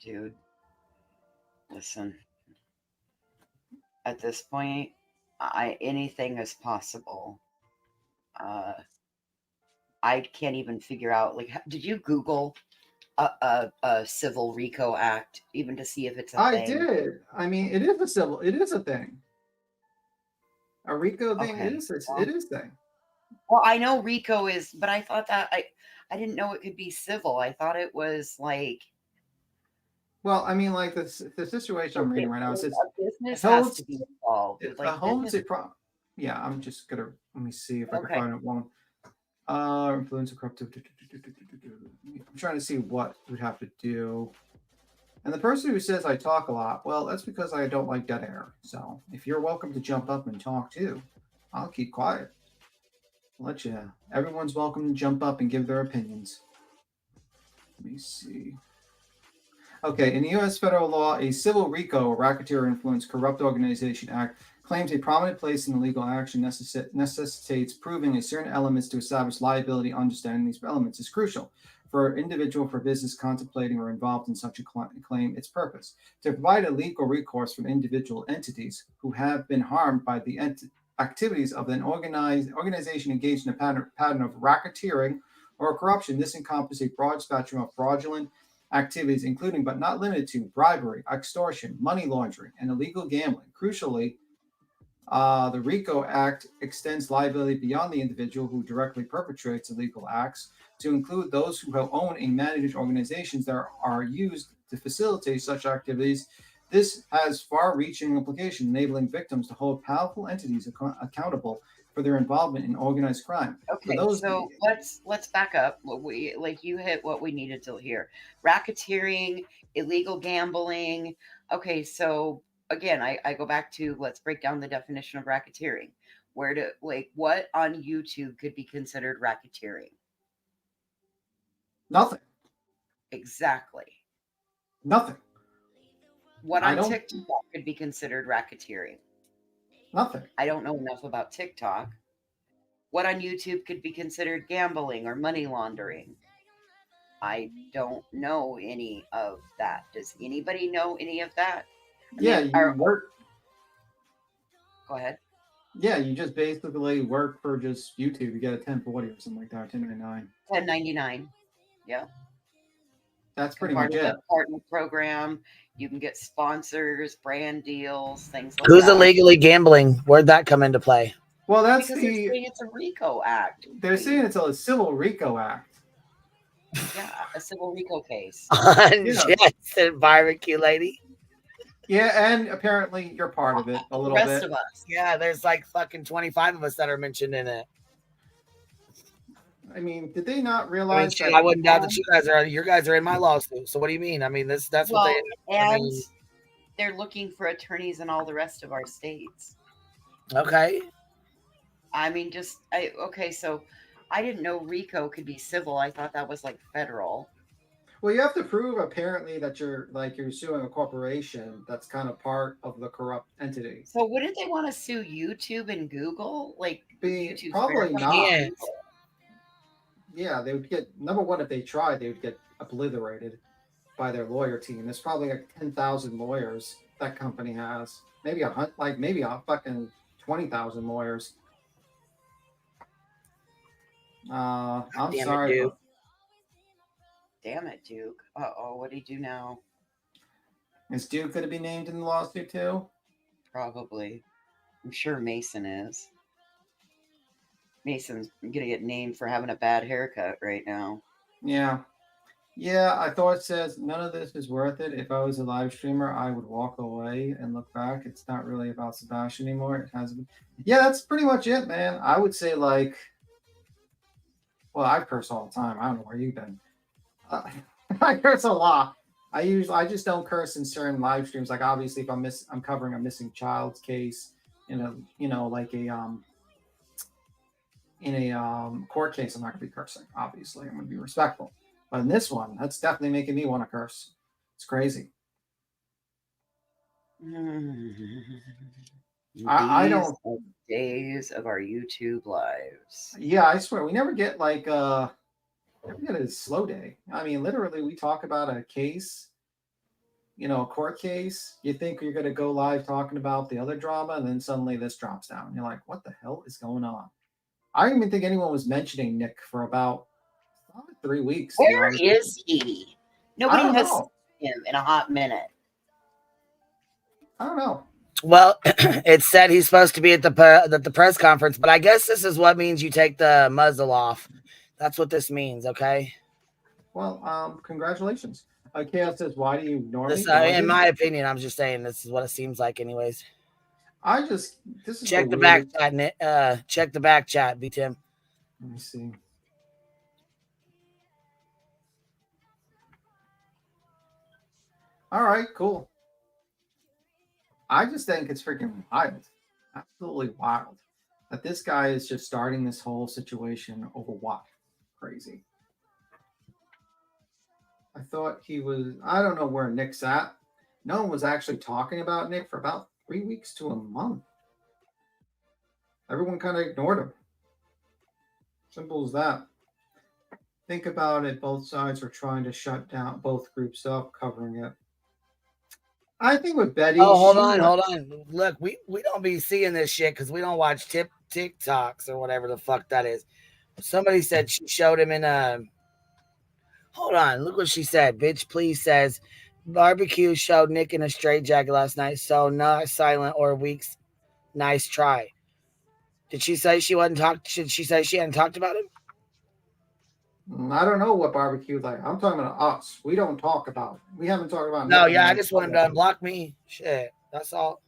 Dude. Listen, at this point, anything is possible. I can't even figure out. Like, did you Google a civil RICO Act even to see if it's a I thing? did. I mean, it is a thing. A RICO thing Okay. it is a thing. Well, I know RICO is, but I thought that I didn't know it could be civil. I thought it was like. Well, I mean, like the situation I'm reading right now, it says a business has to be involved. a Like home's business. Yeah, I'm just gonna let me see if I can Okay. find it one. Influence of corrupt. I'm trying to see what we'd have to do. And the person who says I talk a lot, well, that's because I don't like dead air. So if you're welcome to jump up and talk too, I'll keep quiet. I'll let you. Everyone's welcome to jump up and give their opinions. Let me see. Okay, in the U.S. federal law, a civil RICO, or Racketeer Influence Corrupt Organization Act, claims a prominent place in the legal action necessitates proving a certain elements to establish liability. Understanding these elements is crucial for an individual for business contemplating or involved in such a claim. Its purpose to provide a legal recourse for individual entities who have been harmed by the activities of an organization engaged in a pattern of racketeering or corruption. This encompasses a broad spectrum of fraudulent activities, including but not limited to bribery, extortion, money laundering, and illegal gambling. Crucially, the RICO Act extends liability beyond the individual who directly perpetrates illegal acts to include those who own and manage organizations that are used to facilitate such activities. This has far-reaching implications, enabling victims to hold powerful entities accountable for their involvement in organized crime. Okay, so let's back up. You hit what we needed to hear: racketeering, illegal gambling. Okay, so again, I go back to let's break down the definition of racketeering. What on YouTube could be considered racketeering? Nothing. Exactly. Nothing. What on TikTok could be considered racketeering? Nothing. I don't know enough about TikTok. What on YouTube could be considered gambling or money laundering? I don't know any of that. Does anybody know any of that? Work. Go ahead. Yeah, you just basically work for just YouTube. You get a 1040 or something like that, 1099. 1099. Yeah. That's pretty much it. Partner program. You can get sponsors, brand deals, things like Who's that. illegally gambling? Where'd that come into play? Well, that's because they're saying it's a RICO Act. They're saying it's a civil RICO Act. Yeah, a civil RICO case. Unjust barbecue lady. Yeah, and apparently you're part of it a little bit. The rest of us. Yeah, there's like fucking 25 of us that are mentioned in it. I mean, did they not realize I wouldn't doubt that you guys are in my lawsuit. So what do you mean? I mean, that's what they. And they're looking for attorneys in all the rest of our states. Okay. I mean, okay. So I didn't know RICO could be civil. I thought that was like federal. Well, you have to prove apparently that you're suing a corporation that's kind of part of the corrupt entity. So wouldn't they want to sue YouTube and Google? YouTube probably not. Yeah, they would get number one if they tried, they would get obliterated by their lawyer team. There's probably like 10,000 lawyers that company has. Maybe a fucking 20,000 lawyers. I'm sorry. Duke. Damn it, Duke. Uh-oh, what did he do now? Is Duke going to be named in the lawsuit too? Probably. I'm sure Mason is. Mason's going to get named for having a bad haircut right now. Yeah. Yeah, I thought it says none of this is worth it. If I was a live streamer, I would walk away and look back. It's not really about Sebastian anymore. It has been. Yeah, that's pretty much it, man. I would say well, I curse all the time. I don't know where you've been. I curse a lot. I just don't curse in certain live streams. Like obviously, if I'm covering a missing child's case in a court case, I'm not gonna be cursing. Obviously, I'm gonna be respectful. But in this one, that's definitely making me want to curse. It's crazy. I don't. Days of our YouTube lives. Yeah, I swear we never get never get a slow day. I mean, literally, we talk about a case a court case, you think you're going to go live talking about the other drama, and then suddenly this drops down. You're like, what the hell is going on? I don't even think anyone was mentioning Nick for about 3 weeks. Where is he? Nobody don't has know. seen him in a hot minute. I don't know. Well, it said he's supposed to be at the press conference, but I guess this is what means you take the muzzle off. That's what this means, okay? Well, congratulations. Chaos says, why do you ignore me? In my opinion, I'm just saying this is what it seems like, anyways. This is check the back chat. Check the back chat, B Tim. Let me see. All right, cool. I just think it's freaking wild, absolutely wild, that this guy is just starting this whole situation over what? Crazy. I thought he was. I don't know where Nick's at. No one was actually talking about Nick for about 3 weeks to a month. Everyone kind of ignored him. Simple as that. Think about it. Both sides are trying to shut down both groups up, covering it. I think with Betty. Oh, hold on. Look, we don't be seeing this shit because we don't watch TikToks or whatever the fuck that is. Somebody said she showed him in a. Hold on, look what she said. Bitch, please says barbecue showed Nick in a straitjacket last night, so not silent or weeks. Nice try. Did she say she wasn't talked? Should she say she hadn't talked about him? I don't know what barbecue like. I'm talking about us. We don't talk about it. We haven't talked about. No, yeah, I just want him to unblock me. Shit, that's all.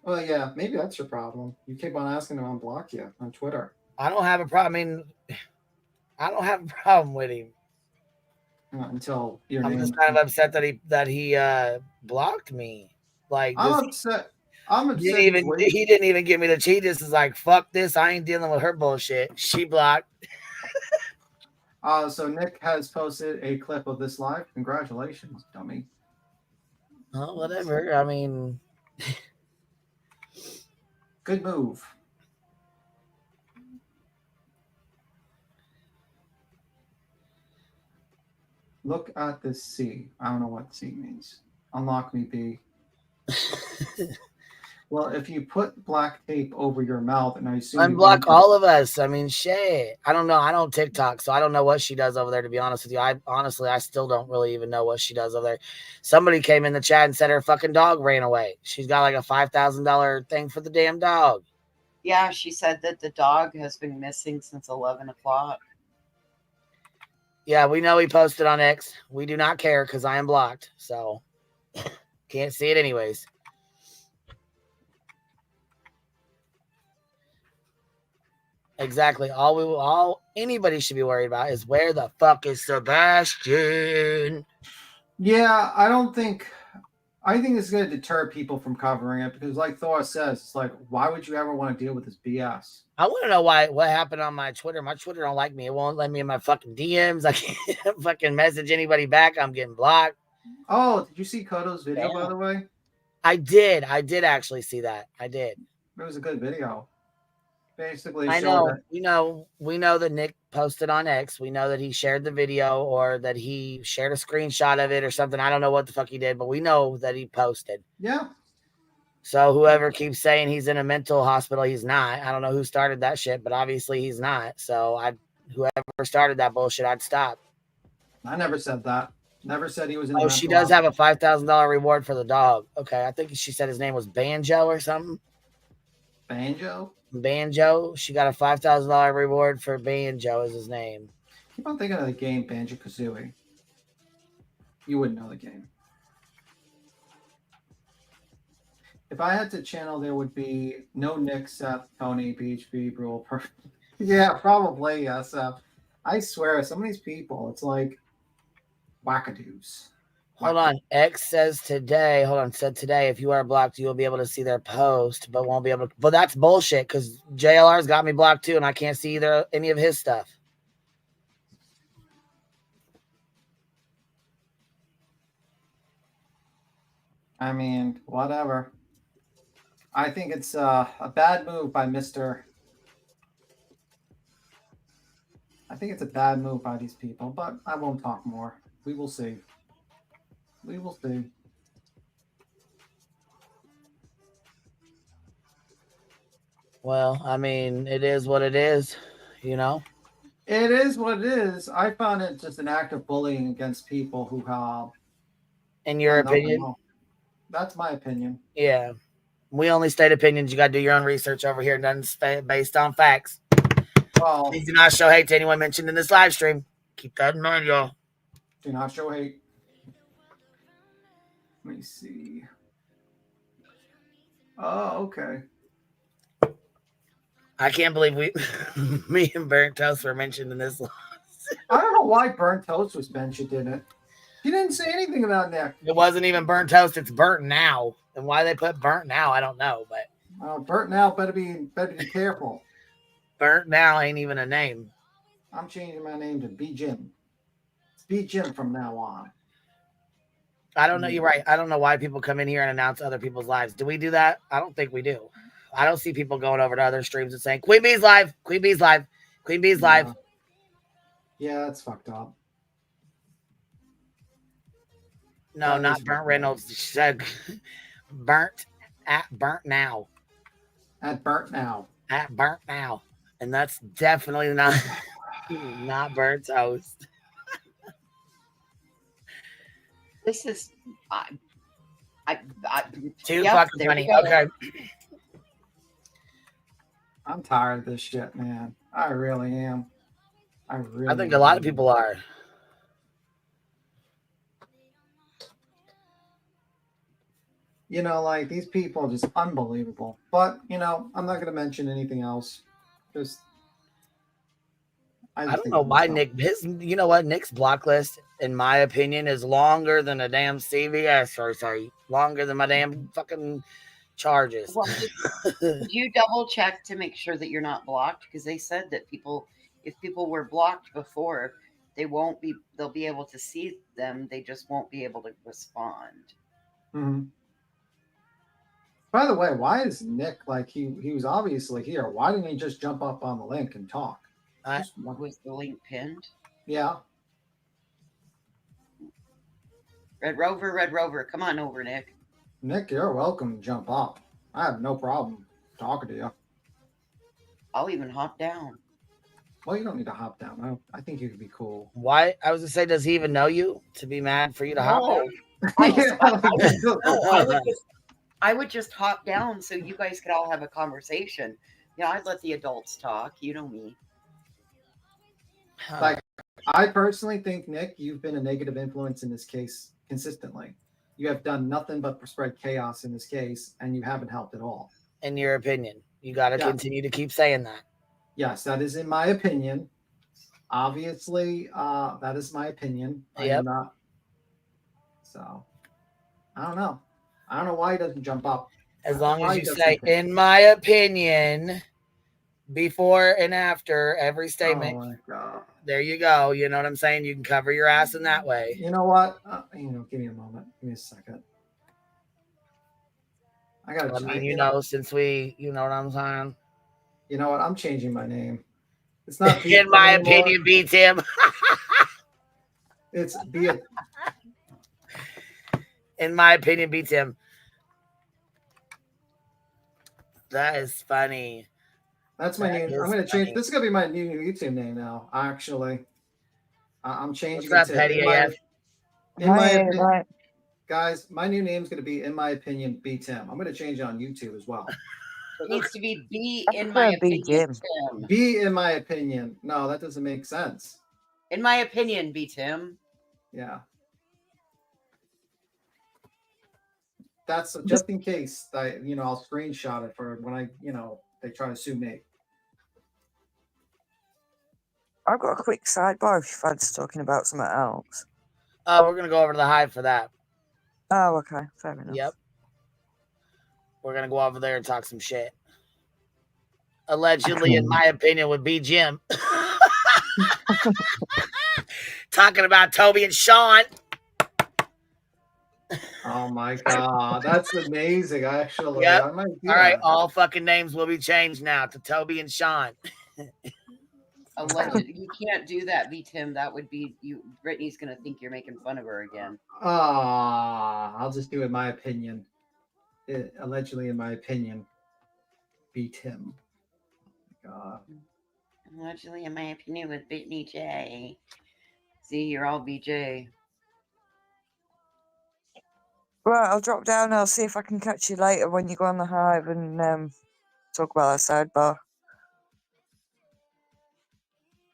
Well, yeah, maybe that's your problem. You keep on asking to unblock you on Twitter. I don't have a problem. I mean, I don't have a problem with him. Until you're. I'm just kind of upset that he blocked me. Like I'm upset. I'm upset. He didn't even give me the cheat. This is like, fuck this. I ain't dealing with her bullshit. She blocked. So Nick has posted a clip of this live. Congratulations, dummy. Oh, whatever. I mean, good move. Look at this C. I don't know what C means. Unlock me, B. Well, if you put black tape over your mouth, and I assume unblock all of us. I mean, shit. I don't know. I don't TikTok, so I don't know what she does over there. To be honest with you, I still don't really even know what she does over there. Somebody came in the chat and said her fucking dog ran away. She's got like a $5,000 thing for the damn dog. Yeah, she said that the dog has been missing since 11 o'clock. Yeah, we know he posted on X. We do not care because I am blocked, so can't see it anyways. Exactly. All anybody should be worried about is where the fuck is Sebastian? Yeah, I think it's going to deter people from covering it because, like Thor says, it's like, why would you ever want to deal with this BS? I want to know what happened on my Twitter. My Twitter don't like me. It won't let me in my fucking DMs. I can't fucking message anybody back. I'm getting blocked. Oh, did you see Kodo's video, by the way? I did actually see that. I did. It was a good video. Basically, I know. We know that Nick posted on X. We know that he shared the video or that he shared a screenshot of it or something. I don't know what the fuck he did, but we know that he posted. Yeah. So whoever keeps saying he's in a mental hospital, he's not. I don't know who started that shit, but obviously he's not. So whoever started that bullshit, I'd stop. I never said that. Never said he was in. Oh, she does have a $5,000 reward for the dog. Okay, I think she said his name was Banjo or something. Banjo. She got a $5,000 reward for Banjo is his name. Keep on thinking of the game Banjo-Kazooie. You wouldn't know the game. If I had to channel, there would be no Nick, Seth, Tony, BHB, Brule. Yeah, probably, yeah, Seth. I swear, some of these people, it's like wackadoos. Hold on. X says today, if you are blocked, you will be able to see their post, but won't be able to. But that's bullshit because JLR's got me blocked too, and I can't see any of his stuff. I mean, whatever. I think it's a bad move by Mr. I think it's a bad move by these people, but I won't talk more. We will see. We will see. Well, I mean, it is what it is, you know? It is what it is. I found it just an act of bullying against people who have In your done nothing opinion? wrong. That's my opinion. Yeah. We only state opinions. You got to do your own research over here. Nothing's based on facts. Well, Please do not show hate to anyone mentioned in this live stream. Keep that in mind, y'all. do not show hate. Let me see. Oh, okay. I can't believe me and Burnt Toast were mentioned in this. I don't know why Burnt Toast was mentioned in it. He didn't say anything about Nick. It wasn't even Burnt Toast. It's Burnt Now. And why they put Burnt Now, I don't know. But Burnt Now better be careful. Burnt Now ain't even a name. I'm changing my name to B Jim. It's B Jim from now on. I don't know. You're right. I don't know why people come in here and announce other people's lives. Do we do that? I don't think we do. I don't see people going over to other streams and saying, Queen Bee's live, Queen Bee's live, Queen Bee's live. Yeah, that's fucked up. No, That not is Burnt fucked Reynolds. She said Burnt Now. At Burnt Now. At Burnt Now. And that's definitely not Burnt Toast. This is Too yep, fucking there funny. you go. Okay. I'm tired of this shit, man. I really am. I think a lot of people are. You know, like these people are just unbelievable. But, you know, I'm not going to mention anything else. Just I don't know why Nick, you know what? Nick's block list, in my opinion, is longer than a damn CVS, or sorry, longer than my damn fucking charges. Well, did you double check to make sure that you're not blocked? Because they said that if people were blocked before, they'll be able to see them. They just won't be able to respond. Mm-hmm. By the way, why is Nick, like, he was obviously here. Why didn't he just jump up on the link and talk? Was the link pinned? Yeah. Red Rover, come on over, Nick. Nick, you're welcome to jump up. I have no problem talking to you. I'll even hop down. Well, you don't need to hop down. I think you could be cool. Why? I was going to say, does he even know you to be mad for you to hop down? I would just hop down so you guys could all have a conversation. Yeah, I'd let the adults talk. You know me. Like, I personally think, Nick, you've been a negative influence in this case consistently. You have done nothing but spread chaos in this case, and you haven't helped at all. In your opinion, you got to continue to keep saying that. Yes, that is in my opinion. Obviously, that is my opinion. I am not. So, I don't know. I don't know why he doesn't jump up. As long as you say, in my opinion, before and after every statement. Oh my God. There you go. You know what I'm saying? You can cover your ass in that way. You know what? Give me a moment. Give me a second. I got to. Since we, you know what I'm saying? You know what? I'm changing my name. It's not in my opinion, beats him. It's be it. In my opinion, beats him. That is funny. That's my name. I'm going to change. This is going to be my new YouTube name now. Actually, I'm changing What's it up, to. Petty AF? In my opinion, guys, my new name is going to be, in my opinion, B Tim. I'm going to change it on YouTube as well. It needs to be B in my opinion. B in my opinion. No, that doesn't make sense. In my opinion, B Tim. Yeah. That's just in case I'll screenshot it for when they try to sue me. I've got a quick sidebar if you fancy talking about something else. We're going to go over to the Hive for that. Oh, okay. Fair enough. Yep. We're going to go over there and talk some shit. Allegedly, in my opinion, would be Jim. Talking about Toby and Sean. Oh my God, that's amazing! Actually, yep. I might do all right, that. all fucking names will be changed now to Toby and Sean. Allegedly, you can't do that, B Tim. That would be you. Brittany's gonna think you're making fun of her again. I'll just do it in my opinion. Allegedly, in my opinion, B Tim. God. Allegedly, in my opinion, with Brittany J. See, you're all BJ. Right, I'll drop down. I'll see if I can catch you later when you go on the hive and talk about our sidebar.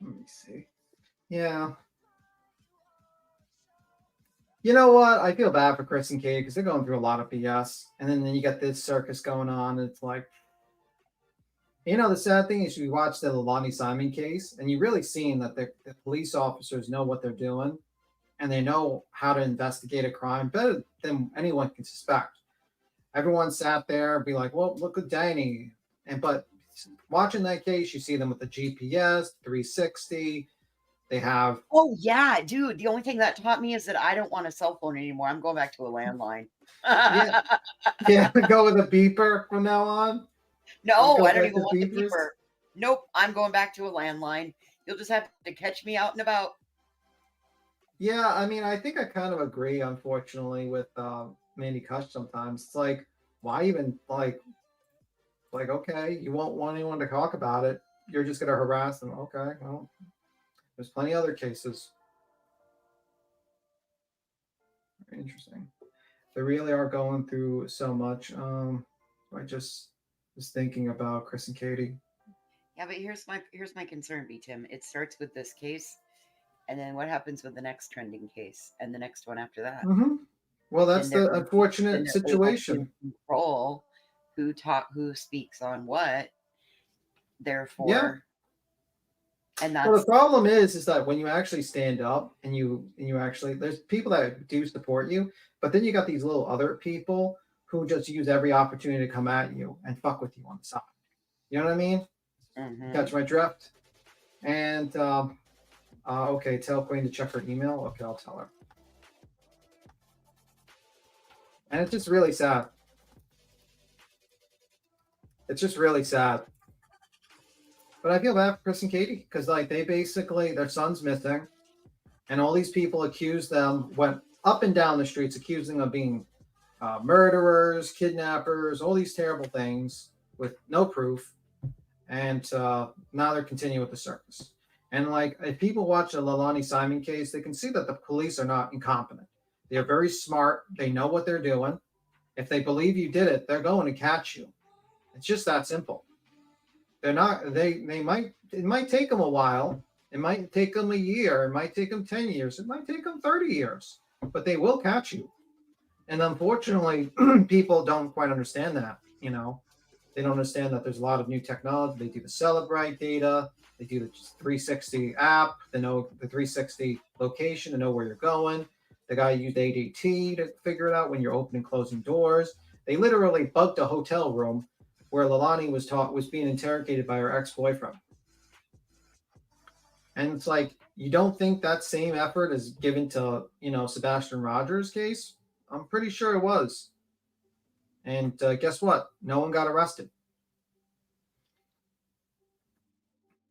Let me see. Yeah. You know what? I feel bad for Chris and Katie because they're going through a lot of BS. And then you got this circus going on. And it's like, the sad thing is you watch the Lonnie Simon case and you really seen that the police officers know what they're doing and they know how to investigate a crime better than anyone can suspect. Everyone sat there and be like, well, look at Danny. But watching that case, you see them with the GPS, 360. They have. Oh, yeah, dude. The only thing that taught me is that I don't want a cell phone anymore. I'm going back to a landline. Yeah, go with a beeper from now on. No, I don't even want the beeper. Nope, I'm going back to a landline. You'll just have to catch me out and about. Yeah, I mean, I think I kind of agree, unfortunately, with Mandy Kush sometimes. It's like, why even, like, okay, you won't want anyone to talk about it. You're just going to harass them. Okay, well, there's plenty of other cases. Very interesting. They really are going through so much. I just was thinking about Chris and Katie. Yeah, but here's my concern, B. Tim. It starts with this case, and then what happens with the next trending case, and the next one after that? Mm-hmm. Well, that's the unfortunate situation. Control who speaks on what. Therefore, yeah. And that's well, the problem is that when you actually stand up and you actually, there's people that do support you, but then you got these little other people who just use every opportunity to come at you and fuck with you on the side. You know what I mean? Mm-hmm. Catch my drift. And okay, tell Queen to check her email. Okay, I'll tell her. And it's just really sad. It's just really sad. But I feel bad for Chris and Katie because, like, they basically, their son's missing, and all these people accused them, went up and down the streets accusing them of being murderers, kidnappers, all these terrible things with no proof. And now they're continuing with the circus. And, like, if people watch the Leilani Simon case, they can see that the police are not incompetent. They're very smart. They know what they're doing. If they believe you did it, they're going to catch you. It's just that simple. They're not, it might take them a while. It might take them a year. It might take them 10 years. It might take them 30 years, but they will catch you. And unfortunately, people don't quite understand that, They don't understand that there's a lot of new technology. They do the Celebrite data. They do the 360 app. They know the 360 location to know where you're going. The guy used ADT to figure it out when you're opening and closing doors. They literally bugged a hotel room where Leilani was being interrogated by her ex-boyfriend. And it's like, you don't think that same effort is given to, Sebastian Rogers' case? I'm pretty sure it was. And guess what? No one got arrested.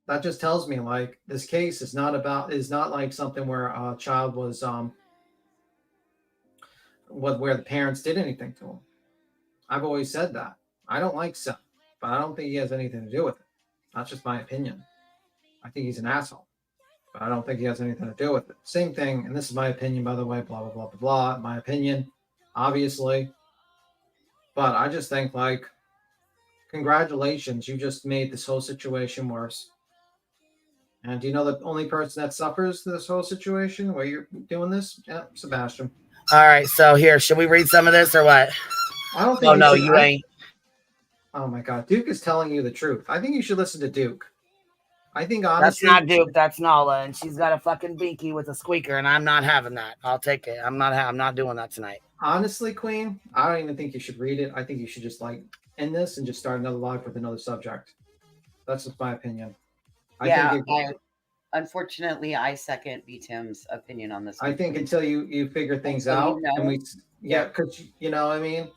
That just tells me, like, this case is not like something where a child was, where the parents did anything to him. I've always said that. I don't like Seth, but I don't think he has anything to do with it. That's just my opinion. I think he's an asshole, but I don't think he has anything to do with it. Same thing, and this is my opinion, by the way, blah, blah, blah, blah, blah. My opinion, obviously. But I just think, like, congratulations, you just made this whole situation worse. And do you know the only person that suffers this whole situation where you're doing this? Yeah, Sebastian. All right, so here, should we read some of this or what? I don't think. Oh, no, you ain't. Oh, my God. Duke is telling you the truth. I think you should listen to Duke. I think, honestly. That's not Duke. That's Nala. And she's got a fucking binky with a squeaker, and I'm not having that. I'll take it. I'm not doing that tonight. Honestly, Queen, I don't even think you should read it. I think you should just, like, end this and just start another live with another subject. That's just my opinion. Unfortunately, I second B. Tim's opinion on this. I think until you figure things out, and because you know what I mean?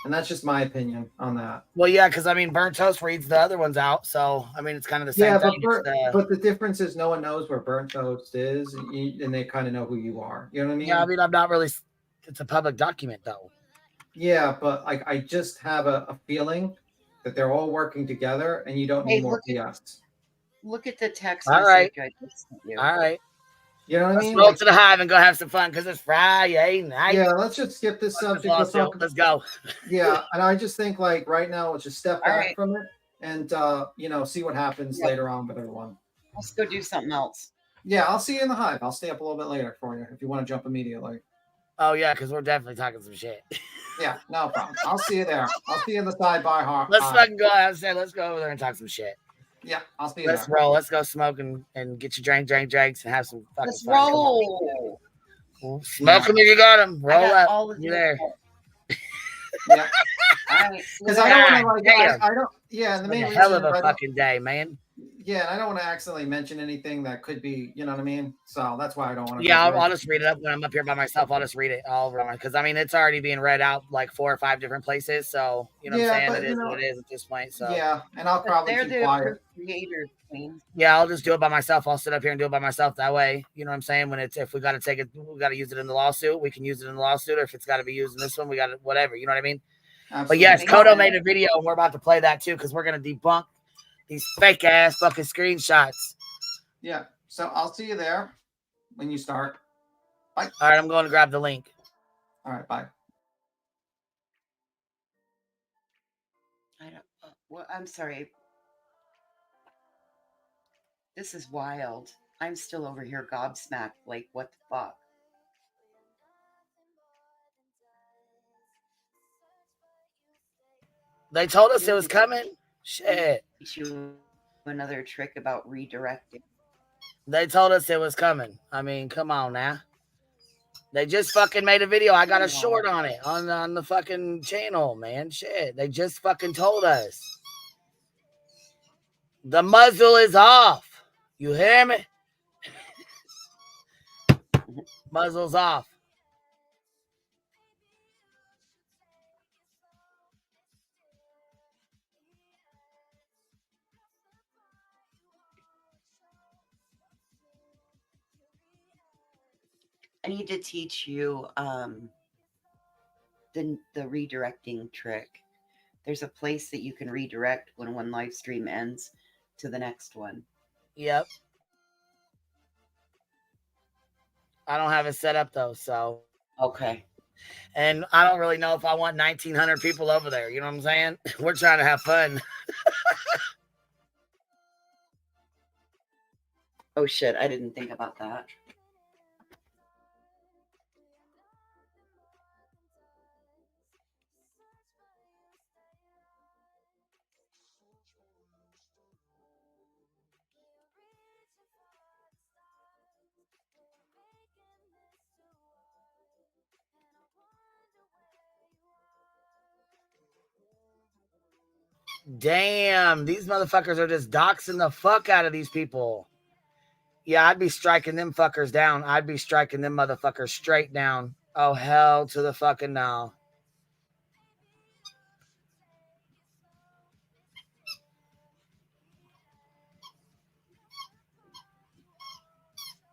And that's just my opinion on that. Well, yeah, because, I mean, Burnt Toast reads the other ones out, so, I mean, it's kind of the same thing. But the difference is no one knows where Burnt Toast is, and they kind of know who you are. You know what I mean? Yeah, I mean, I'm not really, it's a public document, though. Yeah, but I just have a feeling that they're all working together, and you don't need more BS. Look at the text All right. message I just sent you. All right. You know what I Let's mean? roll Like, to the hive and go have some fun because it's Friday night. yeah, let's just skip this subject. Let's go. Yeah, and I just think like right now, let's just step back right. from it and you know, see what happens later on with everyone. Let's go do something else. Yeah, I'll see you in the hive. I'll stay up a little bit later for you if you want to jump immediately. Oh yeah, because we're definitely talking some shit. Yeah, no problem. I'll see you there. I'll see you in the sidebar hive. Let's fucking go out and say, let's go over there and talk some shit. Yeah, I'll see you Let's there. roll. Let's go smoke and get your drinks and have some fucking Let's fun. roll. Smoke them if you got them. Roll up. All the You there? Yeah. Right. Because I don't want to like I don't. Yeah, the main It's a reason hell of is a I don't- fucking day, man. Yeah, and I don't want to accidentally mention anything that could be, you know what I mean? So that's why I don't want to. Yeah, I'll just read it up when I'm up here by myself. I'll just read it all over because I mean it's already being read out like 4 or 5 different places. So you know what I'm saying? but, It is what it is at this point. So yeah, and I'll probably They're keep the quiet. creator queen. yeah, I'll just do it by myself. I'll sit up here and do it by myself. That way, you know what I'm saying? When it's if we got to take it, we got to use it in the lawsuit. We can use it in the lawsuit, or if it's got to be used in this one, we got to whatever. You know what I mean? Absolutely. But yes, Kodo made a video, and we're about to play that too because we're gonna debunk these fake ass fucking screenshots. Yeah, so I'll see you there when you start. Bye. All right, I'm going to grab the link. All right, bye. I don't. Well, I'm sorry. This is wild. I'm still over here gobsmacked. Like, what the fuck? They told us it was coming. Shit. You another trick about redirecting. They told us it was coming. I mean, come on now. They just fucking made a video. I got a short on it on the fucking channel, man. Shit. They just fucking told us. The muzzle is off. You hear me? Muzzle's off. I need to teach you the redirecting trick. There's a place that you can redirect when one live stream ends to the next one. Yep. I don't have it set up though, so okay. And I don't really know if I want 1,900 people over there. You know what I'm saying? We're trying to have fun. Oh shit! I didn't think about that. Damn, these motherfuckers are just doxing the fuck out of these people. Yeah, I'd be striking them fuckers down. I'd be striking them motherfuckers straight down. Oh, hell to the fucking no.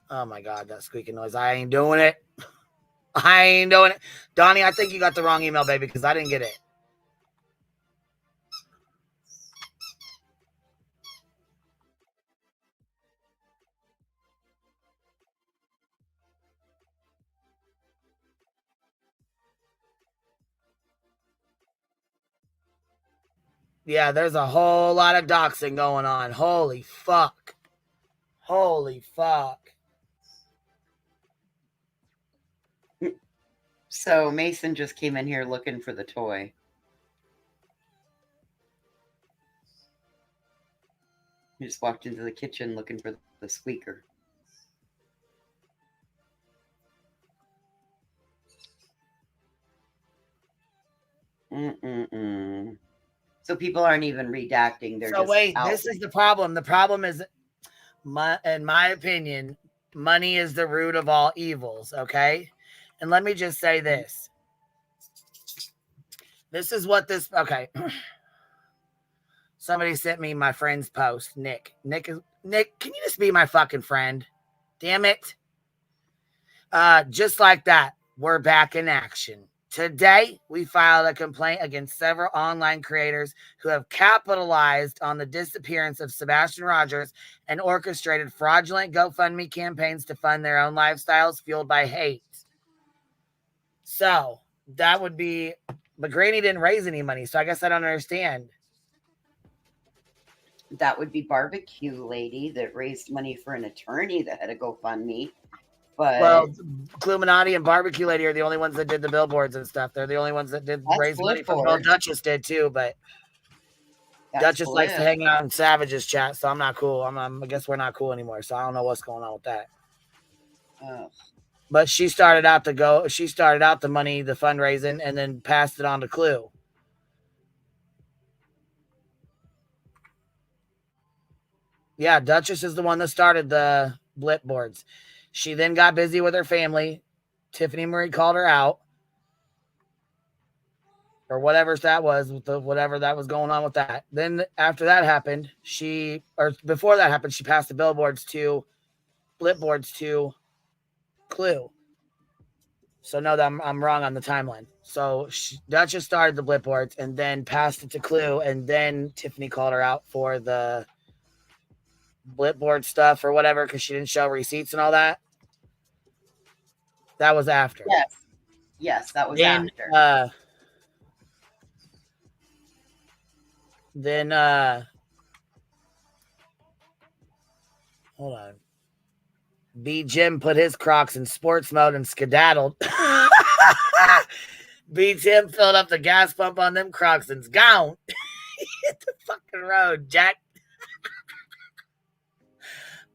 Oh my God, that squeaking noise. I ain't doing it. I ain't doing it. Donnie, I think you got the wrong email, baby, because I didn't get it. Yeah, there's a whole lot of doxing going on. Holy fuck. Holy fuck. So Mason just came in here looking for the toy. He just walked into the kitchen looking for the squeaker. So people aren't even redacting. They're so just wait, out. This is the problem. The problem is, in my opinion, money is the root of all evils, okay? And let me just say this. This is what this, okay. Somebody sent me my friend's post, Nick. Nick, can you just be my fucking friend? Damn it. Just like that, we're back in action. Today, we filed a complaint against several online creators who have capitalized on the disappearance of Sebastian Rogers and orchestrated fraudulent GoFundMe campaigns to fund their own lifestyles fueled by hate. So that would be, but Granny didn't raise any money, so I guess I don't understand. That would be Barbecue Lady that raised money for an attorney that had a GoFundMe. But well, Cluminati and Barbecue Lady are the only ones that did the billboards and stuff. They're the only ones that did raise money for. Well, Duchess did too, but Duchess likes to hang out in Savage's chat, so I'm not cool. I guess we're not cool anymore, so I don't know what's going on with that. But she started out the money, the fundraising, and then passed it on to Clue. Yeah, Duchess is the one that started the blip boards. She then got busy with her family. Tiffany Marie called her out. Or whatever that was, with whatever that was going on with that. Then after that happened, before that happened, she passed the blip boards to Clue. So no, I'm wrong on the timeline. So Duchess started the blip boards and then passed it to Clue, and then Tiffany called her out for the blip board stuff or whatever because she didn't show receipts and all that. That was after. Yes, that was after. Then hold on. B Jim put his Crocs in sports mode and skedaddled. B Jim filled up the gas pump on them Crocs and's gone. Hit the fucking road, Jack.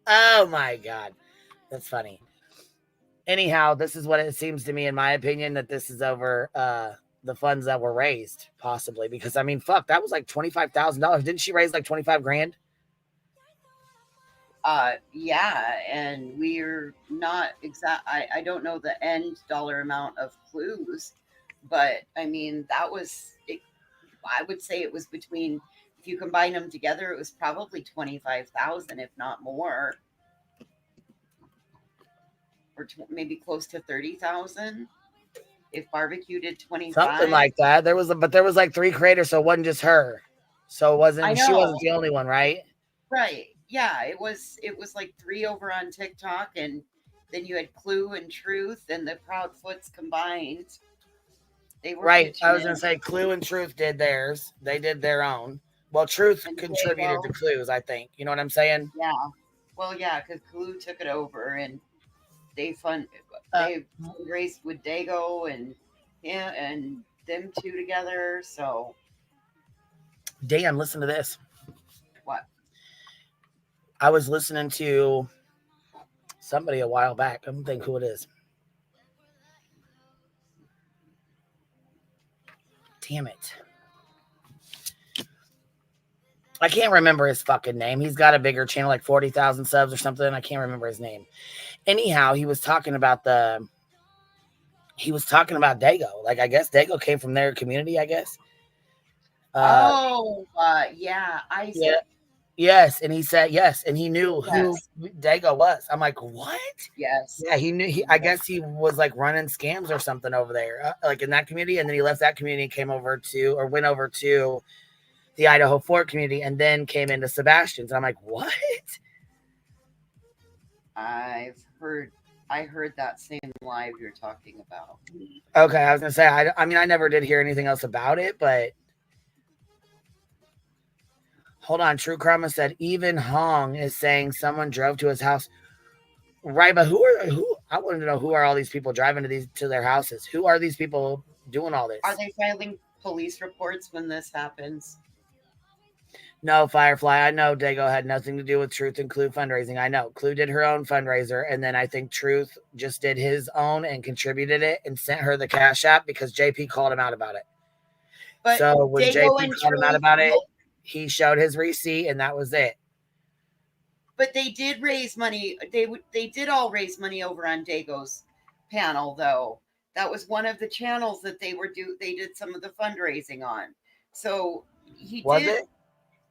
Oh my God. That's funny. Anyhow, this is what it seems to me, in my opinion, that this is over the funds that were raised, possibly. Because, I mean, fuck, that was like $25,000. Didn't she raise like 25 grand? Yeah, and we're not I don't know the end dollar amount of Clues, but I mean, that was it. I would say it was between, if you combine them together, it was probably 25,000, if not more, or maybe close to 30,000. If Barbecue did 25, something like that. There was like 3 creators, so it wasn't just her. So she wasn't the only one, right? Right. Yeah, it was like 3 over on TikTok, and then you had Clue and Truth and the Proudfoots combined. They were right. I was gonna say Clue and Truth did theirs. They did their own. Well, Truth contributed to Clues, I think. You know what I'm saying? Yeah. Well, yeah, because Clue took it over, and they raised with Dago and him and them two together. So, damn, listen to this. What? I was listening to somebody a while back. I don't think who it is. Damn it. I can't remember his fucking name. He's got a bigger channel, like 40,000 subs or something. I can't remember his name. Anyhow, he was talking about Dago. Like, I guess Dago came from their community, I guess. Yeah. Yes, and he said yes, and he knew who Dago was. I'm like, what? Yes. Yeah, he knew. I guess he was like running scams or something over there, like in that community, and then he left that community and went over to the Idaho Fort community, and then came into Sebastian's. I'm like, what? I heard that same live you're talking about. Okay, I was gonna say I mean I never did hear anything else about it, but. Hold on, True Karma said even Hong is saying someone drove to his house. Right, but who? I wanted to know who are all these people driving to their houses? Who are these people doing all this? Are they filing police reports when this happens? No, Firefly. I know Dago had nothing to do with Truth and Clue fundraising. I know Clue did her own fundraiser, and then I think Truth just did his own and contributed it and sent her the Cash App because JP called him out about it. But so when JP called him out about it, he showed his receipt, and that was it. But they did raise money. They did all raise money over on Dago's panel, though. That was one of the channels that they did some of the fundraising on. So was it?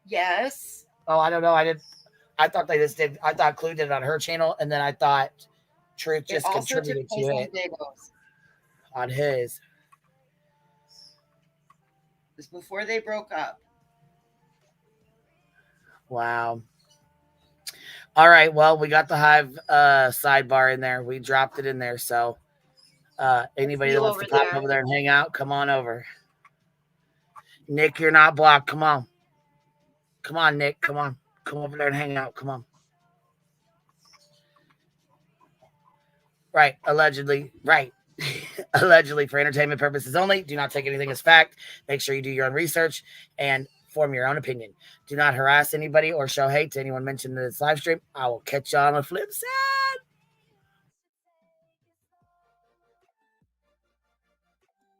Yes. Oh, I don't know. I thought they just did. I thought Clue did it on her channel, and then I thought Truth just contributed to it on his. It was before they broke up. Wow. All right. Well, we got the Hive sidebar in there. We dropped it in there. So anybody that wants to pop over there and hang out, come on over. Nick, you're not blocked. Come on. Come on, Nick. Come on. Come over there and hang out. Come on. Right. Allegedly. Right. Allegedly for entertainment purposes only. Do not take anything as fact. Make sure you do your own research and form your own opinion. Do not harass anybody or show hate to anyone mentioned in this live stream. I will catch you on the flip side.